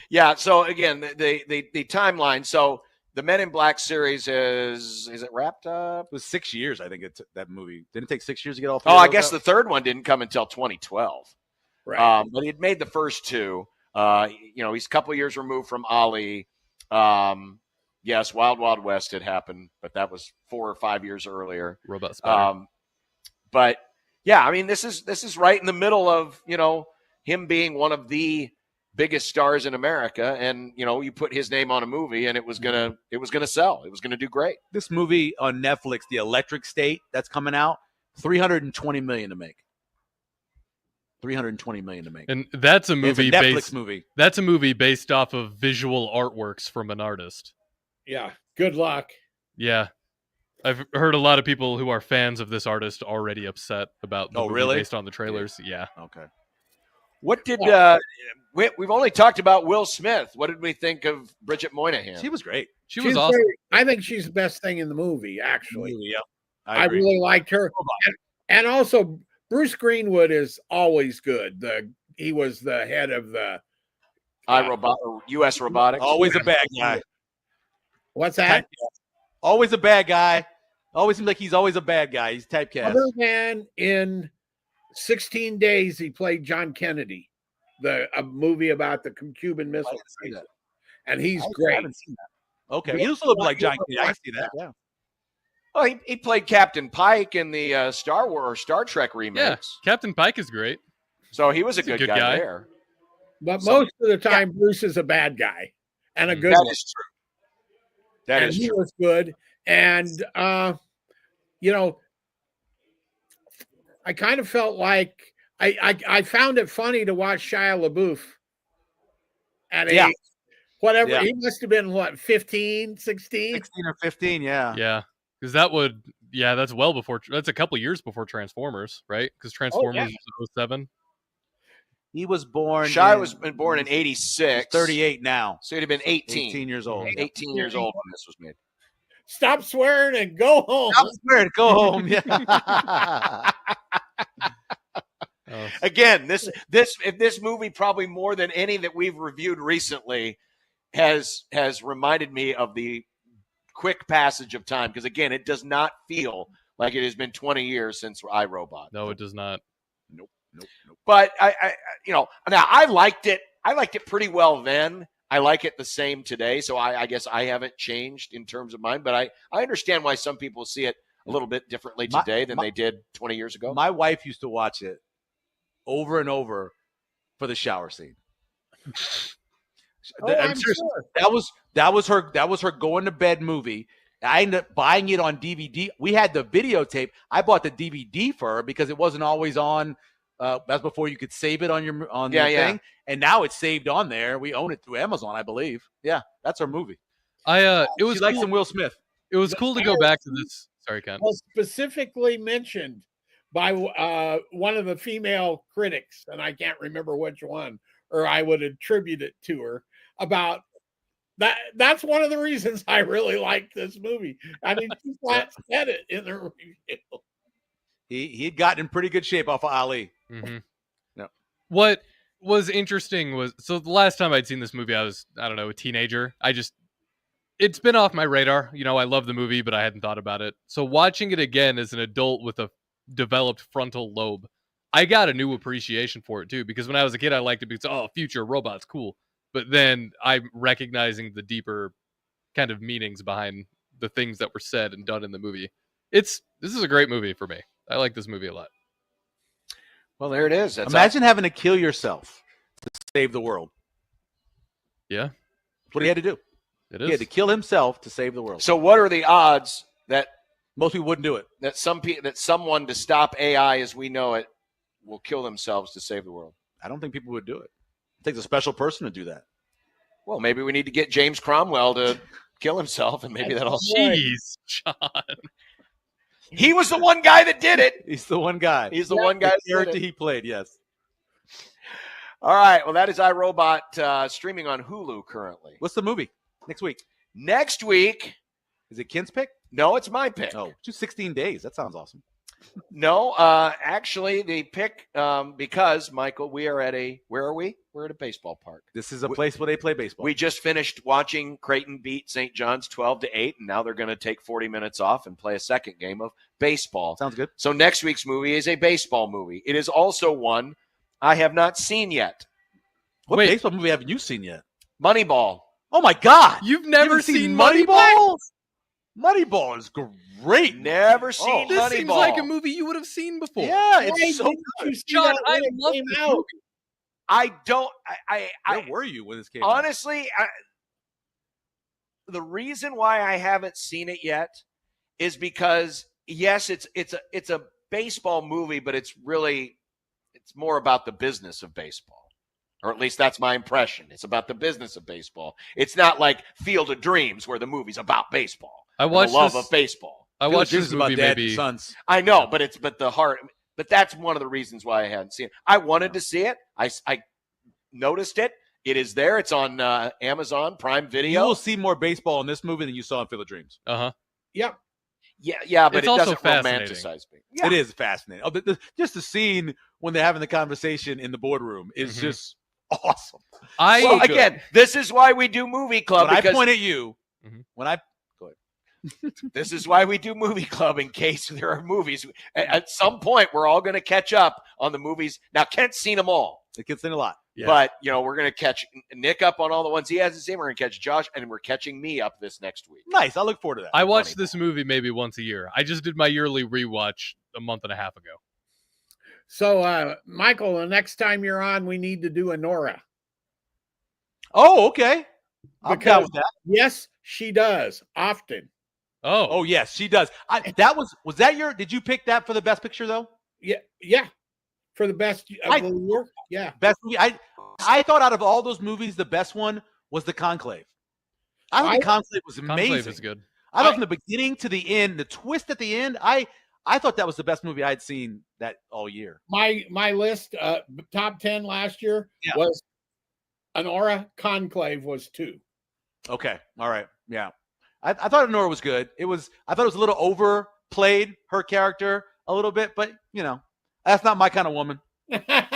Yeah. So again, the timeline. So the Men in Black series is it wrapped up? It was 6 years, I think. That movie didn't it take 6 years to get all 3. Oh, I guess the third one didn't come until 2012. Right. But he'd made the first two. He's a couple years removed from Ali. Yes, Wild Wild West had happened, but that was 4 or 5 years earlier. Robot Spider. But yeah, I mean, this is right in the middle of him being one of the biggest stars in America, and you put his name on a movie, and it was gonna sell. It was gonna do great. This movie on Netflix, The Electric State, that's coming out, $320 million to make. $320 million to make. And that's a movie. It's a Netflix movie. That's a movie based off of visual artworks from an artist. Yeah. Good luck. Yeah. I've heard a lot of people who are fans of this artist already upset about the movie based on the trailers. Yeah. Okay. What did we've only talked about Will Smith. What did we think of Bridget Moynihan? She was great. She was awesome. I think she's the best thing in the movie, actually. Yeah. I really liked her. And also Bruce Greenwood is always good. He was the head of the U.S. Robotics. Always a bad guy. What's that? Always a bad guy. Always seems like he's always a bad guy. He's typecast. Other than in 16 Days, he played John Kennedy, a movie about the Cuban Missile Crisis. And he's great. I haven't seen that. Okay. He looks a little like John Kennedy. I see that. Yeah. Oh, he played Captain Pike in the Star Trek remakes. Yeah, Captain Pike is great. So he was a good guy there. But most of the time, Bruce is a bad guy and a good one. That is true. That is true. He was good. And, I kind of felt like I found it funny to watch Shia LaBeouf at age, whatever. Yeah. He must have been, 15, 16? 16 or 15, yeah. Yeah. Because that's well before, that's a couple years before Transformers, right? Because Transformers was 07. He was born. Shia was born in 86. He's 38 now. So he'd have been 18. 18 years old. 18 years old when this was made. Stop swearing and go home. Stop swearing, go home. Yeah. Again, this movie probably more than any that we've reviewed recently has reminded me of the quick passage of time, because again, it does not feel like it has been 20 years since iRobot. No, it does not. Nope. But now I liked it. I liked it pretty well then. I like it the same today. So I guess I haven't changed in terms of mine, but I understand why some people see it a little bit differently today than they did 20 years ago. My wife used to watch it over and over for the shower scene. I'm sure. That was her going to bed movie. I ended up buying it on DVD. We had the videotape. I bought the DVD for her because it wasn't always on. That's before you could save it on your thing, and now it's saved on there. We own it through Amazon, I believe. Yeah, that's our movie. It was she likes some Will Smith. It was cool to go back to this. Sorry, Ken. Was specifically mentioned by one of the female critics, and I can't remember which one, or I would attribute it to her about that. That's one of the reasons I really liked this movie. I mean, she flat said it in the review. He had gotten in pretty good shape off of Ali. Mm-hmm. No. What was interesting was, so the last time I'd seen this movie, I was, a teenager. It's been off my radar. I love the movie, but I hadn't thought about it. So watching it again as an adult with a developed frontal lobe, I got a new appreciation for it too. Because when I was a kid, I liked it because, future robots, cool. But then I'm recognizing the deeper kind of meanings behind the things that were said and done in the movie. It's This is a great movie for me. I like this movie a lot. Well, there it is. Imagine having to kill yourself to save the world. Yeah. That's what he had to do. It is. He had to kill himself to save the world. So what are the odds that most people wouldn't do it? That someone to stop AI as we know it will kill themselves to save the world? I don't think people would do it. It takes a special person to do that. Well, maybe we need to get James Cromwell to kill himself, and maybe that'll. Jeez, John. He was the one guy that did it. He's the one guy. He's the one guy. The character he played. Yes. All right. Well, that is iRobot streaming on Hulu currently. What's the movie next week? Next week. Is it Ken's pick? No, it's my pick. Oh, just 16 days. That sounds awesome. No, actually, the pick because Michael, we are at where are we? We're at a baseball park. This is a place where they play baseball. We just finished watching Creighton beat St. John's 12-8, and now they're going to take 40 minutes off and play a second game of baseball. Sounds good. So next week's movie is a baseball movie. It is also one I have not seen yet. What baseball movie haven't you seen yet? Moneyball. Oh my God! You've never seen Moneyball? Moneyball is great. Never seen This Moneyball. seems like a movie you would have seen before. Yeah, it's so good. John, I love this movie. I don't. Where were you when this came out? Honestly, the reason why I haven't seen it yet is because yes, it's a baseball movie, but it's more about the business of baseball. Or at least that's my impression. It's about the business of baseball. It's not like Field of Dreams where the movie's about baseball. I watched the love this, of baseball. I watched this about movie dad maybe. and sons. I know, but the heart. But that's one of the reasons why I hadn't seen it. I wanted to see it. I noticed it. It is there. It's on Amazon Prime Video. You will see more baseball in this movie than you saw in Field of Dreams. Uh-huh. Yep. Yeah, but It's it also doesn't fascinating. romanticize me. Yeah. It is fascinating. Oh, just the scene when they're having the conversation in the boardroom is just awesome. Well, again, this is why we do Movie Club. When because I point at you, when I go ahead. This is why we do Movie Club, in case there are movies. At some point, we're all going to catch up on the movies. Now, Kent's seen them all. Kent's seen a lot. Yeah. But, we're going to catch Nick up on all the ones he hasn't seen. We're going to catch Josh, and we're catching me up this next week. Nice. I look forward to that. I watch this movie maybe once a year. I just did my yearly rewatch a month and a half ago. So, Michael, the next time you're on, we need to do a Nora. Oh, okay. I'm down with that. Yes, she does often. Oh, yes, she does. Was that your? Did you pick that for the best picture though? Yeah, for the best of the year. Yeah, best movie. I thought out of all those movies, the best one was The Conclave. I thought The Conclave was amazing. Conclave is good. I thought from the beginning to the end, the twist at the end, I thought that was the best movie I'd seen that all year. My list, top 10 last year was Honora. Conclave was 2. Okay, all right, yeah. I thought Honora was good. I thought it was a little overplayed, her character a little bit, but that's not my kind of woman. Not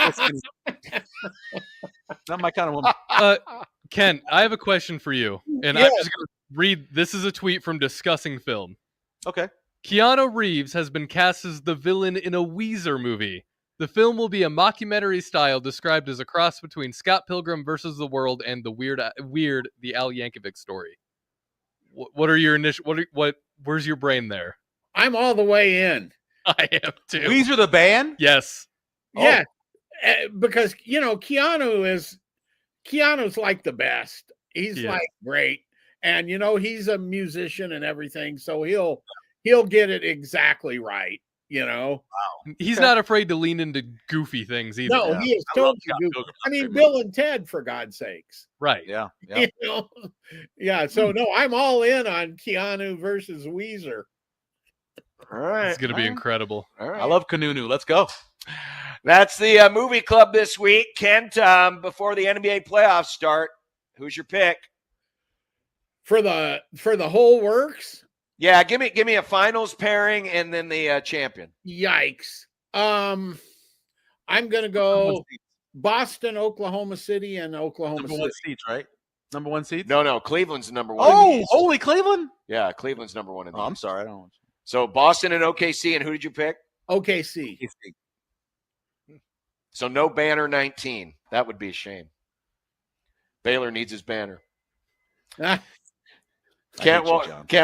my kind of woman. Ken, I have a question for you, and I'm just going to read. This is a tweet from Discussing Film. Okay. Keanu Reeves has been cast as the villain in a Weezer movie. The film will be a mockumentary style described as a cross between Scott Pilgrim versus the World and the Weird the Al Yankovic story. What are your initial? Where's your brain there? I'm all the way in. I am too. Weezer the band? Yes. Yeah, because Keanu's like the best. He's like great, and he's a musician and everything, so he'll get it exactly right. Wow. He's not afraid to lean into goofy things either. No, he is totally goofy. I mean, Bill and Ted, for God's sakes. Right. Yeah. Yeah. So no, I'm all in on Keanu versus Weezer. All right. It's going to be incredible. All right. I love Kanunu. Let's go. That's the Movie Club this week. Kent, before the NBA playoffs start, who's your pick? For the whole works? Yeah, give me a finals pairing and then the champion. Yikes. I'm gonna go Boston, Oklahoma City, and Oklahoma number City. one seeds, right? Number one seeds? No, Cleveland's the number one. Oh, holy Cleveland! Yeah, Cleveland's number one. I'm sorry, I don't want you. So Boston and OKC, and who did you pick? OKC. So no banner 19. That would be a shame. Baylor needs his banner. Can't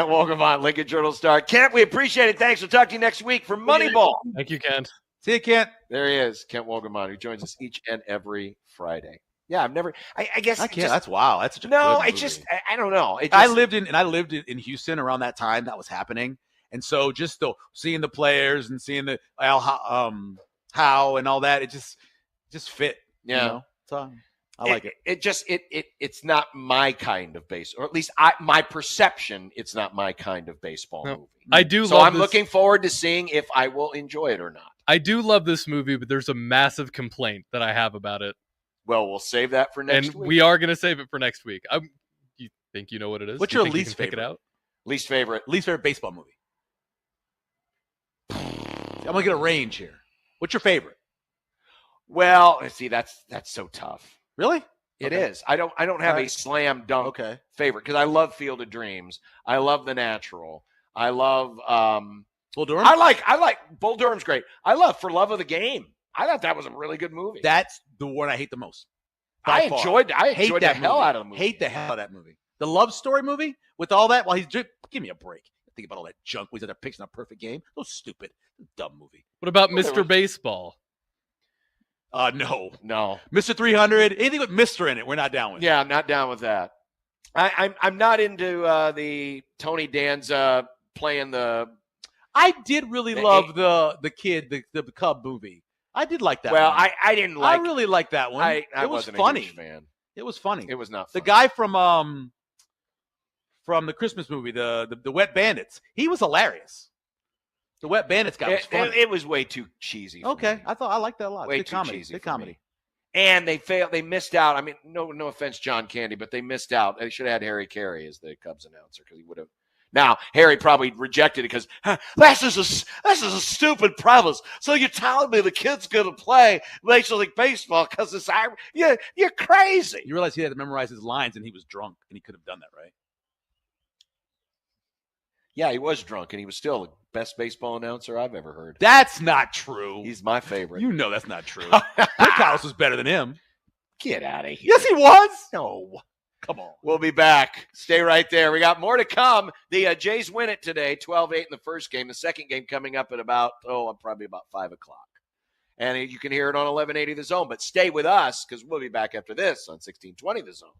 welcome on Lincoln Journal star. Kent, we appreciate it. Thanks. We'll talk to you next week for Moneyball. Thank you, Kent. See you, Kent. There he is, Kent Wolgamon, who joins us each and every Friday. Yeah, I've never. I guess I can't. That's wow. That's such a no. good It's movie. just I don't know. I lived in Houston around that time that was happening, and so just seeing the players and seeing the how and all that, it just fit. Yeah. You know? So I like it. It's not my kind of base, or at least my perception. It's not my kind of baseball movie. I do. So love I'm this. looking forward to seeing if I will enjoy it or not. I do love this movie, but there's a massive complaint that I have about it. Well, we'll save that for next week. We are going to save it for next week. You think you know what it is? What's you your think least you can pick favorite? it out? Least favorite baseball movie. I'm gonna get a range here. What's your favorite? Well, see, that's so tough. Really? It is. I don't have a slam dunk favorite because I love Field of Dreams. I love The Natural. I love Bull Durham. I like Bull Durham's great. I love For Love of the Game. I thought that was a really good movie. That's the one I hate the most. I enjoyed the hell out of the movie. Hate the hell out of that movie. The love story movie with all that while he's give me a break. Think about all that junk. He's out there pitching a perfect game. So stupid. Dumb movie. What about Mr. Baseball? No. Mr. 300. Anything with Mr. in it, we're not down with. Yeah, I'm not down with that. I'm not into the Tony Danza playing the. I did really love the kid, the Cub movie. I did like that. Well, one. I didn't like. I really liked that one. I it was wasn't funny. A huge fan. It was funny. It was not. The funny. guy from the Christmas movie, the Wet Bandits. He was hilarious. The Wet Bandits guy was funny. It was way too cheesy. Okay, me. I liked that a lot. Way Good too comedy. cheesy. Good comedy. Me. And they failed. They missed out. I mean, no offense, John Candy, but they missed out. They should have had Harry Carey as the Cubs announcer because he would have. Now Harry probably rejected it because this is a stupid premise. So you're telling me the kid's going to play Major League Baseball because it's you're crazy. You realize he had to memorize his lines and he was drunk and he could have done that, right? Yeah, he was drunk and he was still the best baseball announcer I've ever heard. That's not true. He's my favorite. You know that's not true. Brickhouse was better than him. Get out of here. Yes, he was. No. Come on. We'll be back. Stay right there. We got more to come. The Jays win it today, 12-8 in the first game. The second game coming up at probably about 5 o'clock. And you can hear it on 1180 The Zone. But stay with us because we'll be back after this on 1620 The Zone.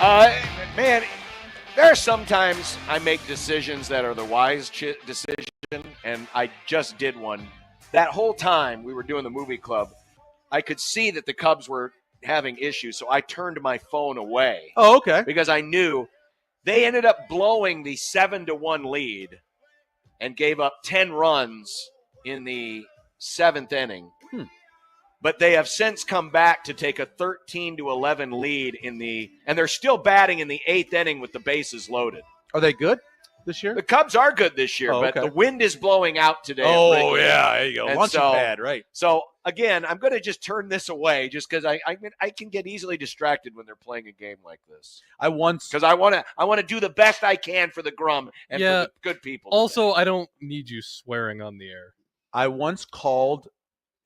Man, there are sometimes I make decisions that are the wise decision, and I just did one. That whole time we were doing the movie club, I could see that the Cubs were having issues, so I turned my phone away. Oh, okay. Because I knew they ended up blowing the 7-1 lead and gave up 10 runs in the 7th inning. But they have since come back to take a 13-11 lead and they're still batting in the 8th inning with the bases loaded. Are they good this year? The Cubs are good this year, but the wind is blowing out today. Oh, yeah, there you go. Launching pad, right. So, again, I'm going to just turn this away just because I can get easily distracted when they're playing a game like this. Because I want to do the best I can for the Grum and for the good people. Also, I don't need you swearing on the air. I once called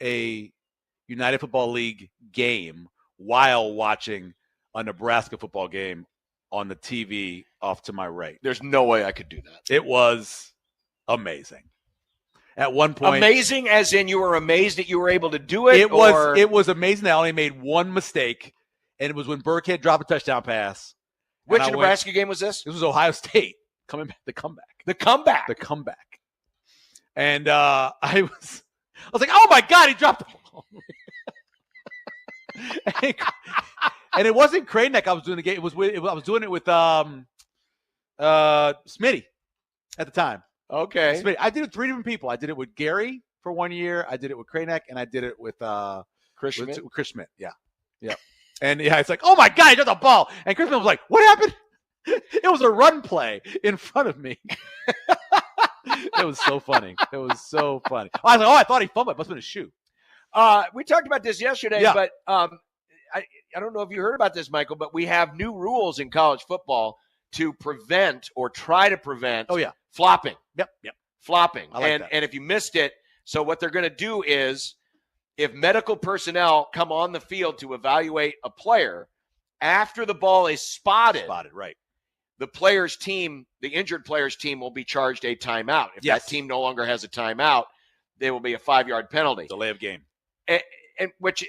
a United Football League game while watching a Nebraska football game on the TV off to my right. There's no way I could do that. It was amazing. At one point, amazing as in you were amazed that you were able to do it? It was amazing that I only made one mistake, and it was when Burkhead dropped a touchdown pass. Which Nebraska game was this? This was Ohio State coming back. The comeback. And I was like, oh my God, he dropped the ball. And it wasn't Crayneck I was doing the game. I was doing it with Smitty at the time. Okay. Smitty. I did it with 3 different people. I did it with Gary for 1 year. I did it with Crayneck, and I did it with Chris Schmidt. Chris Schmidt. Yeah. And it's like, oh my God, he dropped the ball. And Chris Schmidt was like, what happened? It was a run play in front of me. It was so funny. I was like, I thought he fumbled. It must have been a shoe. We talked about this yesterday, but I don't know if you heard about this, Michael, but we have new rules in college football to prevent or try to prevent flopping. Yep. Flopping. I like that. And if you missed it, so what they're going to do is if medical personnel come on the field to evaluate a player, after the ball is spotted, right. The player's team, the injured player's team, will be charged a timeout. If that team no longer has a timeout, there will be a 5-yard penalty. Delay of game. And which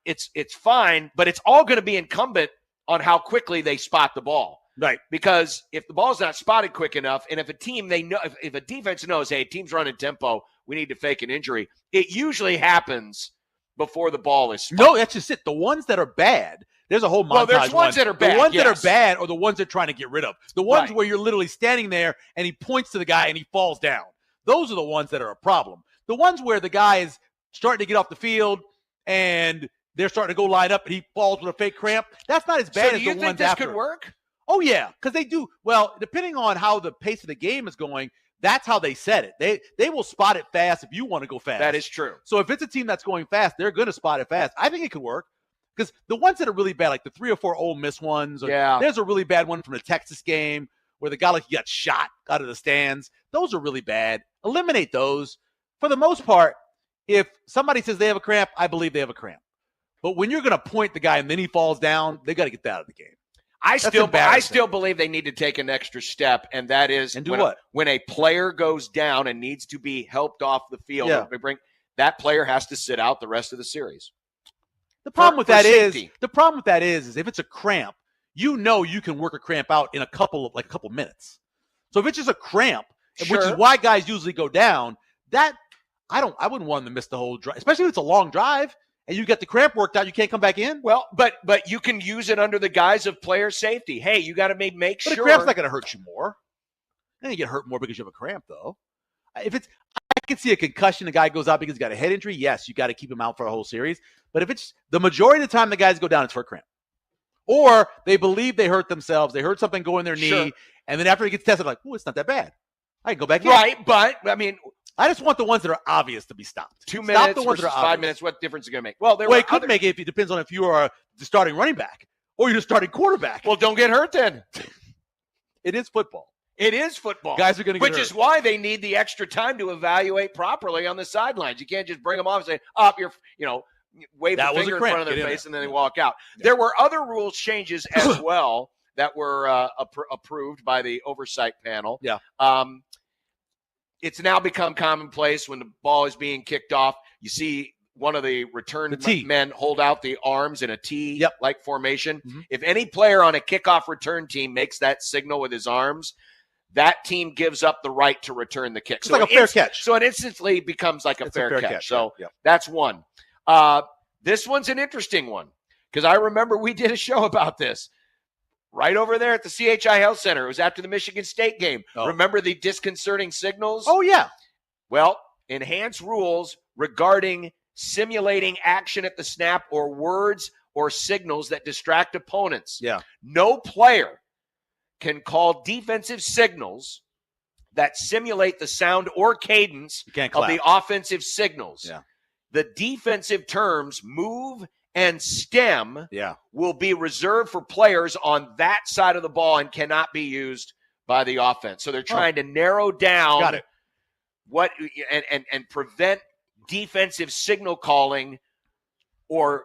it's fine, but it's all going to be incumbent on how quickly they spot the ball. Right. Because if the ball's not spotted quick enough, and if a team if a defense knows, hey, team's running tempo, we need to fake an injury, it usually happens before the ball is spotted. No, that's just it. The ones that are bad, there's a whole montage. Well, there's ones that are bad. The ones that are bad are the ones they're trying to get rid of. The ones Right. where you're literally standing there and he points to the guy and he falls down. Those are the ones that are a problem. The ones where the guy is starting to get off the field and they're starting to go line up and he falls with a fake cramp, that's not as bad as the ones after. So do you think this could work? Oh, yeah, because they do. Well, depending on how the pace of the game is going, that's how they set it. They will spot it fast if you want to go fast. That is true. So if it's a team that's going fast, they're going to spot it fast. I think it could work because the ones that are really bad, like the 3 or 4 Ole Miss ones, there's a really bad one from the Texas game where the guy he got shot out of the stands. Those are really bad. Eliminate those. For the most part, if somebody says they have a cramp, I believe they have a cramp. But when you're going to point the guy and then he falls down, they got to get that out of the game. I still believe they need to take an extra step, and that is when a player goes down and needs to be helped off the field, that player has to sit out the rest of the series. The problem with that is if it's a cramp, you can work a cramp out in a couple minutes. So if it's just a cramp, which is why guys usually go down, I wouldn't want them to miss the whole drive, especially if it's a long drive. And you get the cramp worked out, you can't come back in? Well, but you can use it under the guise of player safety. Hey, you got to make sure. But a cramp's not going to hurt you more. Then you get hurt more because you have a cramp, though. I can see a concussion, the guy goes out because he's got a head injury. Yes, you got to keep him out for a whole series. But if it's the majority of the time the guys go down, it's for a cramp. Or they believe they hurt themselves. They hurt something go in their knee. And then after he gets tested, like, oh, it's not that bad. I can go back in. Right, but, I mean, I just want the ones that are obvious to be stopped. 2 minutes Stop the ones versus that are 5 obvious. minutes. What difference is it going to make? Well, it could make it if it depends on if you are the starting running back or you're the starting quarterback. Well, don't get hurt then. It is football. It is football. Guys are going to get hurt. Which is why they need the extra time to evaluate properly on the sidelines. You can't just bring them off and say, wave the finger in front of their face and then they walk out. Yeah. There were other rules changes as well that were approved by the oversight panel. Yeah. It's now become commonplace when the ball is being kicked off. You see one of the return men hold out the arms in a T like formation. Mm-hmm. If any player on a kickoff return team makes that signal with his arms, that team gives up the right to return the kick. It's like a fair catch. So it instantly becomes like a fair catch. So yeah. that's one. This one's an interesting one because I remember we did a show about this right over there at the CHI Health Center. It was after the Michigan State game. Oh. Remember the disconcerting signals? Oh, yeah. Well, enhanced rules regarding simulating action at the snap or words or signals that distract opponents. Yeah. No player can call defensive signals that simulate the sound or cadence of the offensive signals. Yeah. The defensive terms move and stem will be reserved for players on that side of the ball and cannot be used by the offense. So they're trying to narrow down what and prevent defensive signal calling or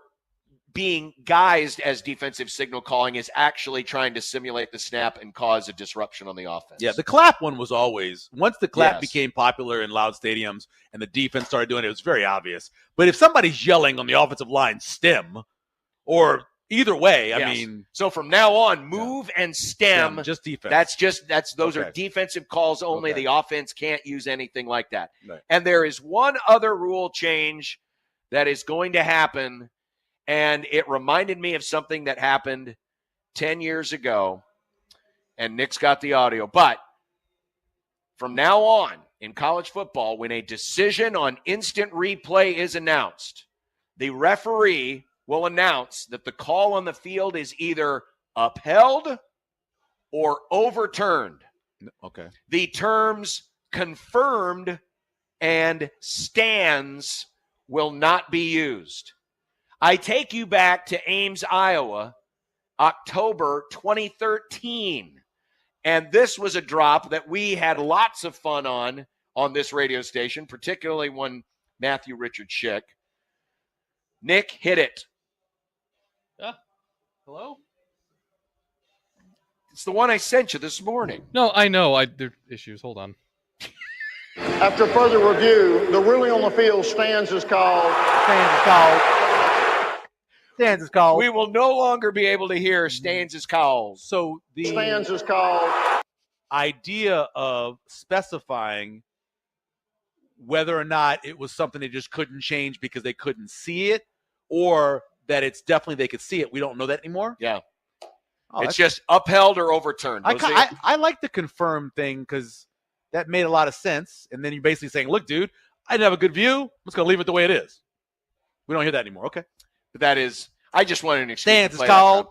being guised as defensive signal calling is actually trying to simulate the snap and cause a disruption on the offense. Yeah, the clap one was always, once the clap became popular in loud stadiums and the defense started doing it, it was very obvious. But if somebody's yelling on the offensive line, stem, or either way, I mean. So from now on, move and stem. Just defense. Those are defensive calls only. The offense can't use anything like that. Right. And there is one other rule change that is going to happen. And it reminded me of something that happened 10 years ago, and Nick's got the audio. But from now on in college football, when a decision on instant replay is announced, the referee will announce that the call on the field is either upheld or overturned. Okay. The terms confirmed and stands will not be used. I take you back to Ames, Iowa, October 2013. And this was a drop that we had lots of fun on this radio station, particularly one Matthew Richard Schick. Nick, hit it. Hello? It's the one I sent you this morning. No, I know. There are issues. Hold on. After further review, the ruling on the field stands as called. Stands is called. We will no longer be able to hear stands is called. So the stands is called. Idea of specifying whether or not it was something they just couldn't change because they couldn't see it, or that it's definitely they could see it. We don't know that anymore. Yeah. It's just upheld or overturned. I like the confirm thing because that made a lot of sense. And then you're basically saying, look, dude, I didn't have a good view. I'm just going to leave it the way it is. We don't hear that anymore. Okay. But that is, I just wanted an excuse. Stands is called.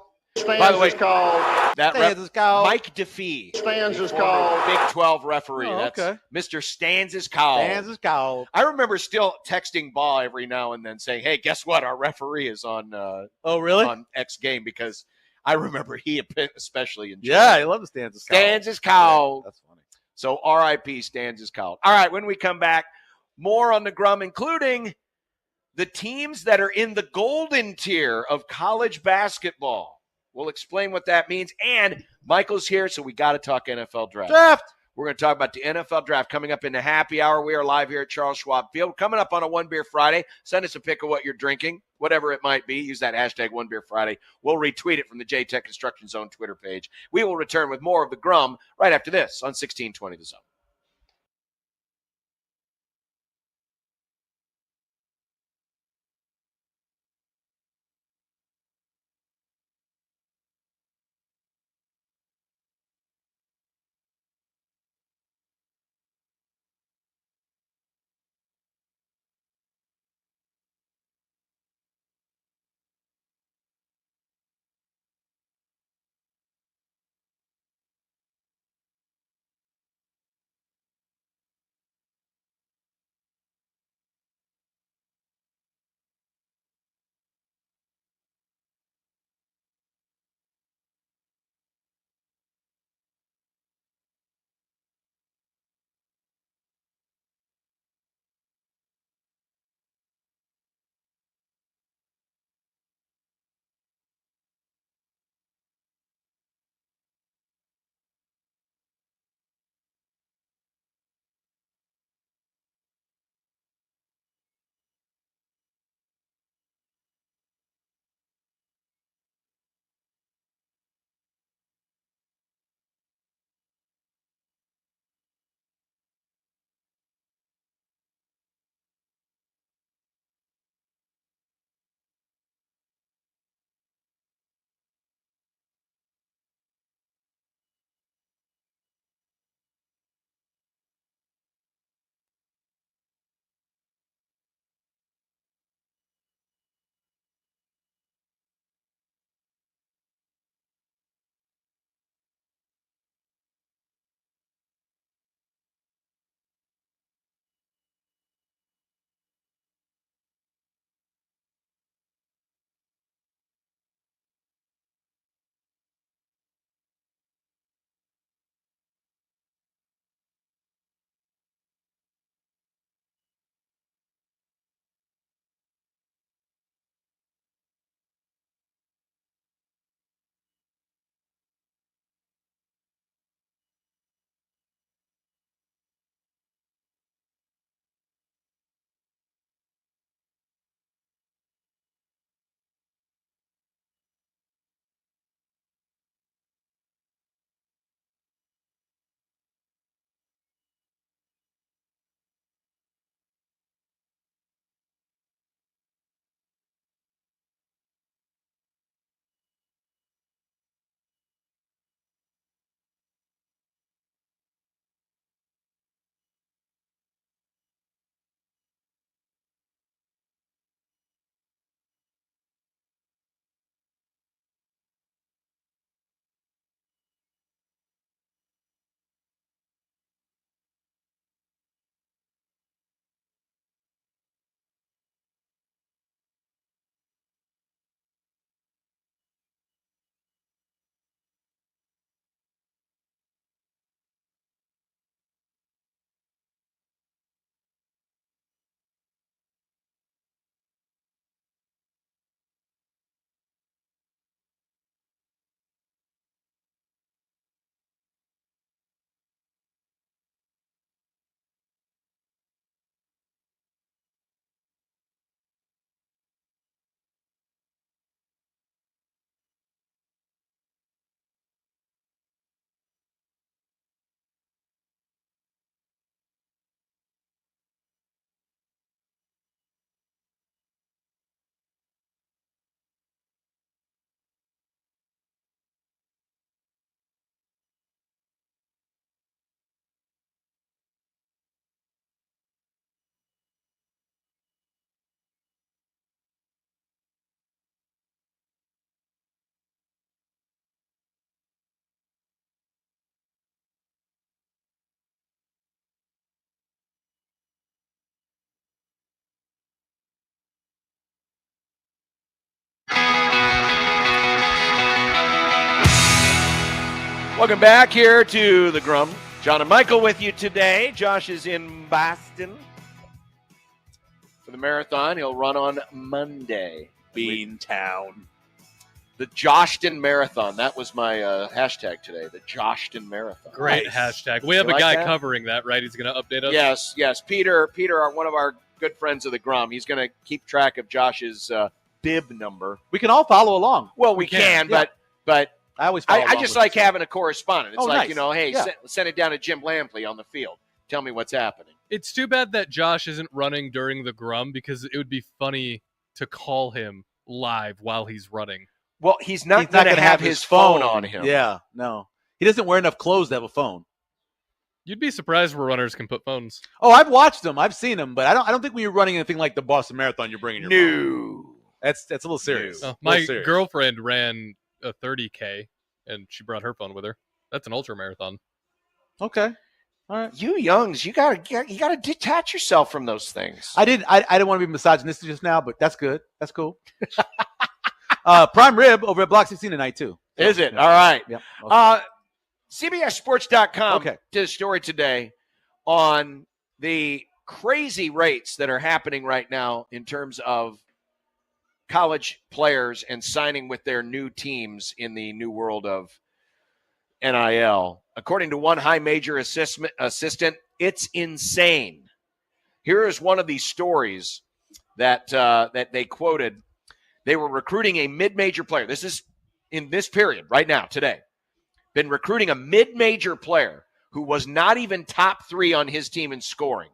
By the way, Stands is called. Mike DeFee. Stands is called. Big 12 referee. Oh, That's okay. Mr. Stands is called. Stands is called. I remember still texting Ball every now and then saying, hey, guess what? Our referee is on oh, really? On X game, because I remember he especially enjoyed it. I love the Stands is called. Stands is called. Yeah, that's funny. So RIP Stands is called. All right, when we come back, more on the Grum, including the teams that are in the golden tier of college basketball. We'll explain what that means. And Michael's here, so we got to talk NFL draft. We're going to talk about the NFL draft coming up in the happy hour. We are live here at Charles Schwab Field. Coming up on a One Beer Friday. Send us a pic of what you're drinking, whatever it might be. Use that hashtag One Beer Friday. We'll retweet it from the J-Tech Construction Zone Twitter page. We will return with more of the Grum right after this on 1620 The Zone. Welcome back here to the Grum. John and Michael with you today. Josh is in Boston for the marathon. He'll run on Monday. Beantown. The Joshton Marathon. That was my hashtag today, the Joshton Marathon. Great hashtag. We have a guy covering that, right? He's going to update us? Yes. Peter, one of our good friends of the Grum. He's going to keep track of Josh's bib number. We can all follow along. Well, we can, but I always follow I just like having a correspondent. It's nice. Hey, send it down to Jim Lampley on the field. Tell me what's happening. It's too bad that Josh isn't running during the Grum because it would be funny to call him live while he's running. Well, he's not going to have his phone on him. Yeah, no. He doesn't wear enough clothes to have a phone. You'd be surprised where runners can put phones. Oh, I've watched them. I've seen them, but I don't think when you're running anything like the Boston Marathon, you're bringing your phone. That's a little serious. My girlfriend ran a 30K, and she brought her phone with her. That's an ultra marathon. Okay. All right. You youngs, you gotta detach yourself from those things. I didn't want to be misogynistic just now, but that's good. That's cool. Prime Rib over at Block 16 tonight, too. Is it? All right. Yep. Okay. CBSSports.com did a story today on the crazy rates that are happening right now in terms of college players and signing with their new teams in the new world of NIL. According to one high major assistant, it's insane. Here is one of these stories that they quoted. They were recruiting a mid-major player. This is in this period right now, today. Been recruiting a mid-major player who was not even top 3 on his team in scoring.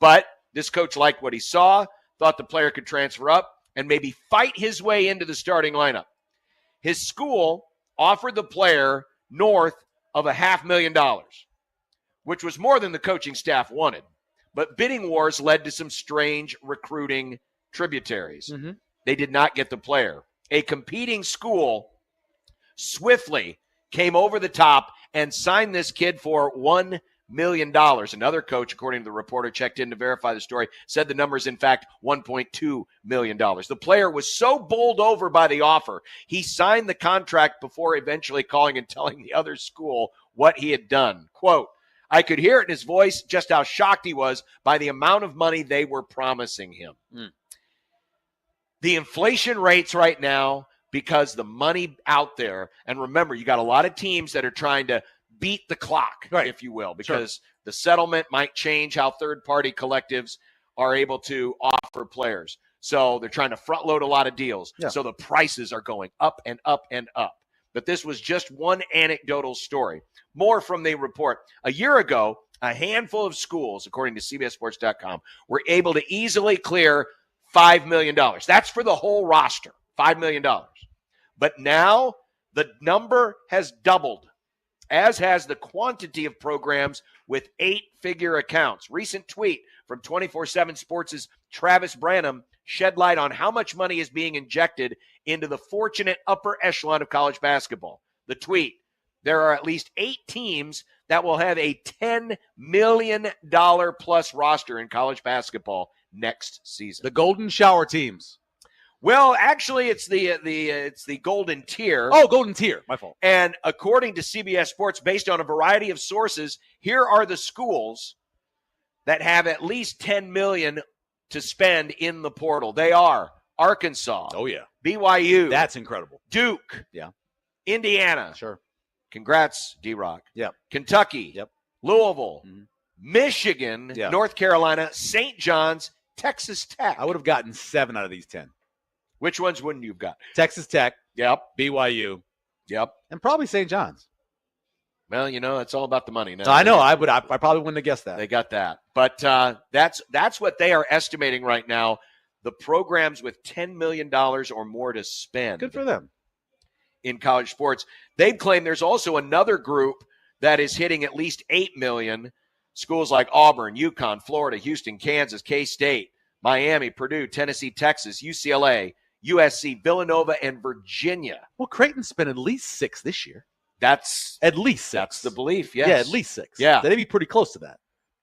But this coach liked what he saw, thought the player could transfer up and maybe fight his way into the starting lineup. His school offered the player north of $500,000, which was more than the coaching staff wanted. But bidding wars led to some strange recruiting tributaries. They did not get the player. A competing school swiftly came over the top and signed this kid for $1 million. Another coach, according to the reporter, checked in to verify the story, said the number is, in fact, $1.2 million. The player was so bowled over by the offer, he signed the contract before eventually calling and telling the other school what he had done. Quote, I could hear it in his voice just how shocked he was by the amount of money they were promising him. The inflation rates right now, because the money out there, and remember, you got a lot of teams that are trying to beat the clock, if you will, because the settlement might change how third-party collectives are able to offer players. So they're trying to front-load a lot of deals. So the prices are going up and up and up. But this was just one anecdotal story. More from the report. A year ago, a handful of schools, according to CBSSports.com, were able to easily clear $5 million. That's for the whole roster, $5 million. But now the number has doubled, as has the quantity of programs with 8-figure accounts. Recent tweet from 24/7 Sports' Travis Branham shed light on how much money is being injected into the fortunate upper echelon of college basketball. The tweet, there are at least 8 teams that will have a $10 million plus roster in college basketball next season. The Golden Shower teams. Well, actually, it's the Golden Tier. Oh, Golden Tier. My fault. And according to CBS Sports, based on a variety of sources, here are the schools that have at least $10 million to spend in the portal. They are Arkansas. Oh, yeah. BYU. That's incredible. Duke. Yeah. Indiana. Sure. Congrats, D-Rock. Yep. Kentucky. Yep. Louisville. Michigan. Yeah. North Carolina. St. John's. Texas Tech. I would have gotten 7 out of these 10. Which ones wouldn't you have got? Texas Tech. Yep. BYU. Yep. And probably St. John's. Well, it's all about the money now. I know. I probably wouldn't have guessed that. They got that. But that's what they are estimating right now. The programs with $10 million or more to spend. Good for them. In college sports. They claim there's also another group that is hitting at least $8 million. Schools like Auburn, UConn, Florida, Houston, Kansas, K-State, Miami, Purdue, Tennessee, Texas, UCLA, USC, Villanova, and Virginia. Well, Creighton spent at least 6 this year. That's at least 6. That's the belief, yes. Yeah, at least 6. Yeah. They'd be pretty close to that.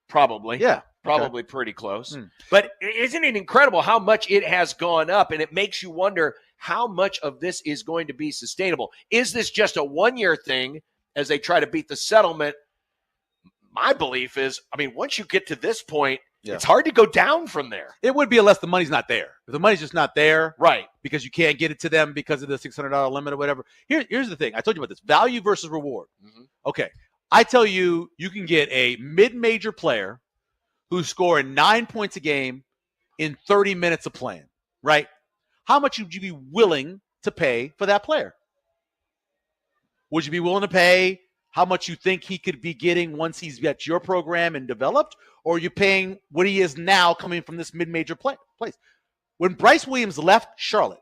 Probably. Yeah. Probably pretty close. But isn't it incredible how much it has gone up? And it makes you wonder how much of this is going to be sustainable. Is this just a one-year thing as they try to beat the settlement. My belief is, I mean, once you get to this point, it's hard to go down from there. It would be unless the money's not there. If the money's just not there, right? Because you can't get it to them because of the $600 limit or whatever. Here's the thing. I told you about this: value versus reward. Mm-hmm. Okay, I tell you, you can get a mid-major player who's scoring 9 points a game in 30 minutes of playing. Right? How much would you be willing to pay for that player? Would you be willing to pay how much you think he could be getting once he's at your program and developed? Or are you paying what he is now coming from this mid-major place? When Bryce Williams left Charlotte,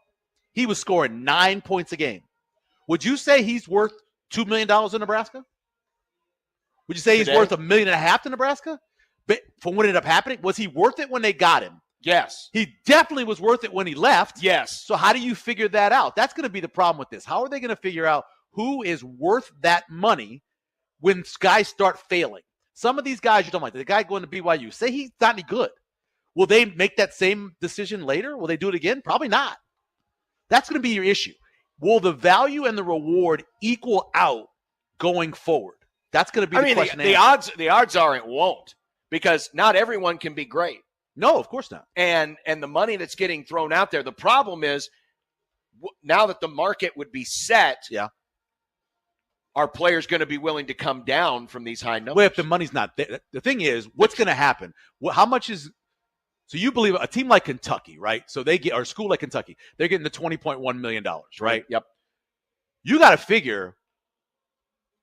he was scoring 9 points a game. Would you say he's worth $2 million in Nebraska? Would you say he's worth $1.5 million to Nebraska? But from what ended up happening, was he worth it when they got him? Yes. He definitely was worth it when he left. Yes. So how do you figure that out? That's going to be the problem with this. How are they going to figure out who is worth that money when guys start failing? Some of these guys you're talking about, the guy going to BYU, say he's not any good. Will they make that same decision later? Will they do it again? Probably not. That's going to be your issue. Will the value and the reward equal out going forward? That's going to be the question. The odds are it won't, because not everyone can be great. No, of course not. And the money that's getting thrown out there, the problem is now that the market would be set, are players going to be willing to come down from these high numbers? Well, if the money's not there, the thing is, what's going to happen? How much is? So you believe a team like Kentucky, right? So they get, or a school like Kentucky, they're getting the $20.1 million, right? Yep. You got to figure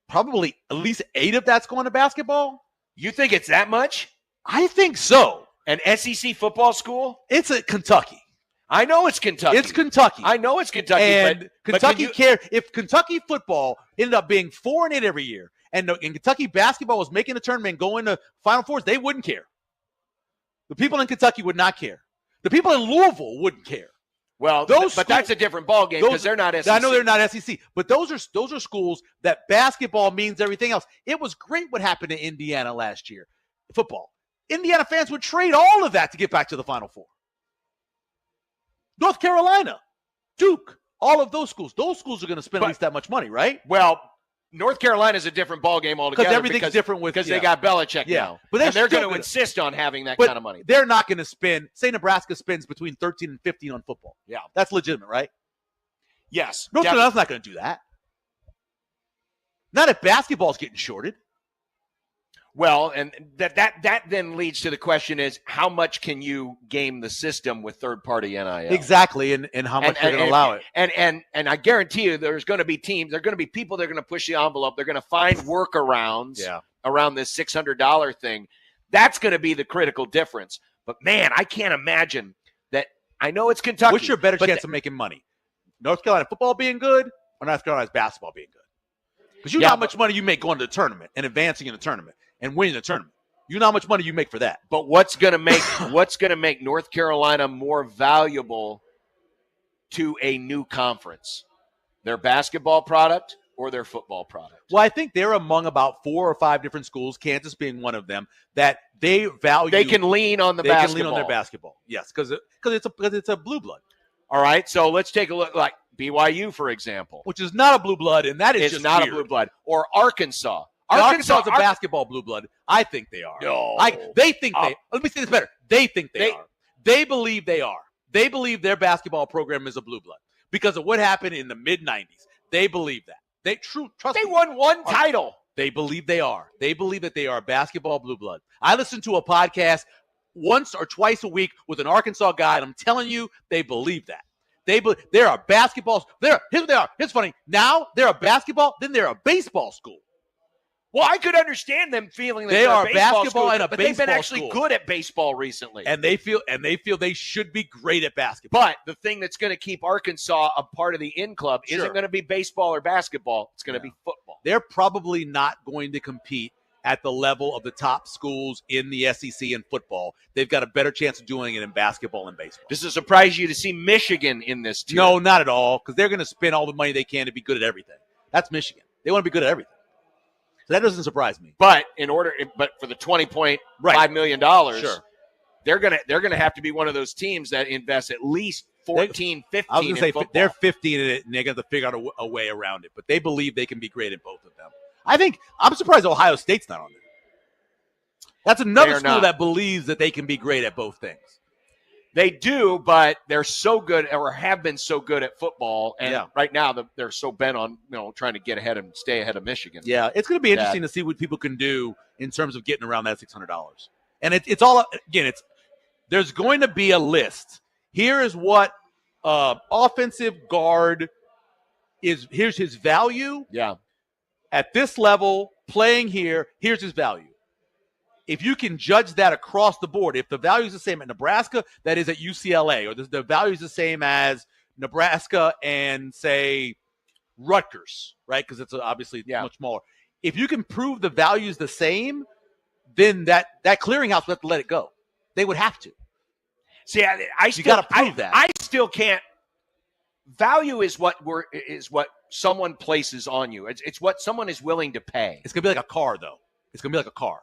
probably at least 8 of that's going to basketball. You think it's that much? I think so. An SEC football school? It's at Kentucky. I know it's Kentucky. It's Kentucky. I know it's Kentucky. And Kentucky if Kentucky football ended up being 4-8 every year, and Kentucky basketball was making a tournament and going to Final Fours, they wouldn't care. The people in Kentucky would not care. The people in Louisville wouldn't care. Well, but that's a different ballgame because they're not SEC. I know they're not SEC, but those are schools that basketball means everything else. It was great what happened to Indiana last year. Football. Indiana fans would trade all of that to get back to the Final Four. North Carolina, Duke, all of those schools are going to spend at least that much money, right? Well, North Carolina is a different ballgame altogether. Because everything's different because they got Belichick now. But they're going to insist on having that kind of money. They're not going to spend, say Nebraska spends between 13 and 15 on football. Yeah. That's legitimate, right? Yes. North Carolina's not going to do that. Not if basketball's getting shorted. Well, and that then leads to the question is, how much can you game the system with third-party NIL? Exactly, and how much they're going to allow it. And I guarantee you there's going to be teams, there are going to be people that are going to push the envelope. They're going to find workarounds around this $600 thing. That's going to be the critical difference. But, man, I can't imagine that. I know it's Kentucky. What's your better chance of making money? North Carolina football being good or North Carolina's basketball being good? Because you know how much money you make going to the tournament and advancing in the tournament and winning the tournament. You know how much money you make for that. But what's going to make North Carolina more valuable to a new conference? Their basketball product or their football product? Well, I think they're among about 4 or 5 different schools, Kansas being one of them, that they value. They can lean on basketball. They can lean on their basketball. Yes, because it's a blue blood. All right, so let's take a look like BYU, for example. Which is not a blue blood, and that is just not weird. a blue blood. Or Arkansas. Arkansas is a basketball blue blood. I think they are. No. They think they – let me say this better. They think they are. They believe they are. They believe their basketball program is a blue blood because of what happened in the mid-'90s. They believe that. Trust me. They won one title. They believe they are. They believe that they are basketball blue blood. I listen to a podcast once or twice a week with an Arkansas guy, and I'm telling you, they believe that. There are basketballs. Here's what they are. Here's funny. Now they're a basketball, then they're a baseball school. Well, I could understand them feeling that they are a baseball basketball school, and a but baseball they've been actually school. good at baseball recently. And they feel they should be great at basketball. But the thing that's going to keep Arkansas a part of the in club isn't going to be baseball or basketball. It's going to be football. They're probably not going to compete at the level of the top schools in the SEC in football. They've got a better chance of doing it in basketball and baseball. Does it surprise you to see Michigan in this tier? No, not at all, because they're going to spend all the money they can to be good at everything. That's Michigan. They want to be good at everything. So that doesn't surprise me. But for the $20.5 million, sure, they're gonna have to be one of those teams that invest at least 14, 15. I was going to say football. they're 15 in it, and they're going to figure out a way around it. But they believe they can be great at both of them. I'm surprised Ohio State's not on there. That's another school that believes that they can be great at both things. They do, but they're so good, or have been so good at football, and right now they're so bent on trying to get ahead and stay ahead of Michigan. Yeah, it's going to be interesting to see what people can do in terms of getting around that $600. And it's all again. There's going to be a list. Here is what offensive guard is. Here's his value. Yeah. At this level, playing here, here's his value. If you can judge that across the board, if the value is the same at Nebraska that is at UCLA, or the value is the same as Nebraska and, say, Rutgers, right? Because it's obviously much smaller. If you can prove the value is the same, then that clearinghouse would have to let it go. They would have to. See, you got to prove that. I still can't. Value is what someone places on you. It's what someone is willing to pay. It's gonna be like a car, though. It's gonna be like a car.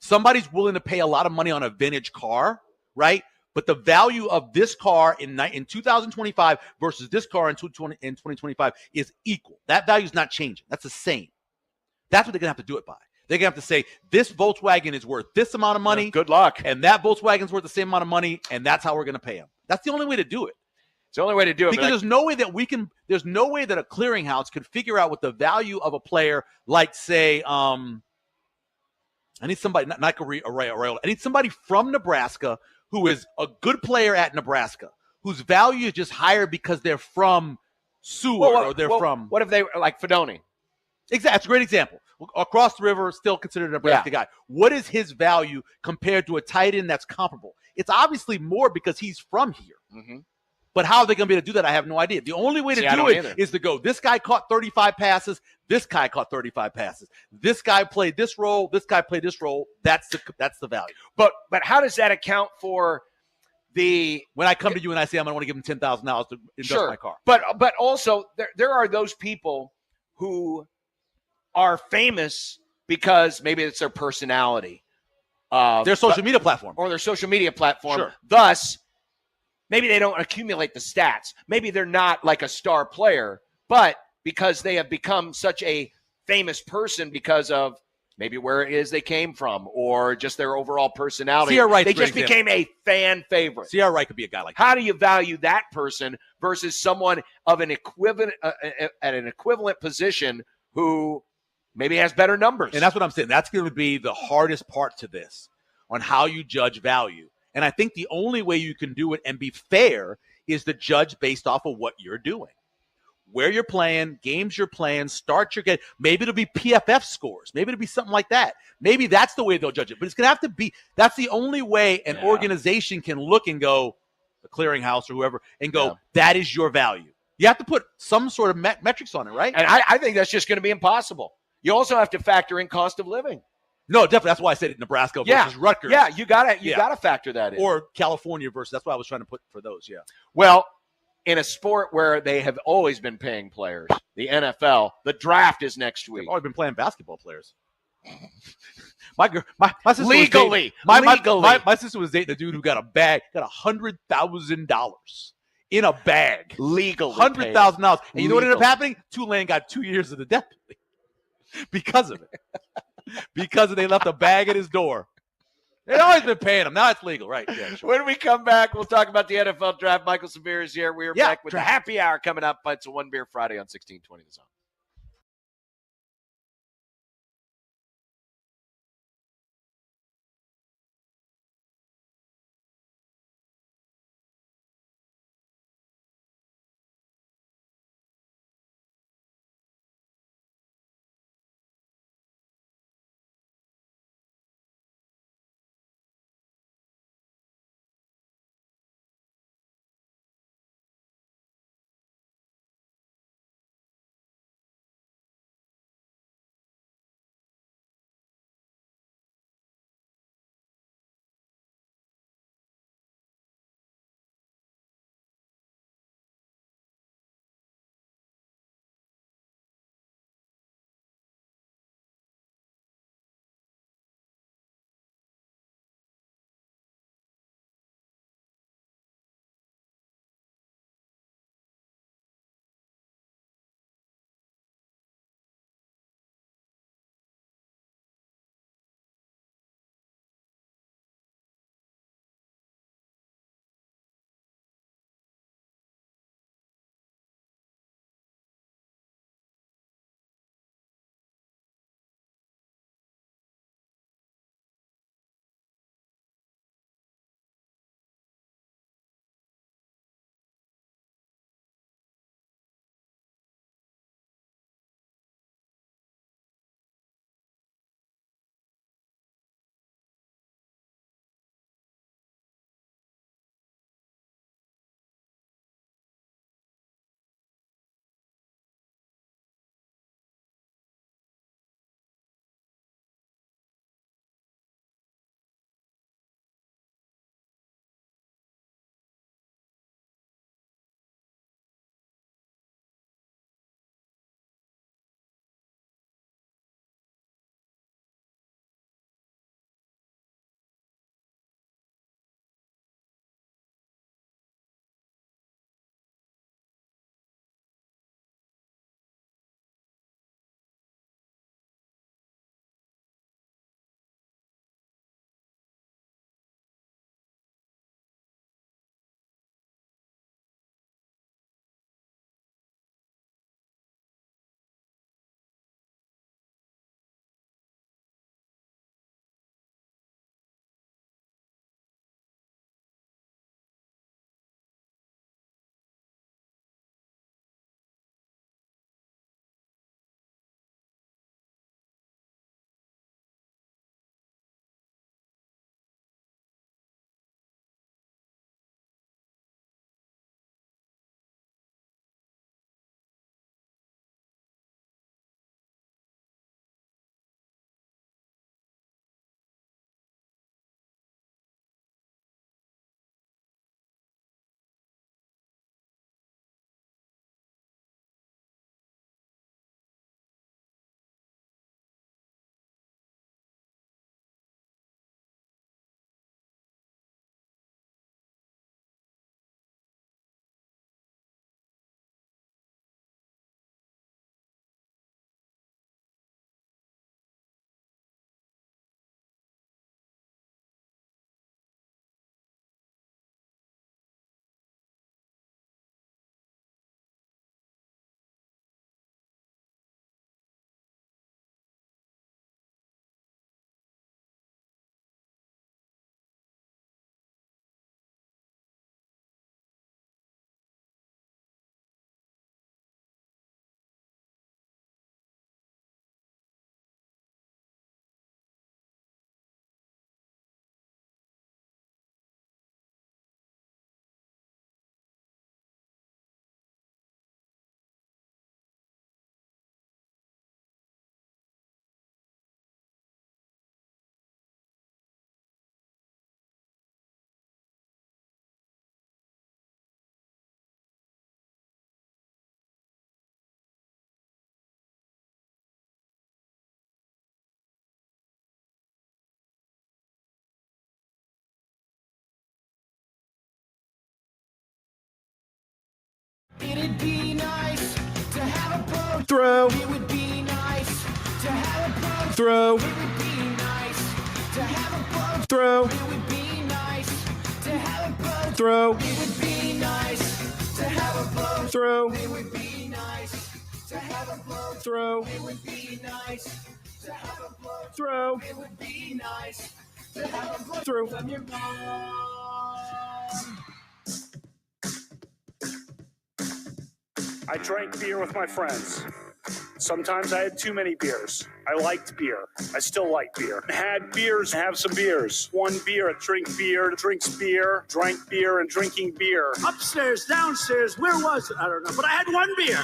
Somebody's willing to pay a lot of money on a vintage car, right? But the value of this car in 2025 versus this car in 2025 is equal. That value is not changing. That's the same. That's what they're going to have to do it by. They're going to have to say, this Volkswagen is worth this amount of money. Good luck. And that Volkswagen's worth the same amount of money, and that's how we're going to pay them. That's the only way to do it. It's the only way to do it. Because there's no way that a clearinghouse could figure out what the value of a player like, say, I need somebody, not Arrayola. I need somebody from Nebraska who is a good player at Nebraska, whose value is just higher because they're from Seward or they're from. What if they like Fedoni? Exactly. That's a great example. Across the river, still considered a Nebraska guy. What is his value compared to a tight end that's comparable? It's obviously more because he's from here. Mm-hmm. But how are they going to be able to do that? I have no idea. The only way to do it is to go, this guy caught 35 passes. This guy caught 35 passes. This guy played this role. This guy played this role. That's the value. But how does that account for when I come to you and I say I'm going to want to give him $10,000 to invest my car? But also there are those people who are famous because maybe it's their personality, their social media platform, or their social media platform. Sure. Thus, maybe they don't accumulate the stats. Maybe they're not like a star player, but because they have become such a famous person because of maybe where it is they came from or just their overall personality. They just became a fan favorite. Sierra Wright could be a guy like that. How do you value that person versus someone of an equivalent at an equivalent position who maybe has better numbers? And that's what I'm saying. That's going to be the hardest part to this, on how you judge value. And I think the only way you can do it and be fair is to judge based off of what you're doing, where you're playing, games you're playing, start your game. Maybe it'll be PFF scores. Maybe it'll be something like that. Maybe that's the way they'll judge it. But it's going to have to be – that's the only way an organization can look and go, the clearinghouse or whoever, and go, that is your value. You have to put some sort of metrics on it, right? And I think that's just going to be impossible. You also have to factor in cost of living. No, definitely. That's why I said it, Nebraska versus Rutgers. Yeah, you gotta factor that in. Or California versus. That's what I was trying to put for those. Yeah. Well, in a sport where they have always been paying players, the NFL, the draft is next week. They've always been playing basketball players. My sister legally, my sister was dating a dude who got a bag, got $100,000 in a bag, legally, $100,000. And you know what ended up happening? Tulane got 2 years of the death penalty because of it. Because they left a bag at his door. They've always been paying him. Now it's legal, right? Yeah, sure. When we come back, we'll talk about the NFL draft. Michael Severe is here. We are back with the happy hour coming up. It's a One Beer Friday on 1620 The Zone. It'd be nice to have a boat. Throw. It would be nice to have a boat. Throw. It would be nice to have a boat. Throw. It would be nice to have a boat. Throw. It would be nice to have a boat. Throw. It would be nice to have a boat. Throw. It would be nice to have a boat. Throw. It would be nice to have a boat. Throw. From your mom. I drank beer with my friends. Sometimes I had too many beers. I liked beer. I still like beer. Had beers, have some beers. One beer, drink beer, drinks beer, drank beer, and drinking beer. Upstairs, downstairs, where was it? I don't know, but I had one beer.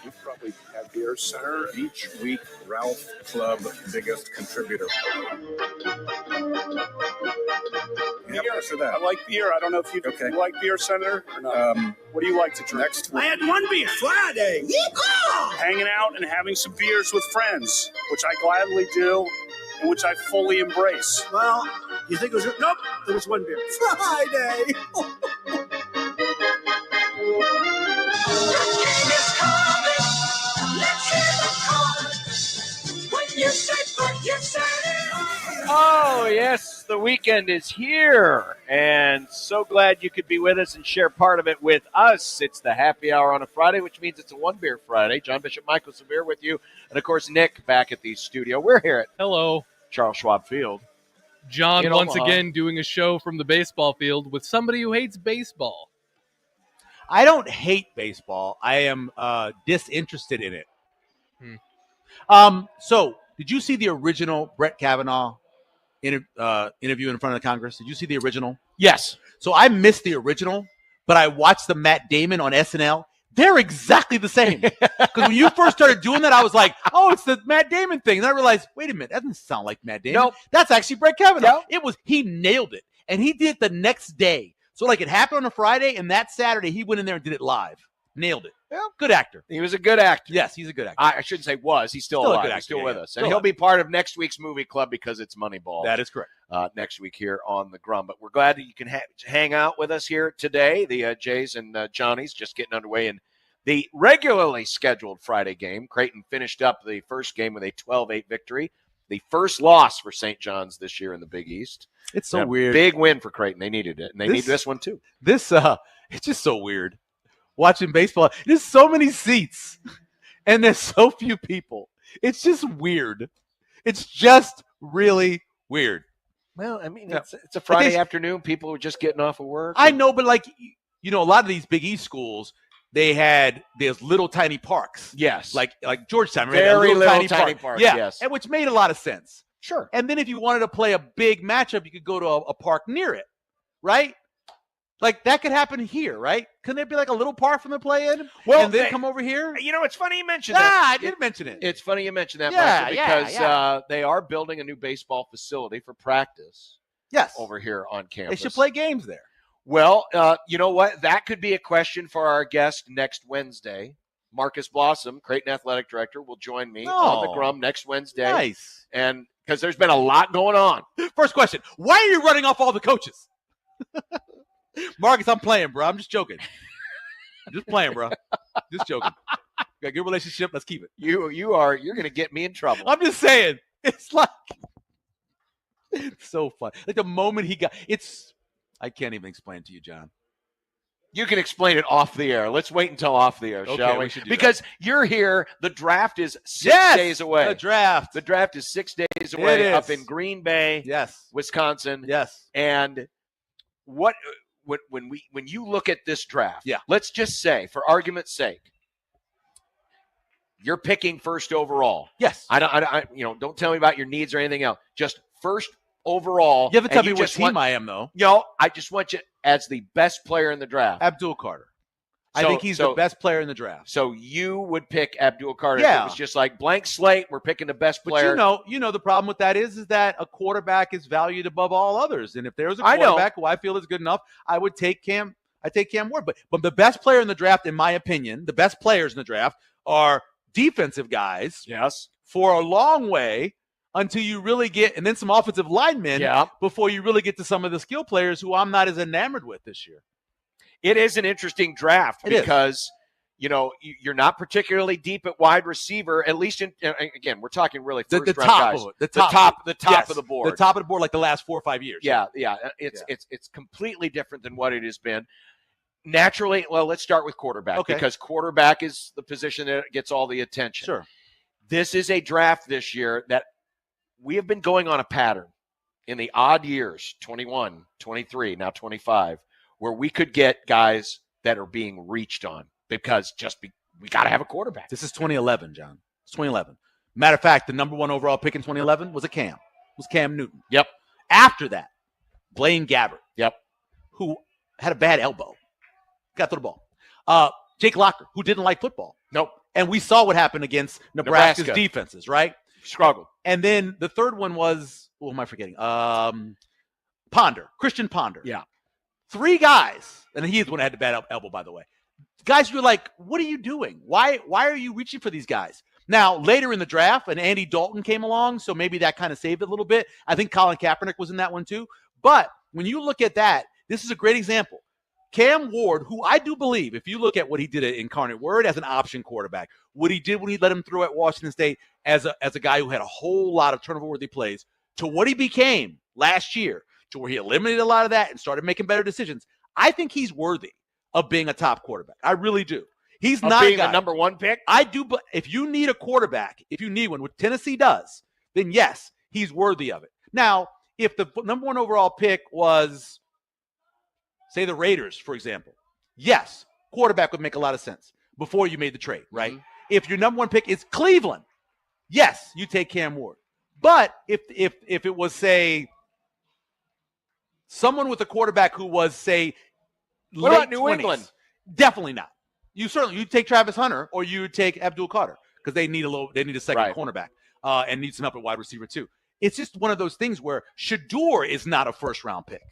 You probably have beer center. Each week, Ralph Club biggest contributor. Beer. I like beer. I don't know if you like beer center or not. What do you like to drink? Next week. I had one beer. Friday. Yeehaw! Hanging out and having some beers with friends, which I gladly do and which I fully embrace. Well, you think it was... Nope, there was one beer. Friday. Oh, yes, the weekend is here, and so glad you could be with us and share part of it with us. It's the happy hour on a Friday, which means it's a One Beer Friday. John Bishop, Michael Severe with you, and, of course, Nick back at the studio. We're here at Charles Schwab Field. John once again doing a show from the baseball field with somebody who hates baseball. I don't hate baseball. I am disinterested in it. So, did you see the original Brett Kavanaugh interview in front of the Congress? Did you see the original? Yes. So I missed the original, but I watched the Matt Damon on SNL. They're exactly the same. Because when you first started doing that, I was like, oh, it's the Matt Damon thing. And I realized, wait a minute, that doesn't sound like Matt Damon. Nope. That's actually Brett Kavanaugh. Nope. He nailed it. And he did it the next day. So like it happened on a Friday, and that Saturday he went in there and did it live. Nailed it. Yeah. Good actor. He was a good actor. Yes, he's a good actor. I shouldn't say was. He's still alive. He's still with us. And he'll be part of next week's movie club because it's Moneyball. That is correct. Next week here on the Grum. But we're glad that you can hang out with us here today. The Jays and Johnny's just getting underway in the regularly scheduled Friday game. Creighton finished up the first game with a 12-8 victory. The first loss for St. John's this year in the Big East. It's so weird. Big win for Creighton. They needed it, and they need this one too. It's just so weird. Watching baseball, there's so many seats, and there's so few people. It's just weird. It's just really weird. Well, I mean, it's a Friday afternoon. People are just getting off of work. I know, but a lot of these Big East schools, there's little tiny parks. Yes. Like Georgetown. Right? Very little tiny park. Yeah. Yes. And which made a lot of sense. Sure. And then if you wanted to play a big matchup, you could go to a park near it, right? Like, that could happen here, right? Couldn't there be like a little park from the play-in? Well, and then come over here? You know, it's funny you mentioned that. I did mention it. It's funny you mentioned that, Michael, because they are building a new baseball facility for practice. Yes. Over here on campus. They should play games there. Well, you know what? That could be a question for our guest next Wednesday. Marcus Blossom, Creighton Athletic Director, will join me on the Grum next Wednesday. Nice. And because there's been a lot going on. First question, why are you running off all the coaches? Marcus, I'm playing, bro. I'm just joking. Just playing, bro. Just joking. Got a good relationship. Let's keep it. You're going to get me in trouble. I'm just saying. It's like, it's so fun. Like the moment I can't even explain it to you, John. You can explain it off the air. Let's wait until off the air, shall we? Because you're here. The draft is 6 days away. The draft is 6 days away up in Green Bay, Wisconsin. Yes. And when you look at this draft, yeah. Let's just say, for argument's sake, you're picking first overall. Yes. Don't tell me about your needs or anything else. Just first overall. You haven't told me what team I am, though. I just want you as the best player in the draft. Abdul Carter. I think he's the best player in the draft. So you would pick Abdul Carter. Yeah. It was just like blank slate. We're picking the best player. But you know the problem with that is that a quarterback is valued above all others. And if there's a quarterback who I feel is good enough, I would take Cam. I take Cam Ward. But the best player in the draft, in my opinion, the best players in the draft are defensive guys. Yes. For a long way, until you really get, and then some offensive linemen before you really get to some of the skill players who I'm not as enamored with this year. It is an interesting draft because you're not particularly deep at wide receiver, at least again, we're talking really first round guys. The top of the board. The top of the board like the last 4 or 5 years. Yeah. It's completely different than what it has been. Naturally, well, let's start with quarterback because quarterback is the position that gets all the attention. Sure. This is a draft this year that we have been going on a pattern in the odd years, 21, 23, now 25, where we could get guys that are being reached on because we got to have a quarterback. This is 2011, John. It's 2011. Matter of fact, the number 1 overall pick in 2011 was Cam Newton. Yep. After that, Blaine Gabbert. Yep. Who had a bad elbow. Got to the ball. Jake Locker, who didn't like football. Nope. And we saw what happened against Nebraska's defenses, right? Struggled. And then the third one was, who am I forgetting? Christian Ponder. Yeah. 3 guys, and he is the one that had the bad elbow, by the way. Guys, you're like, what are you doing? Why are you reaching for these guys? Now, later in the draft, and Andy Dalton came along, so maybe that kind of saved it a little bit. I think Colin Kaepernick was in that one too. But when you look at that, this is a great example. Cam Ward, who I do believe, if you look at what he did at Incarnate Word as an option quarterback, what he did when he let him throw at Washington State as a guy who had a whole lot of turnover-worthy plays, to what he became last year, to where he eliminated a lot of that and started making better decisions, I think he's worthy of being a top quarterback. I really do. He's not being a number 1 pick? I do, but if you need a quarterback, if you need one, what Tennessee does, then yes, he's worthy of it. Now, if the number 1 overall pick was, say, the Raiders, for example, yes, quarterback would make a lot of sense before you made the trade, right? Mm-hmm. If your number 1 pick is Cleveland, yes, you take Cam Ward. But if it was, say, someone with a quarterback who was, say, what about New 20s, England? Definitely not. You take Travis Hunter or you take Abdul Carter because they need a second cornerback and need some help at wide receiver too. It's just one of those things where Shador is not a first-round pick.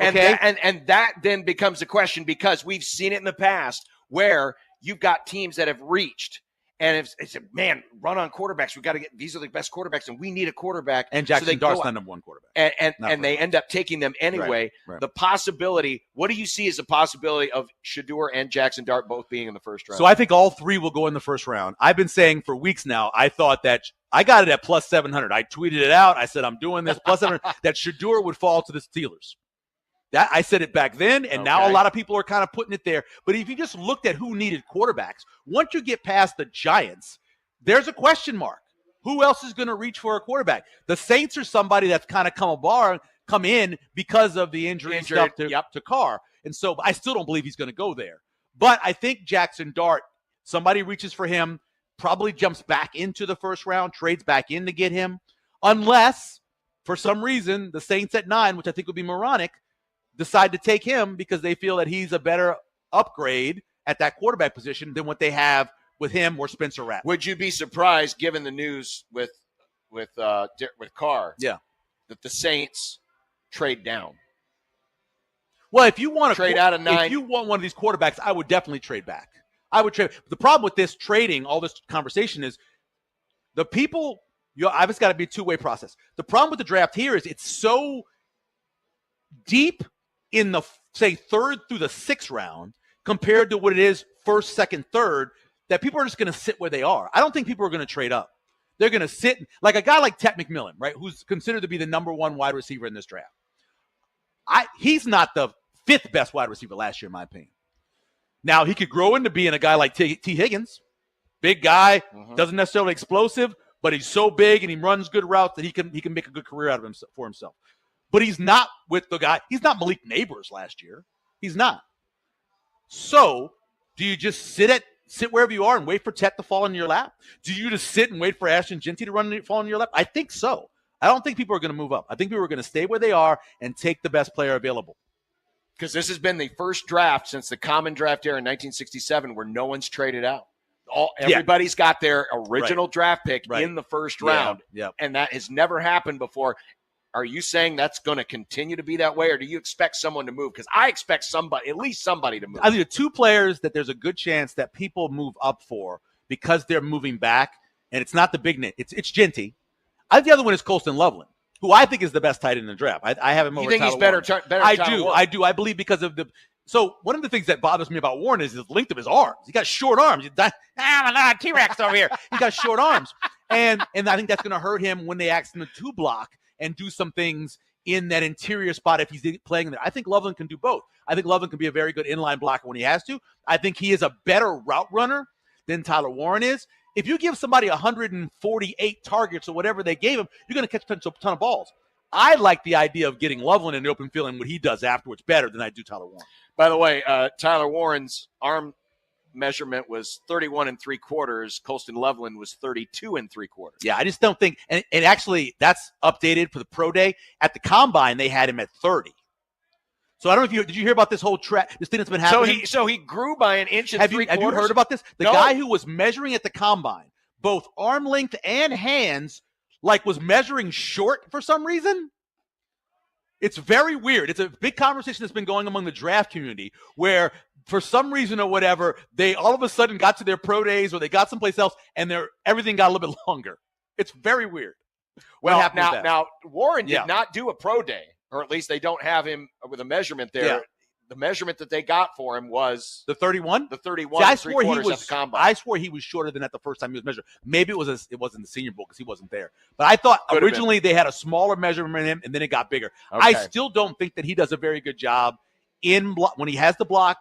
Okay? And that then becomes a question because we've seen it in the past where you've got teams that have reached and it's man, run on quarterbacks. We got to get these are the best quarterbacks, and we need a quarterback. And Jackson Dart's not number 1 quarterback, and they end up taking them anyway. Right. The possibility. What do you see as a possibility of Shador and Jackson Dart both being in the first round? So I think all 3 will go in the first round. I've been saying for weeks now. I thought that I got it at plus 700. I tweeted it out. I said I'm doing this plus 700. That Shador would fall to the Steelers. That I said it back then, and now a lot of people are kind of putting it there. But if you just looked at who needed quarterbacks, once you get past the Giants, there's a question mark. Who else is going to reach for a quarterback? The Saints are somebody that's kind of come in because of the injury stuff to Carr. And so I still don't believe he's going to go there. But I think Jackson Dart, somebody reaches for him, probably jumps back into the first round, trades back in to get him, unless for some reason the Saints at 9, which I think would be moronic, decide to take him because they feel that he's a better upgrade at that quarterback position than what they have with him or Spencer Rattler. Would you be surprised, given the news with Carr, that the Saints trade down? Well, if you want to trade out of 9, if you want one of these quarterbacks, I would definitely trade back. I would trade. The problem with this trading, all this conversation is the people. I've just got to be a two-way process. The problem with the draft here is it's so deep in the, say, 3rd through the 6th round compared to what it is 1st, 2nd, 3rd, that people are just going to sit where they are. I don't think people are going to trade up. They're going to sit like a guy like Ted McMillan, right, who's considered to be the number 1 wide receiver in this draft. He's not the 5th best wide receiver last year, in my opinion. Now, he could grow into being a guy like T. Higgins, big guy, doesn't necessarily explosive, but he's so big and he runs good routes that he can make a good career out of for himself. But he's not with the guy. He's not Malik Neighbors last year. He's not. So, do you just sit wherever you are and wait for Tet to fall in your lap? Do you just sit and wait for Ashton Jeanty to fall in your lap? I think so. I don't think people are going to move up. I think people are going to stay where they are and take the best player available. Because this has been the first draft since the common draft era in 1967 where no one's traded out. Everybody's got their original draft pick in the first round, and that has never happened before. Are you saying that's going to continue to be that way, or do you expect someone to move? Because I expect at least somebody to move. I think the 2 players that there's a good chance that people move up for because they're moving back, and it's not the big name. It's Jeanty. The other one is Colston Loveland, who I think is the best tight end in the draft. I have him over. You think Tyler he's better? Warren. I do. I believe because of the. So one of the things that bothers me about Warren is the length of his arms. He got short arms. T-Rex over here. He got short arms, and I think that's going to hurt him when they ask him to block and do some things in that interior spot if he's playing there. I think Loveland can do both. I think Loveland can be a very good inline blocker when he has to. I think he is a better route runner than Tyler Warren is. If you give somebody 148 targets or whatever they gave him, you're going to catch a ton of balls. I like the idea of getting Loveland in the open field and what he does afterwards better than I do Tyler Warren. By the way, Tyler Warren's arm measurement was 31 3/4. Colston Loveland was 32 3/4. Yeah, I just don't think, and actually that's updated for the pro day. At the combine, they had him at 30. So I don't know if did you hear about this whole this thing that's been happening? So he grew by an inch and 3/4. Have you heard about this? The guy who was measuring at the combine, both arm length and hands, was measuring short for some reason. It's very weird. It's a big conversation that's been going among the draft community where for some reason or whatever, they all of a sudden got to their pro days or they got someplace else and everything got a little bit longer. It's very weird. Well, now Warren did not do a pro day, or at least they don't have him with a measurement there. Yeah. The measurement that they got for him was the 31. The 31. I swore he was. At the combine. I swore he was shorter than that the first time he was measured. Maybe it wasn't the Senior Bowl because he wasn't there. But I thought originally they had a smaller measurement in him, and then it got bigger. Okay. I still don't think that he does a very good job when he has the block.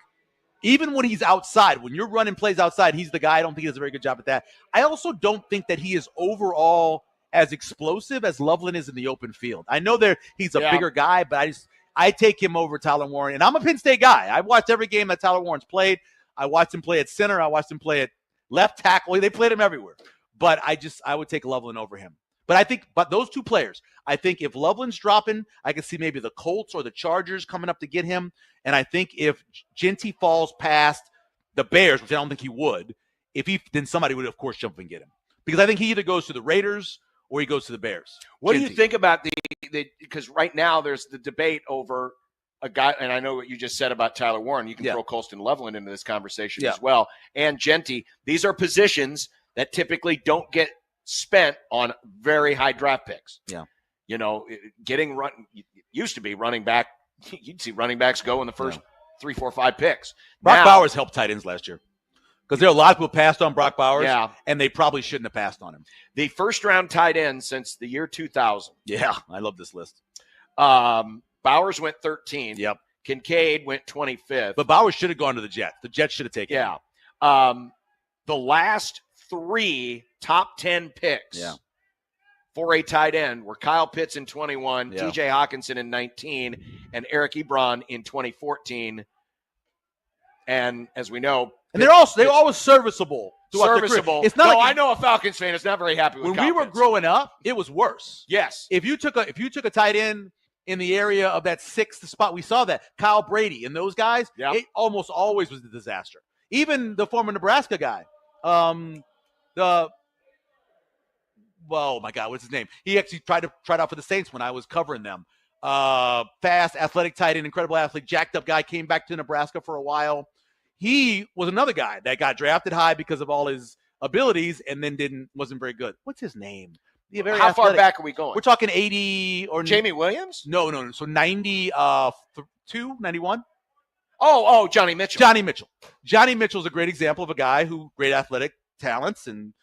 Even when he's outside, when you're running plays outside, he's the guy. I don't think he does a very good job at that. I also don't think that he is overall as explosive as Loveland is in the open field. I know he's a bigger guy, but I take him over Tyler Warren, and I'm a Penn State guy. I've watched every game that Tyler Warren's played. I watched him play at center. I watched him play at left tackle. They played him everywhere. But I would take Loveland over him. But those two players, I think if Loveland's dropping, I can see maybe the Colts or the Chargers coming up to get him. And I think if Genty falls past the Bears, which I don't think he would, then somebody would, of course, jump and get him. Because I think he either goes to the Raiders or he goes to the Bears. What do you think about because right now there's the debate over a guy, and I know what you just said about Tyler Warren. You can throw Colston Loveland into this conversation as well, and Genty. These are positions that typically don't get spent on very high draft picks. Yeah. Used to be running back. You'd see running backs go in the first 3, 4, 5 picks. Brock Bowers helped tight ends last year. Because there are a lot of people passed on Brock Bowers, and they probably shouldn't have passed on him. The first-round tight end since the year 2000. Yeah, I love this list. Bowers went 13. Yep. Kincaid went 25th. But Bowers should have gone to the Jets. The Jets should have taken him. The last 3 top 10 picks for a tight end were Kyle Pitts in 21, T.J. Hawkinson in 19, and Eric Ebron in 2014. And as we know, and they're always serviceable. Serviceable. It's not. I know a Falcons fan is not very happy with. When Kyle we were Pitts. growing up, it was worse. Yes. If you took a tight end in the area of that 6th spot, we saw that Kyle Brady and those guys. It almost always was a disaster. Even the former Nebraska guy, oh my God, what's his name? He actually tried out for the Saints when I was covering them. Fast, athletic tight end, incredible athlete, jacked up guy, came back to Nebraska for a while. He was another guy that got drafted high because of all his abilities and then wasn't very good. What's his name? How athletic. Far back are we going? We're talking 80 or Jamie Williams? No. So 92, 91? Oh, Johnny Mitchell. Johnny Mitchell's a great example of a guy who great athletic talents and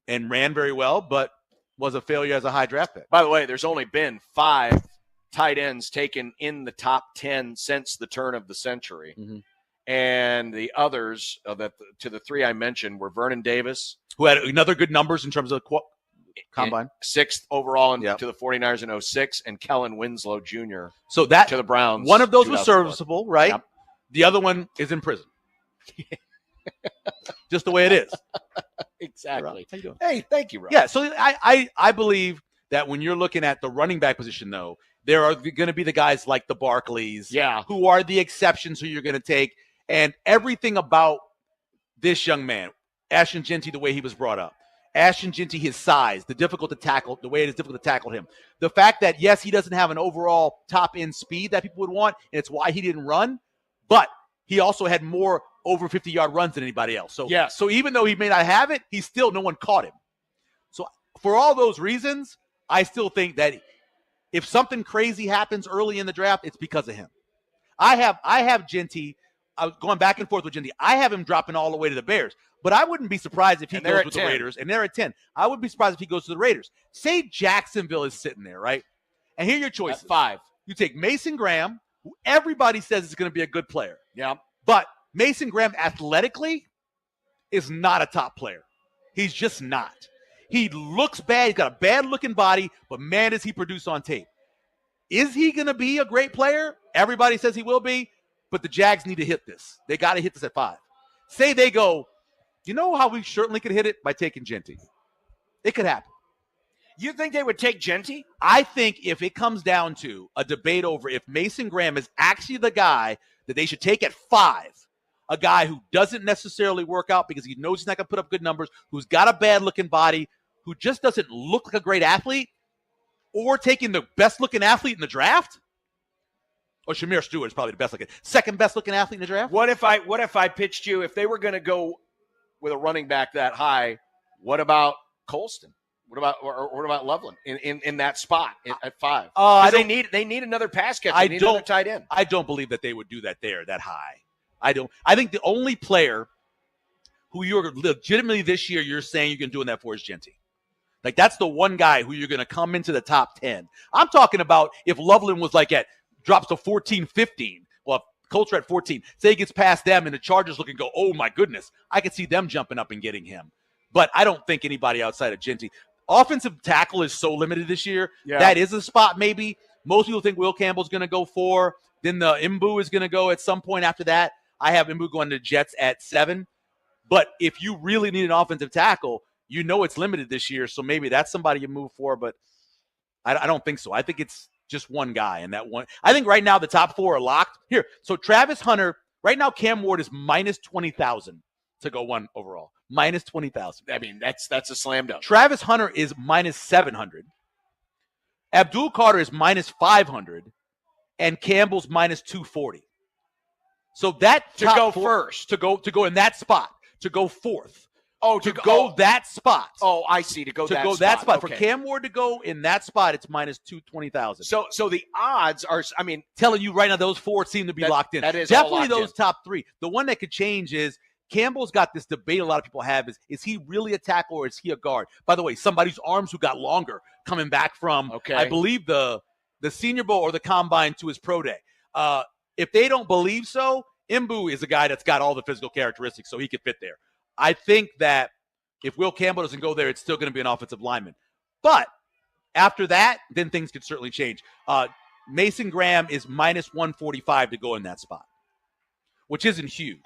ran very well, but was a failure as a high draft pick. By the way, there's only been 5 tight ends taken in the top 10 since the turn of the century. Mm-hmm. And the others to the 3 I mentioned were Vernon Davis, who had another good numbers in terms of combine, 6th overall to the 49ers in 06, and Kellen Winslow Jr. So that to the Browns. One of those was serviceable, right? Yep. The other one is in prison. Just the way it is. Exactly. How you doing? Hey, thank you, Rob. Yeah, so I believe that when you're looking at the running back position, though, there are going to be the guys like the Barkleys, who are the exceptions who you're going to take. And everything about this young man, Ashton Genty, the way he was brought up, Ashton Genty, his size, the way it is difficult to tackle him, the fact that, yes, he doesn't have an overall top-end speed that people would want, and it's why he didn't run, but he also had more over 50-yard runs than anybody else. So even though he may not have it, no one caught him. So for all those reasons, I still think that if something crazy happens early in the draft, it's because of him. I have Genty. I was going back and forth with Genty. I have him dropping all the way to the Bears. But I wouldn't be surprised if he goes with the Raiders. And they're at 10. I would be surprised if he goes to the Raiders. Say Jacksonville is sitting there, right? And here are your choices. At 5. You take Mason Graham, who everybody says is going to be a good player. Yeah. But Mason Graham athletically is not a top player. He's just not. He looks bad. He's got a bad-looking body, but man, does he produce on tape. Is he going to be a great player? Everybody says he will be, but the Jags need to hit this. They got to hit this at 5. Say they go, you know how we certainly could hit it? By taking Genty. It could happen. You think they would take Genty? I think if it comes down to a debate over if Mason Graham is actually the guy that they should take at 5, a guy who doesn't necessarily work out because he knows he's not going to put up good numbers, who's got a bad-looking body, who just doesn't look like a great athlete, or taking the best-looking athlete in the draft? Or Shamir Stewart is probably the best-looking, second best-looking athlete in the draft? What if I pitched you, if they were going to go with a running back that high, what about Colston? What about Loveland in that spot at 5? They need another pass catcher. They need another tight end. I don't believe that they would do that there that high. I don't. I think the only player who you're legitimately this year you're saying you can do that for is Genty. Like that's the one guy who you're going to come into the top 10. I'm talking about if Loveland was like drops to 14, 15. Well, if Colts are at 14. Say he gets past them and the Chargers look and go, oh my goodness, I could see them jumping up and getting him. But I don't think anybody outside of Genty. Offensive tackle is so limited this year. Yeah. That is a spot maybe. Most people think Will Campbell's going to go 4. Then the Mbu is going to go at some point after that. I have Mbu going to Jets at 7. But if you really need an offensive tackle, you know it's limited this year. So maybe that's somebody you move for. But I don't think so. I think it's just one guy. And that one, I think right now the top 4 are locked. Here, so Travis Hunter, right now Cam Ward is minus 20,000 to go 1 overall. Minus 20,000. I mean, that's a slam dunk. Travis Hunter is minus 700. Abdul Carter is minus 500. And Campbell's minus 240. So that to go first. To go in that spot. To go 4th. Oh, to go that spot. Oh, I see. To go that spot. Okay. For Cam Ward to go in that spot, it's minus 220,000. So the odds are, I mean, telling you right now, those 4 seem to be locked in. That is definitely those top 3. The one that could change is Campbell's got this debate a lot of people have is he really a tackle or is he a guard? By the way, somebody's arms who got longer coming back from, I believe, the Senior Bowl or the Combine to his pro day. If they don't believe so, Mbu is a guy that's got all the physical characteristics, so he could fit there. I think that if Will Campbell doesn't go there, it's still going to be an offensive lineman. But after that, then things could certainly change. Mason Graham is minus 145 to go in that spot, which isn't huge.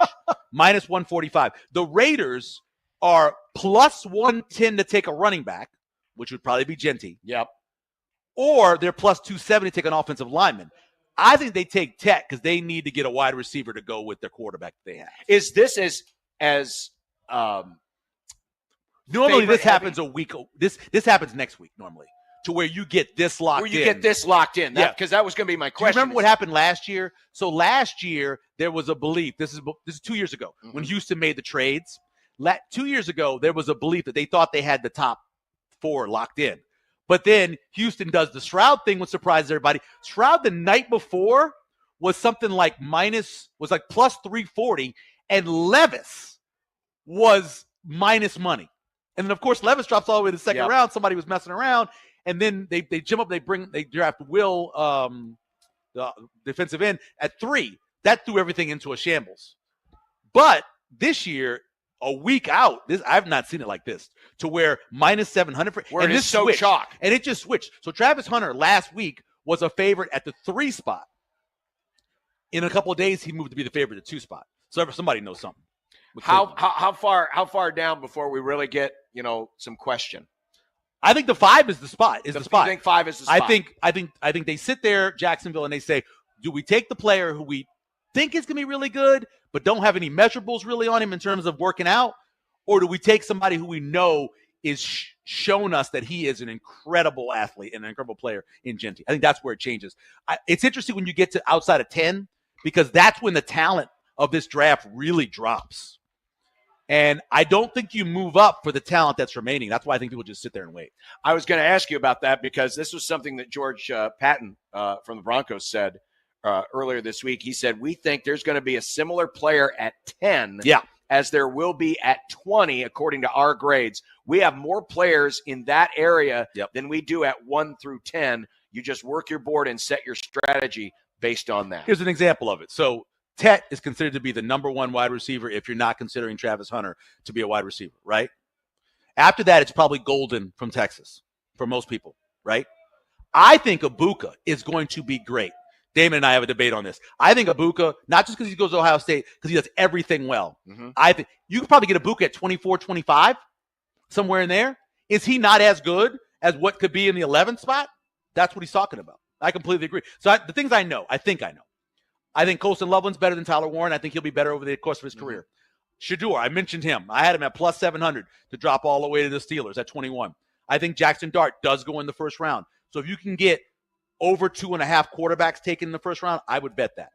Minus 145. The Raiders are plus 110 to take a running back, which would probably be Genty. Yep. Or they're plus 270 to take an offensive lineman. I think they take Tech because they need to get a wide receiver to go with their quarterback that they have. Is this as normally this happens a week. This happens next week normally, to where you get this locked in. Where you get this locked in. Because that was going to be my question. Do you remember what happened last year? So last year there was a belief. This is 2 years ago when Houston made the trades. 2 years ago there was a belief that they thought they had the top 4 locked in. But then Houston does the Stroud thing, which surprises everybody. Stroud the night before was something like plus 340, and Levis was minus money. And then, of course, Levis drops all the way to the second round. Somebody was messing around, and then they jump up, they draft Will, the defensive end, at 3. That threw everything into a shambles. But this year, a week out, I've not seen it like this, to where minus 700. Where it is so chalk. And it just switched. So Travis Hunter last week was a favorite at the 3 spot. In a couple of days, he moved to be the favorite at the 2 spot. So somebody knows something. How far down before we really get some question? I think the 5 is the spot. You think 5 is the spot? I think they sit there, Jacksonville, and they say, do we take the player who we think is going to be really good, but don't have any measurables really on him in terms of working out? Or do we take somebody who we know is shown us that he is an incredible athlete and an incredible player in Genty? I think that's where it changes. It's interesting when you get to outside of 10, because that's when the talent of this draft really drops. And I don't think you move up for the talent that's remaining. That's why I think people just sit there and wait. I was going to ask you about that because this was something that George Patton from the Broncos said earlier this week. He said, we think there's going to be a similar player at 10 as there will be at 20, according to our grades. We have more players in that area than we do at 1 through 10. You just work your board and set your strategy based on that. Here's an example of it. So Tet is considered to be the number 1 wide receiver if you're not considering Travis Hunter to be a wide receiver, right? After that, it's probably Golden from Texas for most people, right? I think Ibuka is going to be great. Damon and I have a debate on this. I think Ibuka, not just because he goes to Ohio State, because he does everything well. I think you could probably get Ibuka at 24, 25, somewhere in there. Is he not as good as what could be in the 11th spot? That's what he's talking about. I completely agree. So the things I know, I think Colston Loveland's better than Tyler Warren. I think he'll be better over the course of his career. Shador, I mentioned him. I had him at plus 700 to drop all the way to the Steelers at 21. I think Jackson Dart does go in the first round. So if you can get over 2.5 quarterbacks taken in the first round, I would bet that.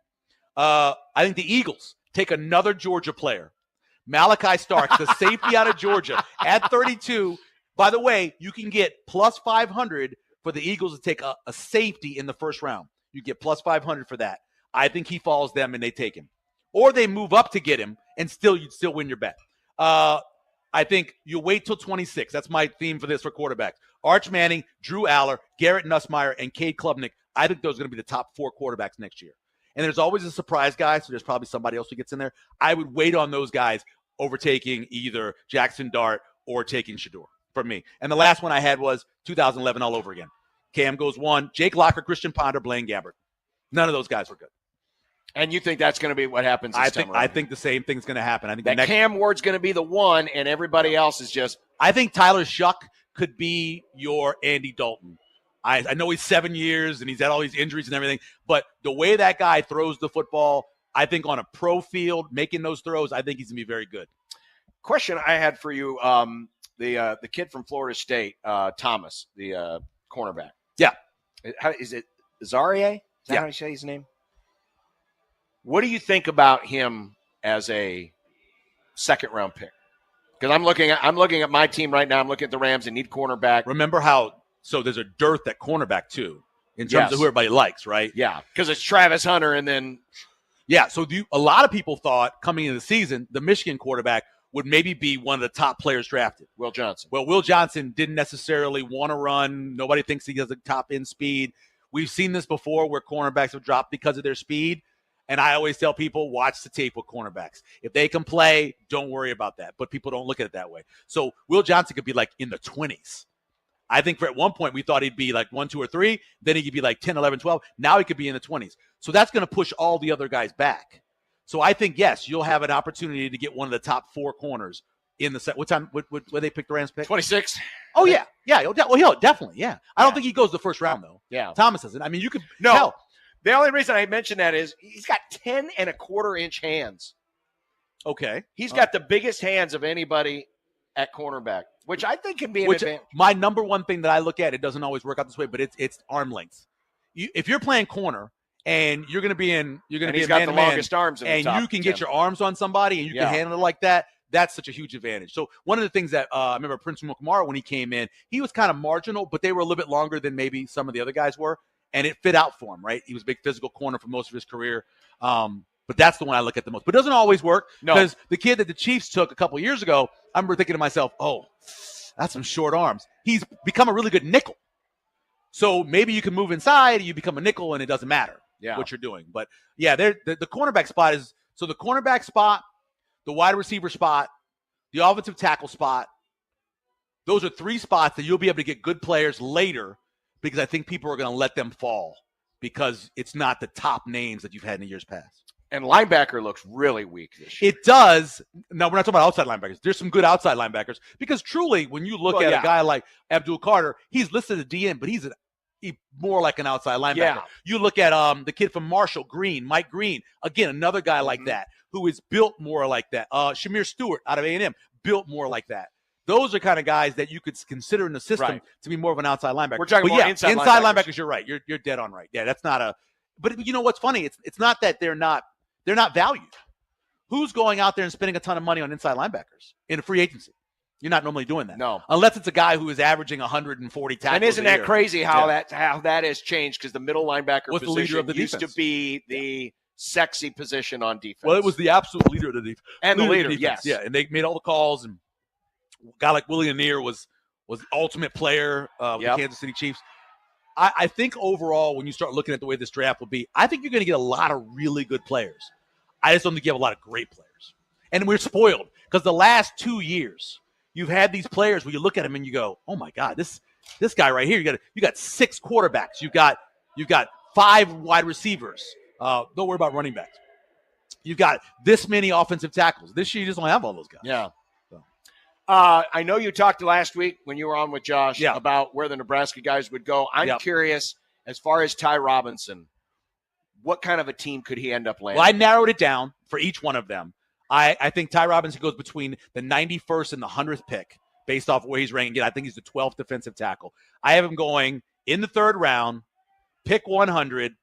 I think the Eagles take another Georgia player. Malachi Starks, the safety out of Georgia, at 32. By the way, you can get plus 500 for the Eagles to take a safety in the first round. You get plus 500 for that. I think he follows them and they take him. Or they move up to get him and you'd still win your bet. I think you wait till 26. That's my theme for this for quarterbacks. Arch Manning, Drew Aller, Garrett Nussmeier, and Cade Klubnik. I think those are going to be the top 4 quarterbacks next year. And there's always a surprise guy, so there's probably somebody else who gets in there. I would wait on those guys overtaking either Jackson Dart or taking Shador from me. And the last one I had was 2011 all over again. Cam goes 1, Jake Locker, Christian Ponder, Blaine Gabbert. None of those guys were good. And you think that's going to be what happens this time around? I think the same thing's going to happen. I think that Cam Ward's going to be the one, and everybody else is just. I think Tyler Shuck could be your Andy Dalton. I know he's 7 years and he's had all these injuries and everything, but the way that guy throws the football, I think on a pro field, making those throws, I think he's going to be very good. Question I had for you, the kid from Florida State, Thomas, the cornerback. Yeah. How is it Zaria? Is that how you say his name? What do you think about him as a second-round pick? Because I'm looking at my team right now. I'm looking at the Rams and need cornerback. Remember how there's a dearth at cornerback too, in terms of who everybody likes, right? Yeah, because it's Travis Hunter and then so a lot of people thought coming into the season the Michigan quarterback would maybe be one of the top players drafted. Will Johnson. Well, Will Johnson didn't necessarily want to run. Nobody thinks he has a top end speed. We've seen this before where cornerbacks have dropped because of their speed. And I always tell people, watch the tape with cornerbacks. If they can play, don't worry about that. But people don't look at it that way. So Will Johnson could be like in the 20s. I think at one point we thought he'd be like 1, 2, or 3. Then he could be like 10, 11, 12. Now he could be in the 20s. So that's going to push all the other guys back. So I think, yes, you'll have an opportunity to get one of the top 4 corners in the set. What time would they pick the Rams pick? 26. Oh, yeah. Yeah. He'll definitely. Yeah. I don't think he goes the first round, though. Yeah. Thomas doesn't. I mean, you could. No. Hell, the only reason I mention that is he's got 10 1/4 inch hands. Okay. He's got the biggest hands of anybody at cornerback, which I think can be an advantage. My number one thing that I look at, it doesn't always work out this way, but it's arm length. If you're playing corner and you're going to be in, he's got the longest arms, and you can get your arms on somebody and you can handle it like that. That's such a huge advantage. So one of the things that I remember Prince Mukamara, when he came in, he was kind of marginal, but they were a little bit longer than maybe some of the other guys were. And it fit out for him, right? He was a big physical corner for most of his career. But that's the one I look at the most. But it doesn't always work because the kid that the Chiefs took a couple of years ago, I remember thinking to myself, oh, that's some short arms. He's become a really good nickel. So maybe you can move inside and you become a nickel and it doesn't matter what you're doing. But, yeah, the cornerback spot is – so the cornerback spot, the wide receiver spot, the offensive tackle spot, those are 3 spots that you'll be able to get good players later because I think people are going to let them fall because it's not the top names that you've had in the years past. And linebacker looks really weak this year. It does. Now, we're not talking about outside linebackers. There's some good outside linebackers because truly, when you look at a guy like Abdul Carter, he's listed as a DN, but he's more like an outside linebacker. Yeah. You look at the kid from Marshall, Mike Green, again, another guy like that who is built more like that. Shamir Stewart out of A&M, built more like that. Those are kind of guys that you could consider in the system to be more of an outside linebacker. We're talking more inside linebackers. You're right. You're dead on right. Yeah, that's not a. But you know what's funny? It's not that they're not valued. who's going out there and spending a ton of money on inside linebackers in a free agency? You're not normally doing that. No. Unless it's a guy who is averaging 140 tackles. And isn't that crazy how Yeah. that has changed? Because the middle linebacker Was the leader position of the used defense. to be the sexy position on defense. Well, it was the absolute leader of the defense. And the of leader, defense. yes. Yeah, and they made all the calls. And a guy like Willie Lanier was the ultimate player with the Kansas City Chiefs. I think overall, when you start looking at the way this draft will be, I think you're going to get a lot of really good players. I just don't think you have a lot of great players. And we're spoiled because the last 2 years, you've had these players where you look at them and you go, "Oh my God, this guy right here! You got 6 quarterbacks. You've got 5 wide receivers. Don't worry about running backs. You've got this many offensive tackles. This year, you just don't have all those guys." Yeah. I know you talked last week when you were on with Josh about where the Nebraska guys would go. I'm curious, as far as Ty Robinson, what kind of a team could he end up landing? Well, I narrowed it down for each one of them. I think Ty Robinson goes between the 91st and the 100th pick based off where he's ranking. I think he's the 12th defensive tackle. I have him going in the 3rd round, pick 100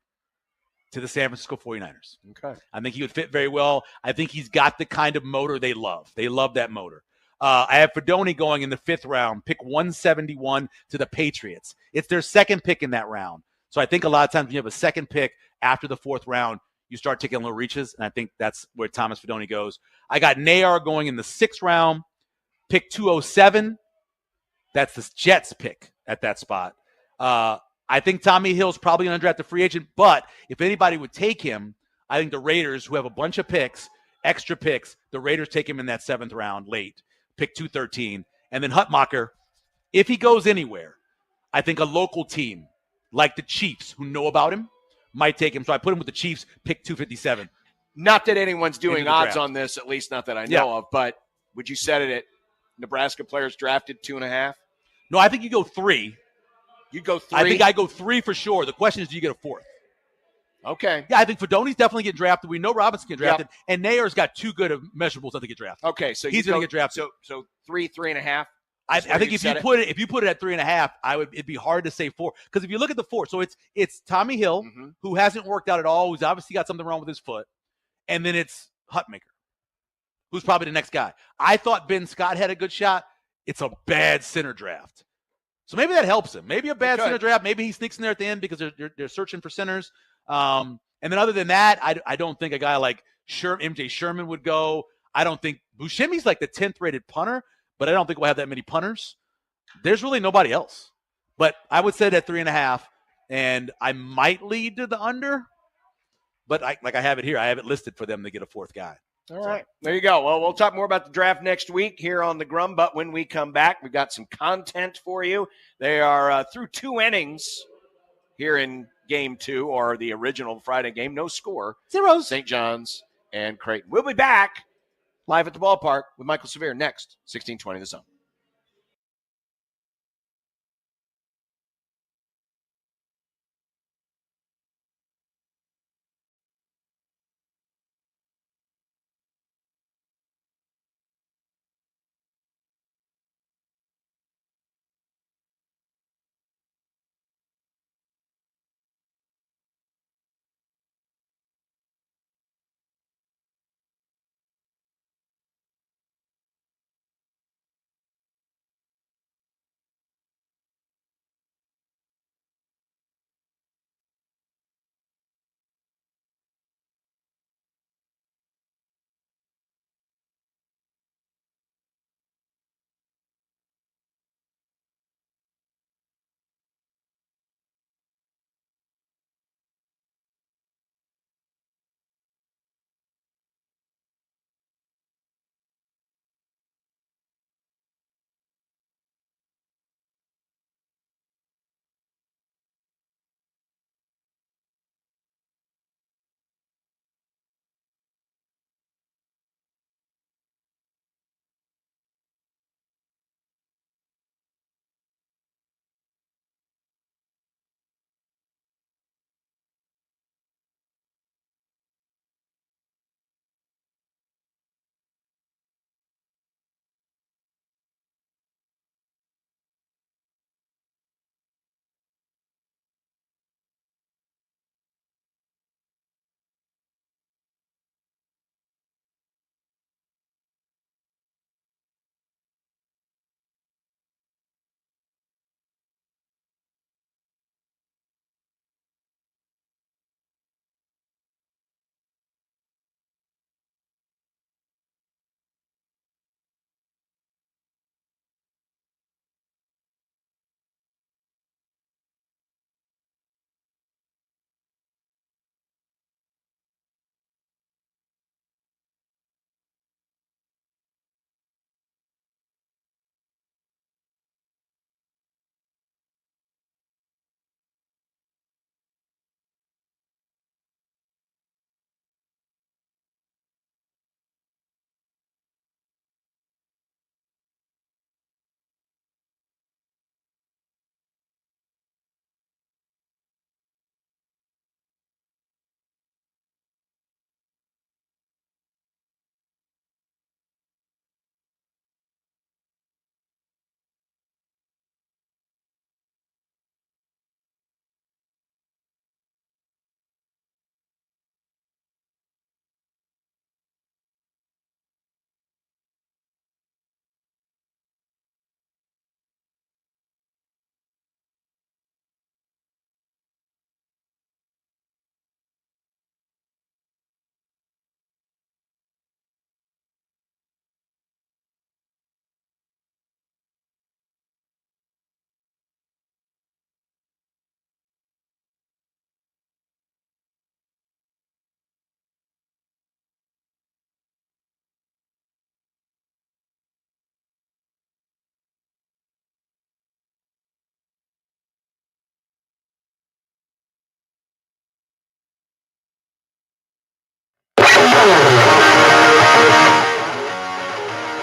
to the San Francisco 49ers. Okay. I think he would fit very well. I think he's got the kind of motor they love. They love that motor. I have Fedoni going in the 5th round, pick 171 to the Patriots. It's their 2nd pick in that round. So I think a lot of times when you have a 2nd pick after the 4th round, you start taking little reaches, and I think that's where Thomas Fedoni goes. I got Nayar going in the 6th round, pick 207. That's the Jets pick at that spot. I think Tommy Hill's probably going to draft a free agent, but if anybody would take him, I think the Raiders, who have a bunch of picks, extra picks, the Raiders take him in that 7th round late, pick 213. And then Hutmacher, if he goes anywhere, I think a local team like the Chiefs who know about him might take him. So I put him with the Chiefs, pick 257. Not that anyone's doing odds draft. on this, at least not that I know of, but would you set it at Nebraska players drafted 2.5? No, I think you go 3. You'd go 3? I think I go 3 for sure. The question is, do you get a 4th? Okay. Yeah, I think Fedoni's definitely getting drafted. We know Robinson get drafted. And Nayar's got too good of measurables not to get drafted. Okay, so he's going to get drafted. So 3.5? I think if you put it at 3.5, it'd be hard to say 4. Because if you look at the 4, so it's Tommy Hill, who hasn't worked out at all, who's obviously got something wrong with his foot. And then it's Hutmacher, who's probably the next guy. I thought Ben Scott had a good shot. It's a bad center draft. So maybe that helps him. Maybe a bad center draft. Maybe he sneaks in there at the end because they're searching for centers. And then other than that, I don't think a guy like MJ Sherman would go. I don't think Buscemi's like the 10th rated punter, but I don't think we'll have that many punters. There's really nobody else. But I would say that 3.5, and I might lead to the under. But I have it here. I have it listed for them to get a 4th guy. All right. There you go. Well, we'll talk more about the draft next week here on the Grum. But when we come back, we've got some content for you. They are through 2 innings here in Game 2, or the original Friday game. No score. 0. St. John's and Creighton. We'll be back live at the ballpark with Michael Severe next, 1620 The Zone.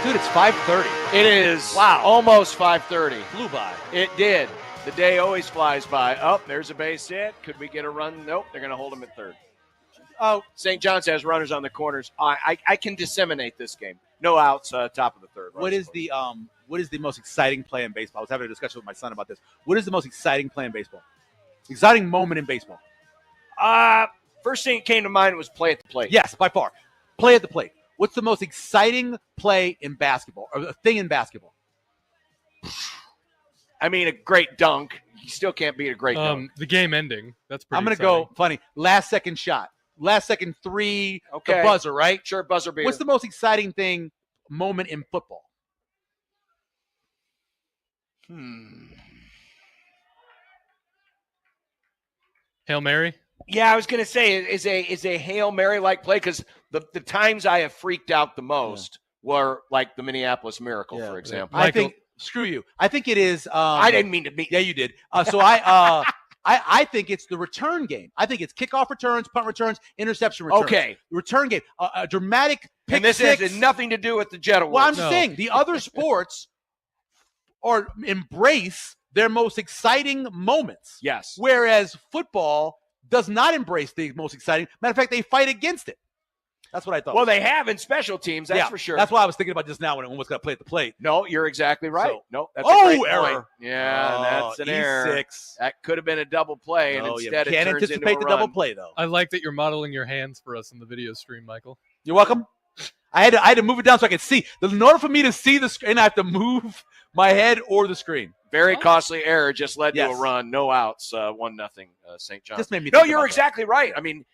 Dude, it's 5:30. It is. Wow. Almost 5:30. Flew by. It did. The day always flies by. Oh, there's a base hit. Could we get a run? Nope. They're going to hold him at third. Oh, St. John's has runners on the corners. I can disseminate this game. No outs, top of the third. What is the most exciting play in baseball? I was having a discussion with my son about this. What is the most exciting play in baseball? Exciting moment in baseball? First thing that came to mind was play at the plate. Yes, by far. Play at the plate. What's the most exciting play in basketball, or a thing in basketball? I mean, a great dunk. You still can't beat a great dunk. The game ending. That's pretty I'm going to go funny. Last second shot. Last second three. Okay. The buzzer, right? Sure, buzzer beater. What's the most exciting moment in football? Hail Mary? Yeah, I was going to say, is a Hail Mary-like play, because the times I have freaked out the most were like the Minneapolis Miracle, for example. I think, screw you. I think it is. I didn't mean to be. Yeah, you did. I think it's the return game. I think it's kickoff returns, punt returns, interception returns. Okay. Return game. A dramatic pick and this six. has nothing to do with the Jet Awards. Well, I'm saying the other sports embrace their most exciting moments. Yes. Whereas football does not embrace the most exciting. Matter of fact, they fight against it. That's what I thought. Well, they have in special teams, that's for sure. That's why I was thinking about just now when it was going to play at the plate. No, you're exactly right. No, that's a great error. Point. Yeah, that's an error. E6. That could have been a double play, and instead it can't turns anticipate into a the double run. play, though. I like that you're modeling your hands for us in the video stream, Michael. You're welcome. I had to move it down so I could see. In order for me to see the screen, I have to move my head or the screen. Very costly error, just led to a run. No outs, 1-0 St. John's. Just made me no, think you're about exactly right. I mean,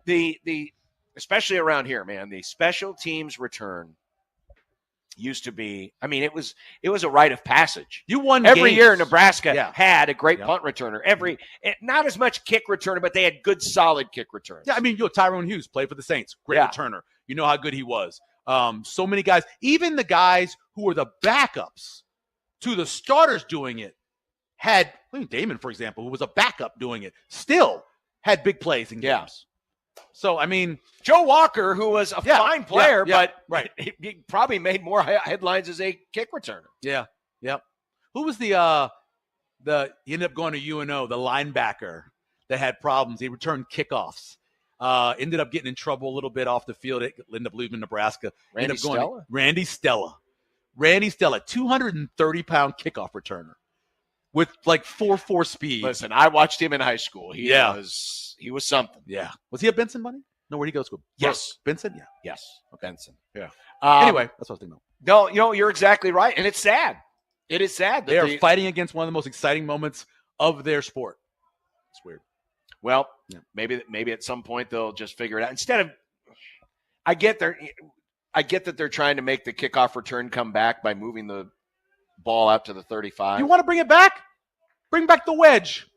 the especially around here, man, the special teams return used to be. I mean, it was a rite of passage. You won every games. year. Nebraska had a great punt returner. Not as much kick returner, but they had good, solid kick returns. Yeah, I mean, Tyrone Hughes played for the Saints. Great returner. You know how good he was. So many guys, even the guys who were the backups to the starters doing it, had Damon, for example, who was a backup doing it, still had big plays in games. So, I mean, Joe Walker, who was a fine player, but he probably made more headlines as a kick returner. Yeah. Who was he ended up going to UNO, the linebacker that had problems. He returned kickoffs. Ended up getting in trouble a little bit off the field. Ended up leaving Nebraska. Randy Stella? Randy Stella, 230-pound kickoff returner with like 4.4 speed. Listen, I watched him in high school. He was something. Yeah. Was he a Benson buddy? No, where'd he go to school? Yes. Benson? Yeah. Yes. Benson. Yeah. Anyway, that's what I was thinking of. No, you're exactly right. And it's sad. It is sad. They are fighting against one of the most exciting moments of their sport. It's weird. Well, maybe at some point they'll just figure it out. Instead of, I get that they're trying to make the kickoff return come back by moving the ball out to the 35. You want to bring it back? Bring back the wedge.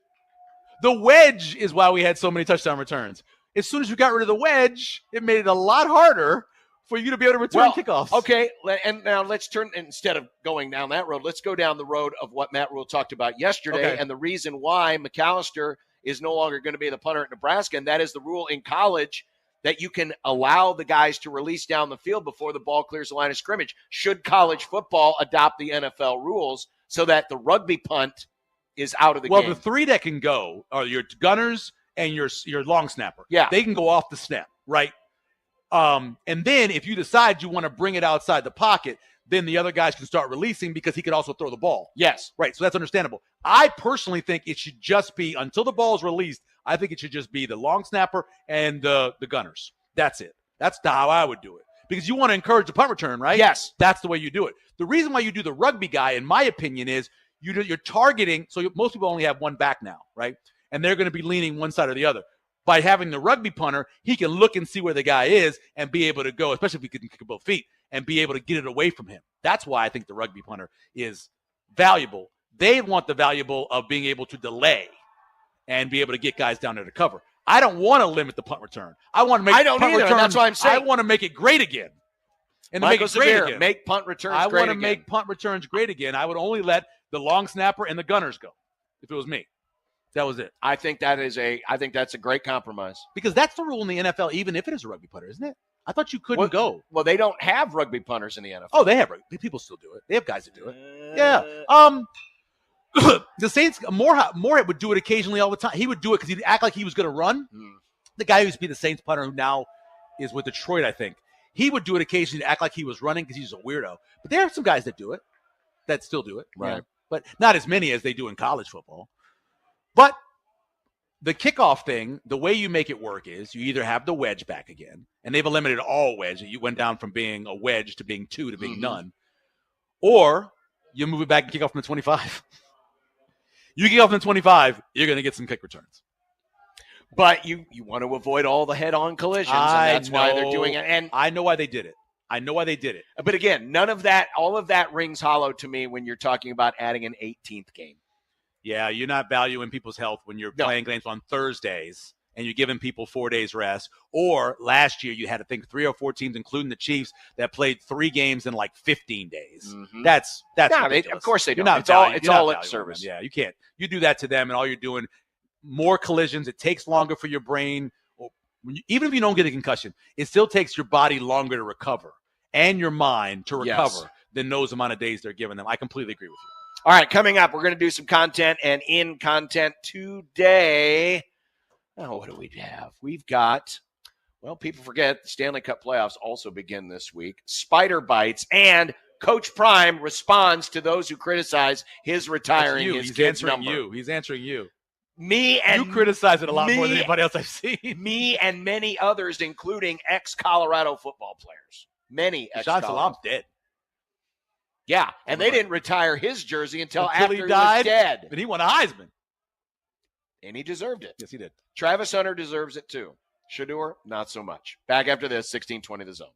The wedge is why we had so many touchdown returns. As soon as you got rid of the wedge, it made it a lot harder for you to be able to return kickoffs. Okay, and now let's turn, instead of going down that road, let's go down the road of what Matt Rule talked about yesterday and the reason why McAllister is no longer going to be the punter at Nebraska, and that is the rule in college that you can allow the guys to release down the field before the ball clears the line of scrimmage. Should college football adopt the NFL rules so that the rugby punt is out of the game? Well, the three that can go are your gunners and your long snapper. Yeah. They can go off the snap, right? And then if you decide you want to bring it outside the pocket, then the other guys can start releasing because he could also throw the ball. Yes. Right, so that's understandable. I personally think it should just be, until the ball is released, I think it should just be the long snapper and the gunners. That's it. That's how I would do it. Because you want to encourage the punt return, right? Yes. That's the way you do it. The reason why you do the rugby guy, in my opinion, is you're targeting, so most people only have one back now, right? And they're going to be leaning one side or the other. By having the rugby punter, he can look and see where the guy is and be able to go, especially if he can kick both feet, and be able to get it away from him. That's why I think the rugby punter is valuable. They want the valuable of being able to delay and be able to get guys down there to cover. I don't want to limit the punt return. I want to make punt return. That's why I'm saying. I want to make it great again. And to Michael make it great Severe, again. make punt returns I great want to again. make punt returns great again. I would only let the long snapper and the gunners go if it was me. That was it. I think that's a great compromise. Because that's the rule in the NFL, even if it is a rugby punter, isn't it? I thought you couldn't go. Well, they don't have rugby punters in the NFL. Oh, they have rugby. People still do it. They have guys that do it. Yeah. The Saints, Moorhead would do it occasionally all the time. He would do it because he'd act like he was going to run. The guy who used to be the Saints punter who now is with Detroit, I think. He would do it occasionally to act like he was running because he's a weirdo. But there are some guys that do it, that still do it. Right. Yeah. But not as many as they do in college football. But the kickoff thing, the way you make it work is you either have the wedge back again, and they've eliminated all wedge. You went down from being a wedge to being 2 to being none. Or you move it back and kick off from the 25. You kick off from the 25, you're going to get some kick returns. But you want to avoid all the head-on collisions, and that's why they're doing it. And I know why they did it. But again, all of that rings hollow to me when you're talking about adding an 18th game. Yeah, you're not valuing people's health when you're playing games on Thursdays and you're giving people 4 days rest. Or last year you had, I think, 3 or 4 teams, including the Chiefs, that played 3 games in like 15 days. That's ridiculous. Of course they don't. It's all lip service. Them. Yeah, you can't. You do that to them, and all you're doing more collisions. It takes longer for your brain. Even if you don't get a concussion, it still takes your body longer to recover and your mind to recover than those amount of days they're giving them. I completely agree with you. All right, coming up, we're going to do some content, and in content today, what do we have? We've got, people forget the Stanley Cup playoffs also begin this week. Spider bites, and Coach Prime responds to those who criticize his retiring his kid's number. He's answering you. You criticize it a lot more than anybody else I've seen. Me and many others, including ex-Colorado football players. Many ex-Colorado. Salam's dead. Yeah, and they didn't retire his jersey until after he died, was dead. But he won a Heisman. And he deserved it. Yes, he did. Travis Hunter deserves it too. Shedeur, not so much. Back after this, 1620 The Zone.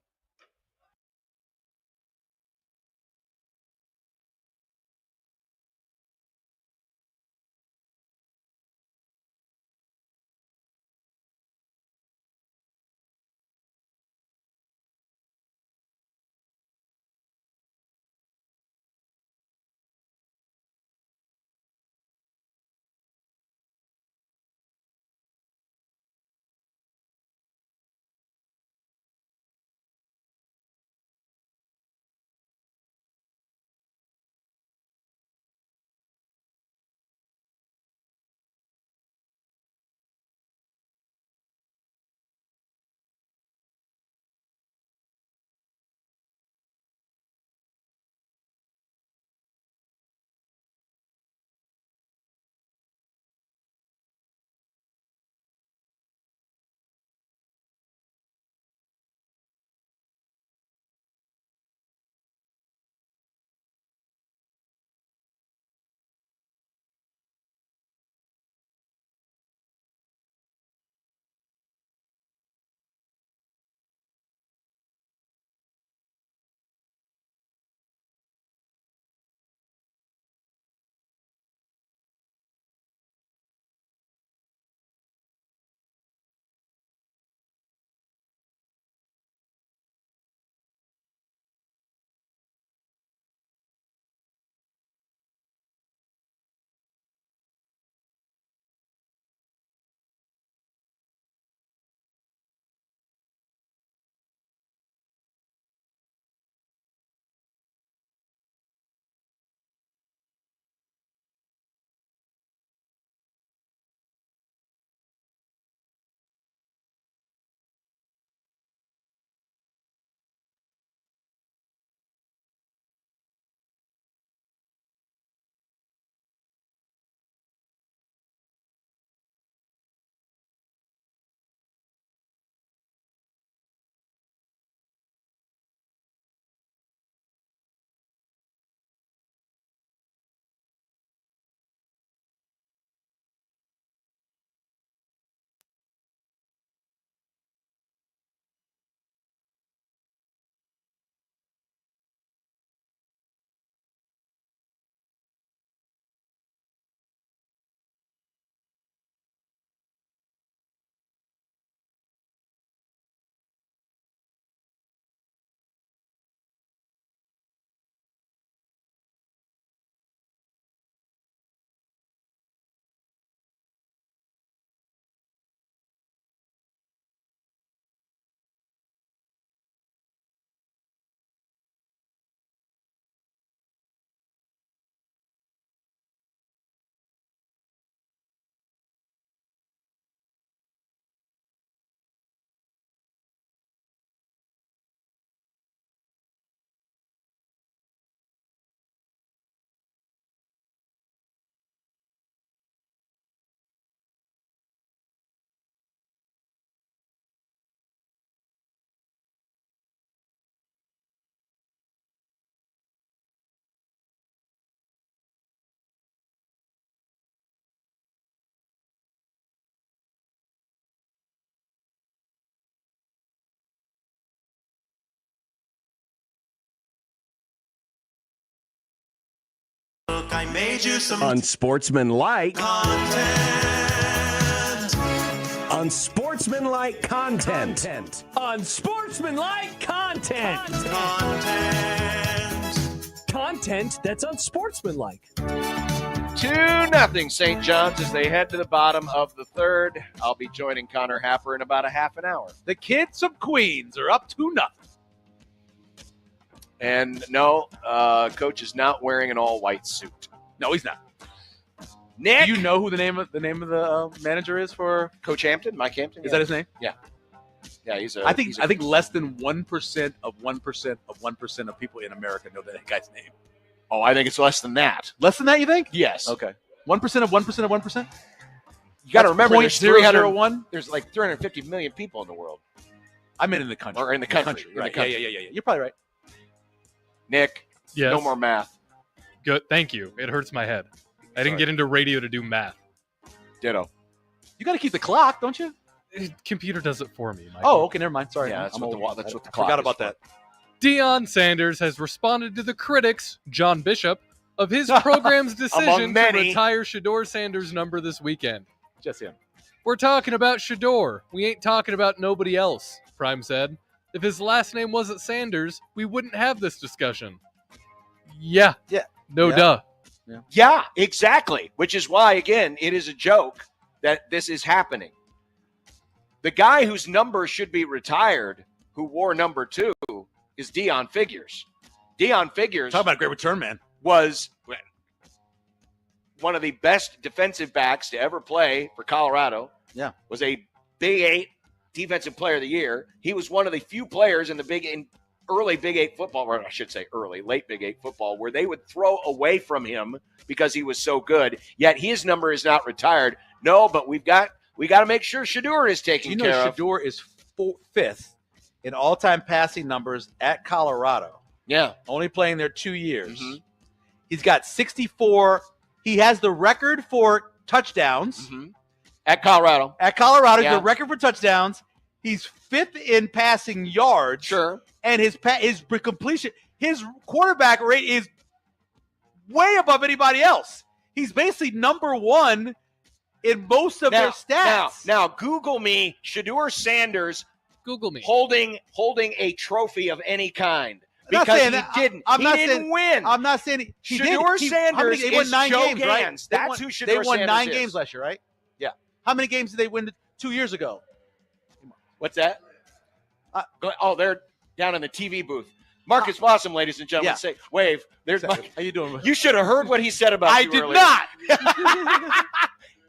I made you some Unsportsmanlike content. Unsportsmanlike content. Unsportsmanlike content. Content that's unsportsmanlike. 2-0 St. John's as they head to the bottom of the third. I'll be joining Connor Happer in about a half an hour. The kids of Queens are up 2-0. And no, coach is not wearing an all-white suit. No, he's not. Nick, do you know who the name of the manager is for Coach Hampton? Mike Hampton. Is that his name? Yeah. Yeah, I think less than 1% of people in America know that guy's name. Oh, I think it's less than that. Less than that, you think? Yes. Okay. 1% of 1% of 1%? You got to remember, there's 0.001. There's like 350 million people in the world. I meant in the country. Or in the country. Right. Yeah. You're probably right. Nick, yes. No more math. Good. Thank you. It hurts my head. I didn't get into radio to do math. Ditto. You got to keep the clock, don't you? Computer does it for me, Michael. Oh, okay. Never mind. Sorry. Yeah, that's what the clock forgot is about for. that. Deion Sanders has responded to the critics, John Bishop, of his program's decision to retire Shedeur Sanders' number this weekend. Just him. We're talking about Shedeur. We ain't talking about nobody else, Prime said. If his last name wasn't Sanders, we wouldn't have this discussion. Yeah. Duh. Yeah, exactly. Which is why, again, it is a joke that this is happening. The guy whose number should be retired, who wore number 2, is Deion Figures. Deion Figures. Talk about a great return, man. Was one of the best defensive backs to ever play for Colorado. Yeah. Was a Big 8 Defensive Player of the Year. He was one of the few players in early Big 8 football, or I should say late Big 8 football, where they would throw away from him because he was so good. Yet his number is not retired. No, but we got to make sure Shedeur is taken care of. Shedeur is 5th in all-time passing numbers at Colorado. Yeah. Only playing there 2 years. Mm-hmm. He's got 64. He has the record for touchdowns. Mm-hmm. At Colorado. Yeah. The record for touchdowns. He's 5th in passing yards. Sure. And his completion, his quarterback rate is way above anybody else. He's basically number 1 in most of their stats. Now, Google me Shedeur Sanders. Google me holding a trophy of any kind. Because he didn't. He didn't win. I'm not saying he Shedeur did. Sanders they won 9 Joe games, Gans. right? That's who Shedeur Sanders is. They won 9 games last year, right? Yeah. How many games did they win 2 years ago? What's that? They're down in the TV booth. Marcus Blossom, ladies and gentlemen, say wave. There's Mike. How you doing? You should have heard what he said about you earlier. I did not.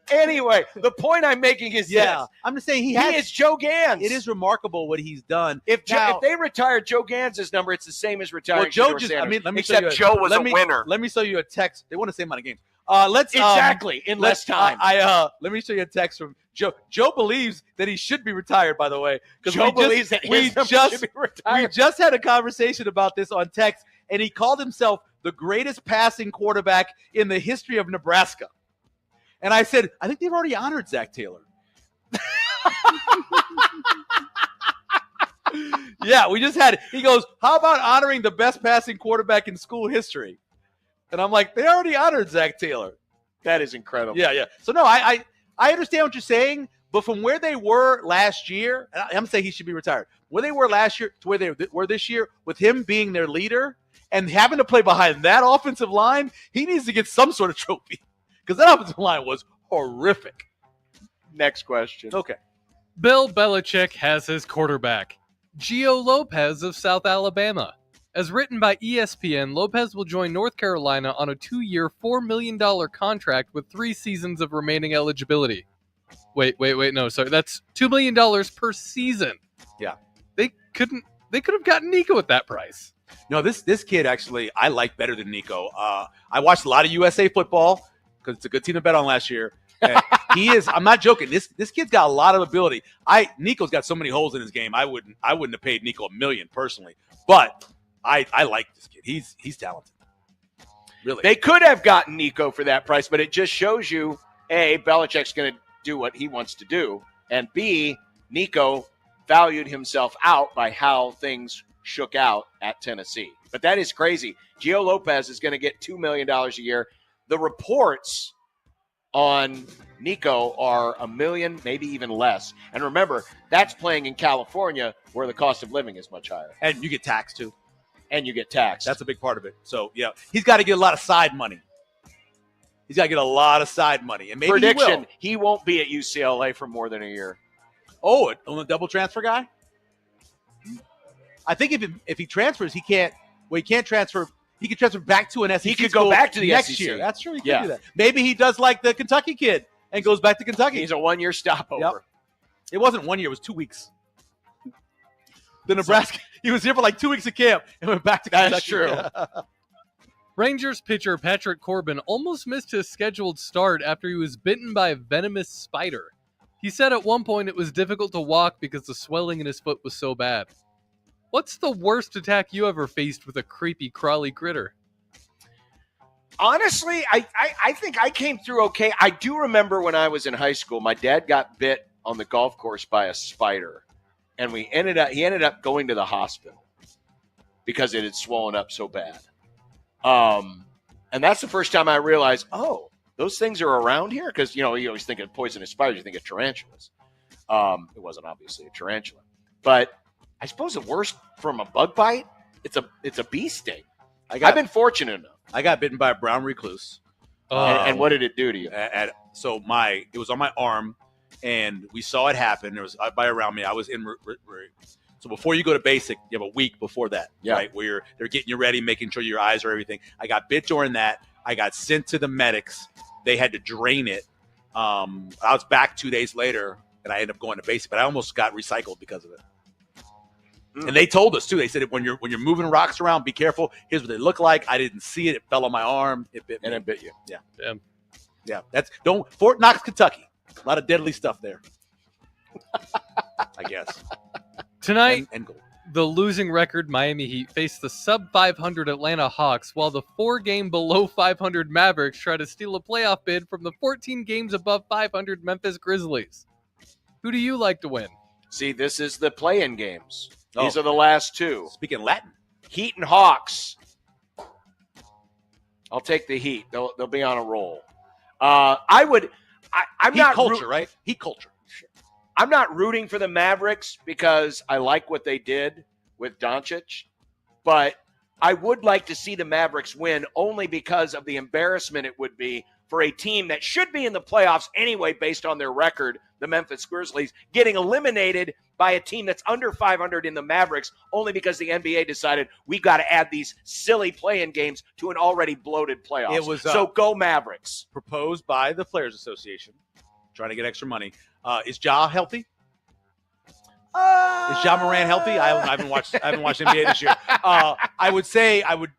Anyway, the point I'm making is this. I'm just saying he is Joe Gans. It is remarkable what he's done. If they retired Joe Gans' number, it's the same as retiring Shedeur Sanders. Except Joe was a winner. Let me show you a text. They won the same amount of games. In less time. Let me show you a text from Joe. Joe believes that he should be retired, by the way. Joe believes that his number should be retired. We just had a conversation about this on text, and he called himself the greatest passing quarterback in the history of Nebraska. And I said, I think they've already honored Zach Taylor. Yeah, we just had it. He goes, how about honoring the best passing quarterback in school history? And I'm like, they already honored Zach Taylor. That is incredible. Yeah. So, no, I understand what you're saying, but from where they were last year, and I'm saying he should be retired, where they were last year to where they were this year, with him being their leader and having to play behind that offensive line, he needs to get some sort of trophy because that offensive line was horrific. Next question. Okay. Bill Belichick has his quarterback, Gio Lopez of South Alabama. As written by ESPN, Lopez will join North Carolina on a 2-year, $4 million contract with 3 seasons of remaining eligibility. Wait, no, sorry. That's $2 million per season. Yeah. They could have gotten Nico at that price. No, this kid actually I like better than Nico. I watched a lot of USA football because it's a good team to bet on last year. And he is. I'm not joking. This kid's got a lot of ability. Nico's got so many holes in his game. I wouldn't have paid Nico $1 million personally, but I like this kid. He's talented. Really, they could have gotten Nico for that price, but it just shows you A, Belichick's going to do what he wants to do, and B, Nico valued himself out by how things shook out at Tennessee. But that is crazy. Gio Lopez is going to get $2 million a year. the reports on Nico are $1 million, maybe even less. And remember, that's playing in California where the cost of living is much higher. And you get taxed too. And you get taxed. That's a big part of it. So, yeah, he's got to get a lot of side money. He's got to get a lot of side money. And maybe prediction, he won't be at UCLA for more than a year. Oh, on the double transfer guy? I think if he transfers, he can't. Well, he can't transfer. He could transfer back to an SEC. He could go back to the next SEC. year. That's true. He could do that. Maybe he does like the Kentucky kid and goes back to Kentucky. He's a 1-year stopover. Yep. It wasn't 1 year. It was 2 weeks. The Nebraska. He was here for like 2 weeks of camp and went back to Kentucky. That's true. Rangers pitcher Patrick Corbin almost missed his scheduled start after he was bitten by a venomous spider. He said at one point it was difficult to walk because the swelling in his foot was so bad. What's the worst attack you ever faced with a creepy, crawly critter? Honestly, I think I came through okay. I do remember when I was in high school, my dad got bit on the golf course by a spider, and he ended up going to the hospital because it had swollen up so bad. And that's the first time I realized, oh, those things are around here? Because, you always think of poisonous spiders, you think of tarantulas. It wasn't obviously a tarantula. But I suppose the worst from a bug bite, it's a bee sting. I've been fortunate enough. I got bitten by a brown recluse. And what did it do to you? It was on my arm, and we saw it happen. It was by around me. I was in. So before you go to basic, you have a week before that, right? Where they're getting you ready, making sure your eyes are everything. I got bit during that. I got sent to the medics. They had to drain it. I was back 2 days later, and I ended up going to basic, but I almost got recycled because of it. And they told us too. They said when you're moving rocks around, be careful. Here's what they look like. I didn't see it. It fell on my arm. It bit me. And it bit you. Yeah. Damn. Yeah. Fort Knox, Kentucky. A lot of deadly stuff there. I guess. Tonight, and gold. The losing record Miami Heat faced the sub-500 Atlanta Hawks, while the 4-game below 500 Mavericks try to steal a playoff bid from the 14 games above 500 Memphis Grizzlies. Who do you like to win? See, this is the play-in games. These are the last two. Speaking Latin. Heat and Hawks. I'll take the Heat. They'll be on a roll. I'm Heat not culture, right? Heat culture. I'm not rooting for the Mavericks because I like what they did with Doncic, but I would like to see the Mavericks win only because of the embarrassment it would be for a team that should be in the playoffs anyway based on their record, the Memphis Grizzlies, getting eliminated by a team that's under 500 in the Mavericks only because the NBA decided we've got to add these silly play-in games to an already bloated playoffs. It was so go Mavericks. Proposed by the Players Association, trying to get extra money. Is Ja healthy? Is Ja Morant healthy? I haven't watched NBA this year. I would say I would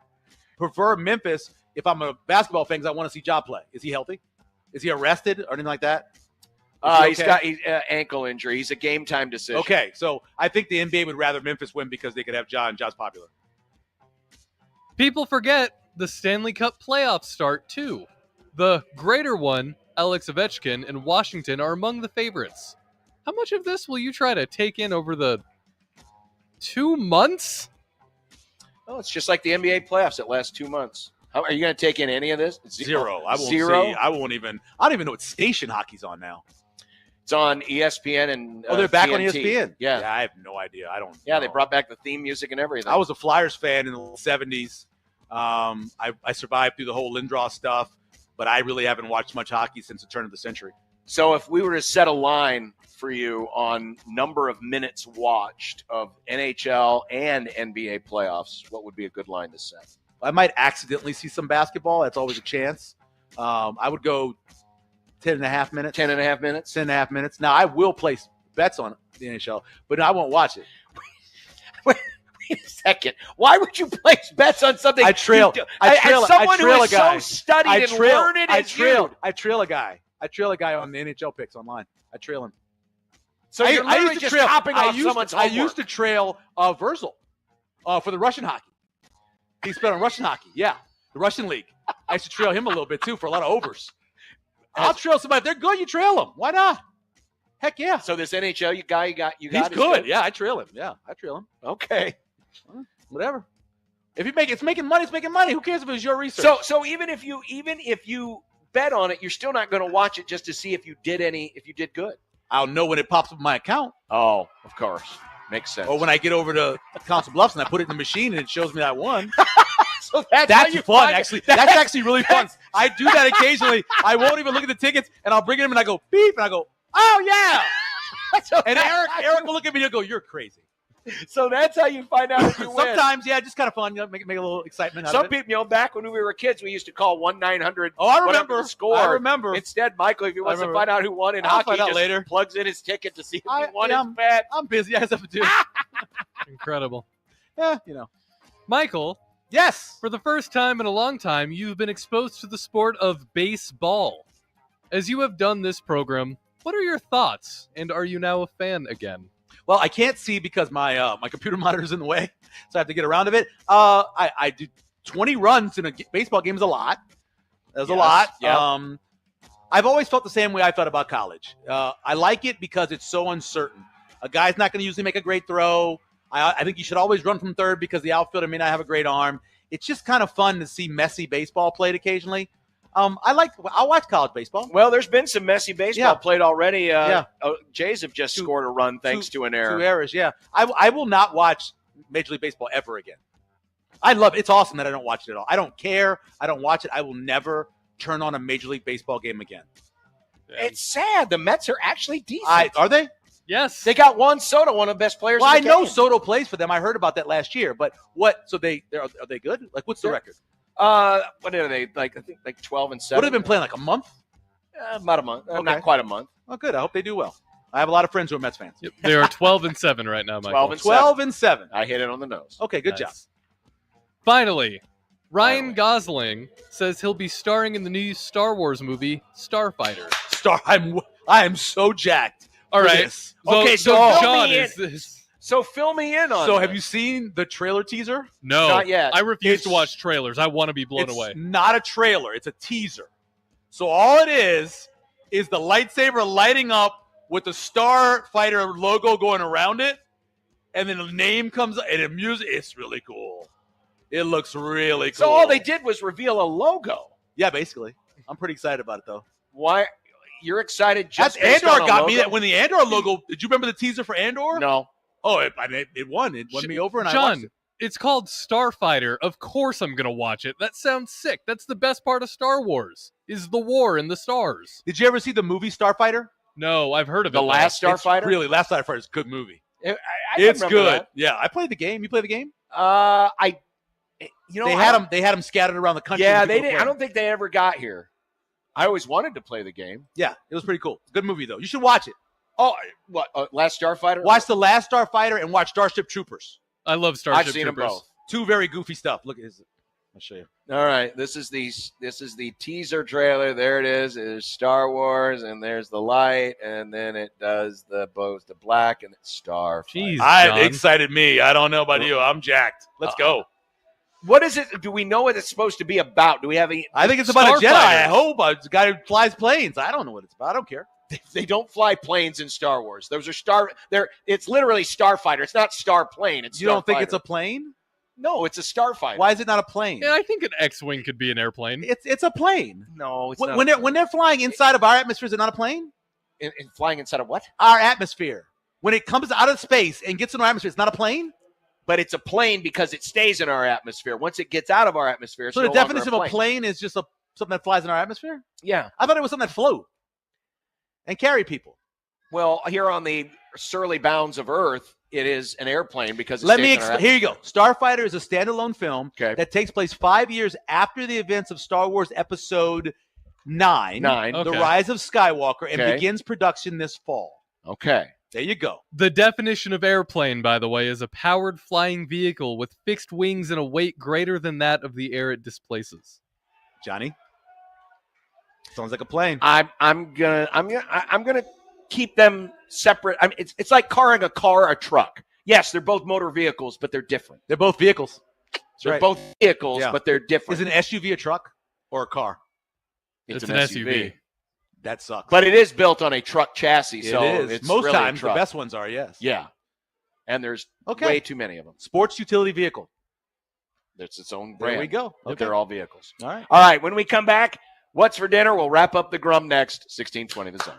prefer Memphis. If I'm a basketball fan, because I want to see Ja play. Is he healthy? Is he arrested or anything like that? He's got ankle injury. He's a game time decision. Okay, so I think the NBA would rather Memphis win because they could have Ja, and Ja's popular. People forget the Stanley Cup playoffs start, too. The greater one, Alex Ovechkin and Washington, are among the favorites. How much of this will you try to take in over the 2 months? Oh, it's just like the NBA playoffs that last 2 months. How are you going to take in any of this? Zero. I won't Zero? see. I don't even know what station hockey's on now. It's on ESPN and they're back TNT. on ESPN. Yeah, I have no idea. I don't. Yeah, they brought back the theme music and everything. I was a Flyers fan in the 70s. I survived through the whole Lindros stuff, but I really haven't watched much hockey since the turn of the century. So if we were to set a line for you on number of minutes watched of NHL and NBA playoffs, what would be a good line to set? I might accidentally see some basketball. That's always a chance. I would go 10.5 minutes. 10.5 minutes? 10.5 minutes. Now, I will place bets on the NHL, but I won't watch it. Wait a second. Why would you place bets on something? I trail as someone who a is guy. so studied and learned I trail a guy. I trail a guy on the NHL picks online. I trail him. So you're literally just copying off someone's homework. I used to trail Virgil for the Russian hockey. He spent on Russian hockey. Yeah, the Russian league. I used to trail him a little bit, too, for a lot of overs. I'll trail somebody. If they're good, you trail them. Why not? Heck yeah. So this NHL guy you got he's good. Yeah, I trail him. Yeah, I trail him. Okay. Whatever. If it's making money, it's making money. Who cares if it was your research? So even if you bet on it, you're still not going to watch it just to see if you did good. I'll know when it pops up in my account. Oh, of course. Makes sense. Or when I get over to Council Bluffs and I put it in the machine and it shows me that I won. So that's fun, actually. That's actually really fun. I do that occasionally. I won't even look at the tickets, and I'll bring it in and I go, beep, and I go, oh, yeah. And Eric will look at me and he'll go, you're crazy. So that's how you find out if you win. Sometimes, yeah, just kind of fun. Make a little excitement out Some of it. people, back when we were kids, we used to call 1-900. Oh, I remember. Score. I remember. Instead, Michael, if he wants to find out who won in I'll hockey, find out just later. Plugs in his ticket to see if he won his bet. I'm busy. I have stuff to do. Incredible. Yeah, Michael. Yes. For the first time in a long time, you've been exposed to the sport of baseball. As you have done this program, what are your thoughts? And are you now a fan again? Well, I can't see because my computer monitor is in the way, so I have to get around a bit. I do 20 runs in a baseball game is a lot. That's a lot. Yeah. I've always felt the same way I felt about college. I like it because it's so uncertain. A guy's not going to usually make a great throw. I think you should always run from third because the outfielder may not have a great arm. It's just kind of fun to see messy baseball played occasionally. I'll watch college baseball. Well, there's been some messy baseball played already. Jays have just Two- scored a run thanks to an error. 2 errors, yeah. I will not watch Major League Baseball ever again. I love it. It's awesome that I don't watch it at all. I don't care. I don't watch it. I will never turn on a Major League Baseball game again. It's sad. The Mets are actually decent. Are they? Yes. They got Juan Soto, one of the best players Well, in I the know game. Soto plays for them. I heard about that last year. But what? So are they good? Like, what's the record? What are they? I think 12-7. What have they been playing? Like a month? About a month. Okay. Not quite a month. Oh, good. I hope they do well. I have a lot of friends who are Mets fans. Yep. They are 12-7 right now, Michael. 12-7. I hit it on the nose. Okay, good job. Finally, Ryan Gosling says he'll be starring in the new Star Wars movie, Starfighter. I am so jacked. All for right. this. Okay, so John, is this? So fill me in on So this. have you seen the trailer teaser? No, Not yet. I refuse to watch trailers. I want to be blown It's away. not a trailer. It's a teaser. So all it is the lightsaber lighting up with the Starfighter logo going around it, and then the name comes and the music. It's really cool. It looks really cool. So all they did was reveal a logo. Yeah, basically. I'm pretty excited about it though. Why? You're excited just That's based on Andor a got logo? me that when the Andor logo. Did you remember the teaser for Andor? No. Oh, it won. It won me over, and I watched John, it. it's called Starfighter. Of course I'm going to watch it. That sounds sick. That's the best part of Star Wars, is the war in the stars. Did you ever see the movie Starfighter? No, I've heard of The it. Last though. Starfighter? Last Starfighter is a good movie. It's good. Yeah, I played the game. You play the game? They had them scattered around the country. Yeah, and they people didn't. play. I don't think they ever got here. I always wanted to play the game. Yeah, it was pretty cool. Good movie though. You should watch it. Oh, what? Last Starfighter? Watch the Last Starfighter and watch Starship Troopers. I love Starship I've seen Troopers. them both. Two very goofy stuff. Look at this. I'll show you. All right, this is the teaser trailer. There it is. It's Star Wars, and there's the light, and then it does the black, and it's Starfighter. Jeez, It excited me. I don't know about you. I'm jacked. Let's go. What is it? Do we know what it's supposed to be about? Do we have I think it's about a Jedi. I Starfighters. hope a guy who flies planes. I don't know what it's about. I don't care. They don't fly planes in Star Wars. Those are It's literally Starfighter. It's not Star Plane. It's You don't think Starfighter. it's a plane? No, it's a Starfighter. Why is it not a plane? Yeah, I think an X-wing could be an airplane. It's a plane. No, it's When not. when they're flying inside of our atmosphere, is it not a plane? In flying inside of what? Our atmosphere. When it comes out of space and gets in our atmosphere, it's not a plane? But it's a plane because it stays in our atmosphere. Once it gets out of our atmosphere, it's So no the longer definition of a plane is just something that flies in our atmosphere? Yeah. I thought it was something that float and carry people. Well, here on the surly bounds of Earth, it is an airplane because Let me explain. Here you go. Starfighter is a standalone film that takes place 5 years after the events of Star Wars Episode 9, The Rise of Skywalker, and begins production this fall. Okay. There you go. The definition of airplane, by the way, is a powered flying vehicle with fixed wings and a weight greater than that of the air it displaces. Johnny, sounds like a plane. I'm gonna keep them separate. I mean, it's like carring a car, a truck. Yes, they're both motor vehicles, but they're different. They're both vehicles. They're both vehicles, but they're different. Is an SUV a truck or a car? It's an SUV. That sucks. But it is built on a truck chassis, so it is. it's Most really a times the truck. best ones are, yes. Yeah. And there's way too many of them. Sports utility vehicle. It's its own brand. There we go. But Okay. they're all vehicles. All right. All right. When we come back, what's for dinner? We'll wrap up the Grum next. 1620 The Zone.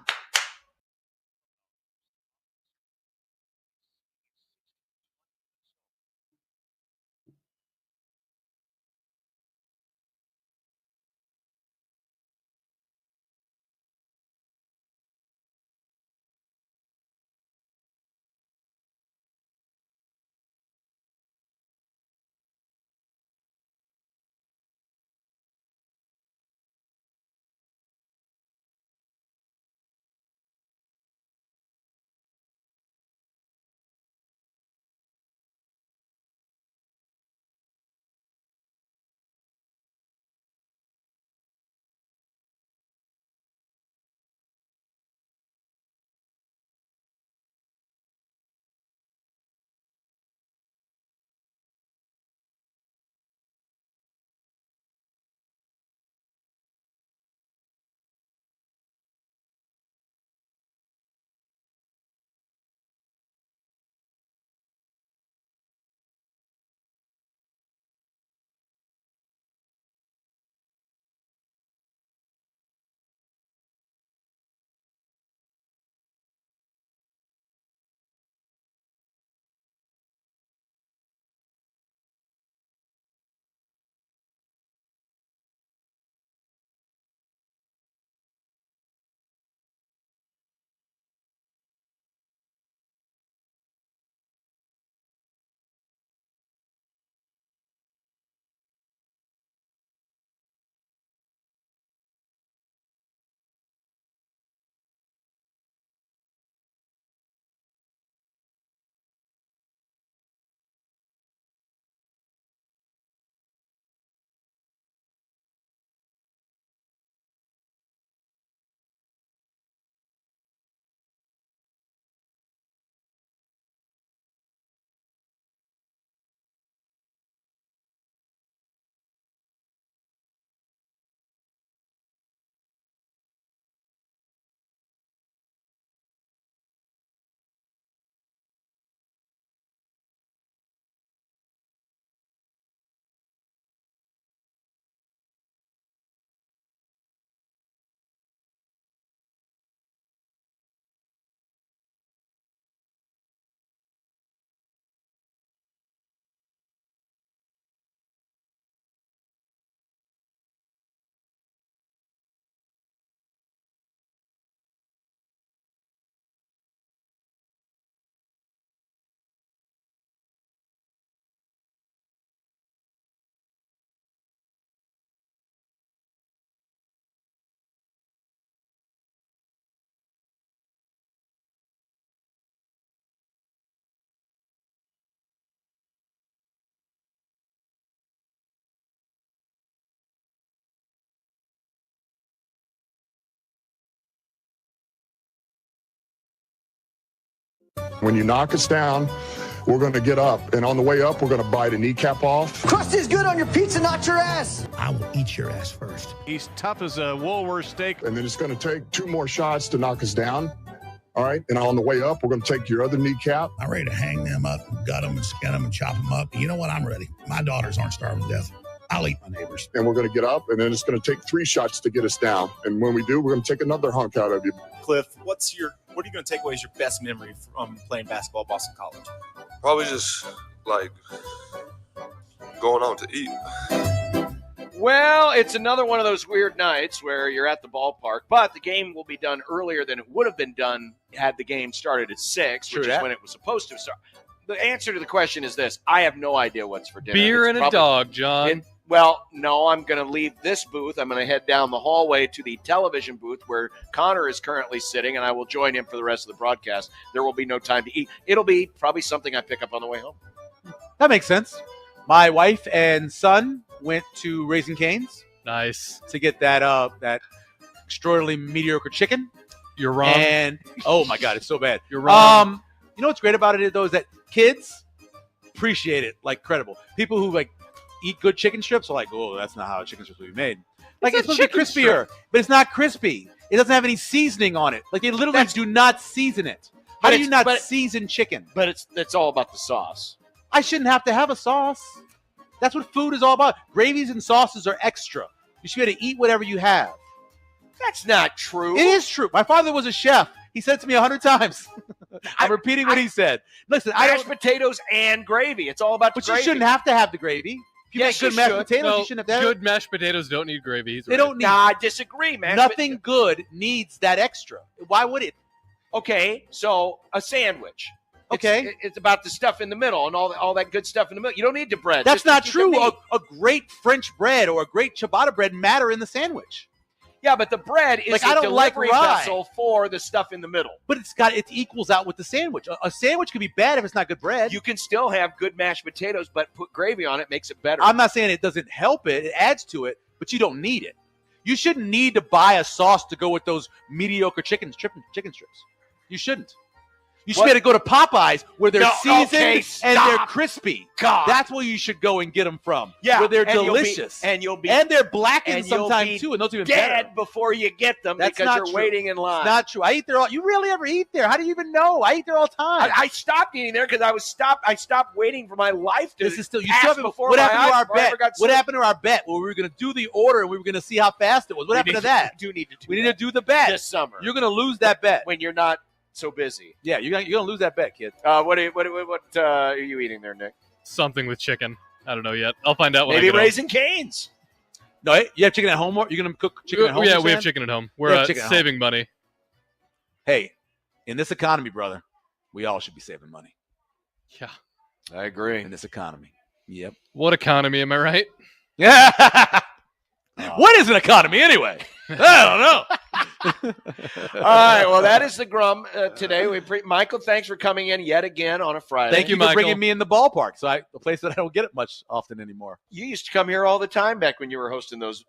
When you knock us down, we're going to get up, and on the way up, we're going to bite a kneecap off. Crust is good on your pizza, not your ass. I will eat your ass first. He's tough as a Woolworth steak. And then it's going to take 2 more shots to knock us down. All right. And on the way up, we're going to take your other kneecap. I'm ready to hang them up, gut them, and skin them, and chop them up. You know what? I'm ready. My daughters aren't starving to death. I'll eat my neighbors. And we're going to get up, and then it's going to take 3 shots to get us down. And when we do, we're going to take another hunk out of you. Cliff, what are you going to take away as your best memory from playing basketball at Boston College? Probably just like going out to eat. Well, it's another one of those weird nights where you're at the ballpark, but the game will be done earlier than it would have been done had the game started at 6, which is when it was supposed to start. The answer to the question is this. I have no idea what's for dinner. Beer and a dog, John. Well, no, I'm going to leave this booth. I'm going to head down the hallway to the television booth where Connor is currently sitting, and I will join him for the rest of the broadcast. There will be no time to eat. It'll be probably something I pick up on the way home. That makes sense. My wife and son went to Raising Cane's. Nice. To get that extraordinarily mediocre chicken. You're wrong. And, oh, my God, it's so bad. You're wrong. You know what's great about it, though, is that kids appreciate it like credible. People who, like, eat good chicken strips are like, oh, that's not how a chicken strip would be made. Like, it's supposed to be crispier, but it's not crispy. It doesn't have any seasoning on it. Like, they literally do not season it. How do you not season chicken? But it's all about the sauce. I shouldn't have to have a sauce. That's what food is all about. Gravies and sauces are extra. You should be able to eat whatever you have. That's not true. It is true. My father was a chef. He said it to me 100 times. I'm repeating what he said. Listen, mashed potatoes and gravy. It's all about the but gravy. you shouldn't have to have the gravy. If you make good mashed potatoes, you shouldn't have to. Good mashed potatoes don't need gravy. They don't need. Nah, I disagree, man. Nothing good needs that extra. Why would it? Okay, so a sandwich. Okay. It's about the stuff in the middle and all that good stuff in the middle. You don't need the bread. That's Just not keep true. the meat. A great French bread or a great ciabatta bread matter in the sandwich. Yeah, but the bread is I a don't like delivery rye. vessel for the stuff in the middle. But it equals out with the sandwich. A sandwich could be bad if it's not good bread. You can still have good mashed potatoes, but put gravy on it makes it better. I'm not saying it doesn't help it. It adds to it, but you don't need it. You shouldn't need to buy a sauce to go with those mediocre chicken strips. You shouldn't. You should be able to go to Popeyes where they're seasoned and they're crispy. God. That's where you should go and get them from. Yeah, where they're and delicious. you'll be and they're blackened and you'll sometimes be too, and those are even dead better. before you get them That's because not you're true. waiting in line. It's not true. I eat there all. You really ever eat there? How do you even know? I eat there all the time. I stopped eating there because I stopped waiting for my life to. This is still. You pass still haven't. before What my happened to eyes our before I bet? ever got What sick. happened to our bet? Well, we were going to do the order and we were going to see how fast it was. What happened to that? We need to do We need to do the bet this summer. You're going to lose that bet when you're not so busy. Yeah, you're gonna lose that bet, kid. What are you eating there, Nick? Something with chicken. I don't know yet. I'll find out when Maybe I get home. Raising Cane's. No, you have chicken at home. Or you're gonna cook chicken at home? Yeah, you're we have saying? chicken at home. We We're have chicken at saving home. money. Hey, in this economy, brother, we all should be saving money. Yeah, I agree. In this economy. Yep. What economy? Am I right? Yeah. What is an economy anyway? I don't know. All right, well, that is the Grum today. Michael, thanks for coming in yet again on a Friday. Thank you for bringing me in the ballpark. So a place that I don't get it much often anymore. You used to come here all the time back when you were hosting those,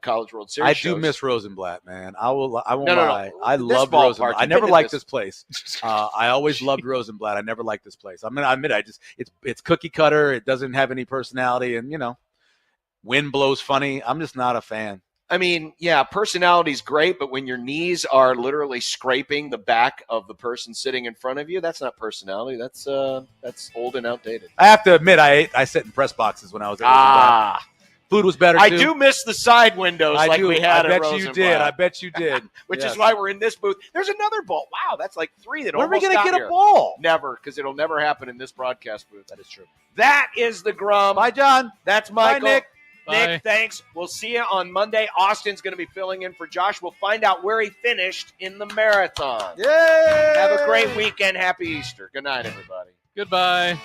College World Series I shows. do miss Rosenblatt, man. I won't No. lie. I This love ballpark, Rosenblatt. I you've never been in liked this. this place. I always loved Rosenblatt. I never liked this place. I'm gonna admit, it's cookie cutter. It doesn't have any personality, and wind blows funny. I'm just not a fan. I mean, yeah, personality's great, but when your knees are literally scraping the back of the person sitting in front of you, that's not personality. That's old and outdated. I have to admit, I sat in press boxes when I was at Rosenblatt. Food was better, I too. do miss the side windows we had I at bet you did. I bet you did. Which Yes. is why we're in this booth. There's another ball. Wow, that's like 3 that When are we almost gonna got get a here. ball? Never, because it'll never happen in this broadcast booth. That is true. That is the Grum. Bye, John. That's Michael. Bye, Nick. Nick, thanks. We'll see you on Monday. Austin's going to be filling in for Josh. We'll find out where he finished in the marathon. Yay! Have a great weekend. Happy Easter. Good night, everybody. Goodbye.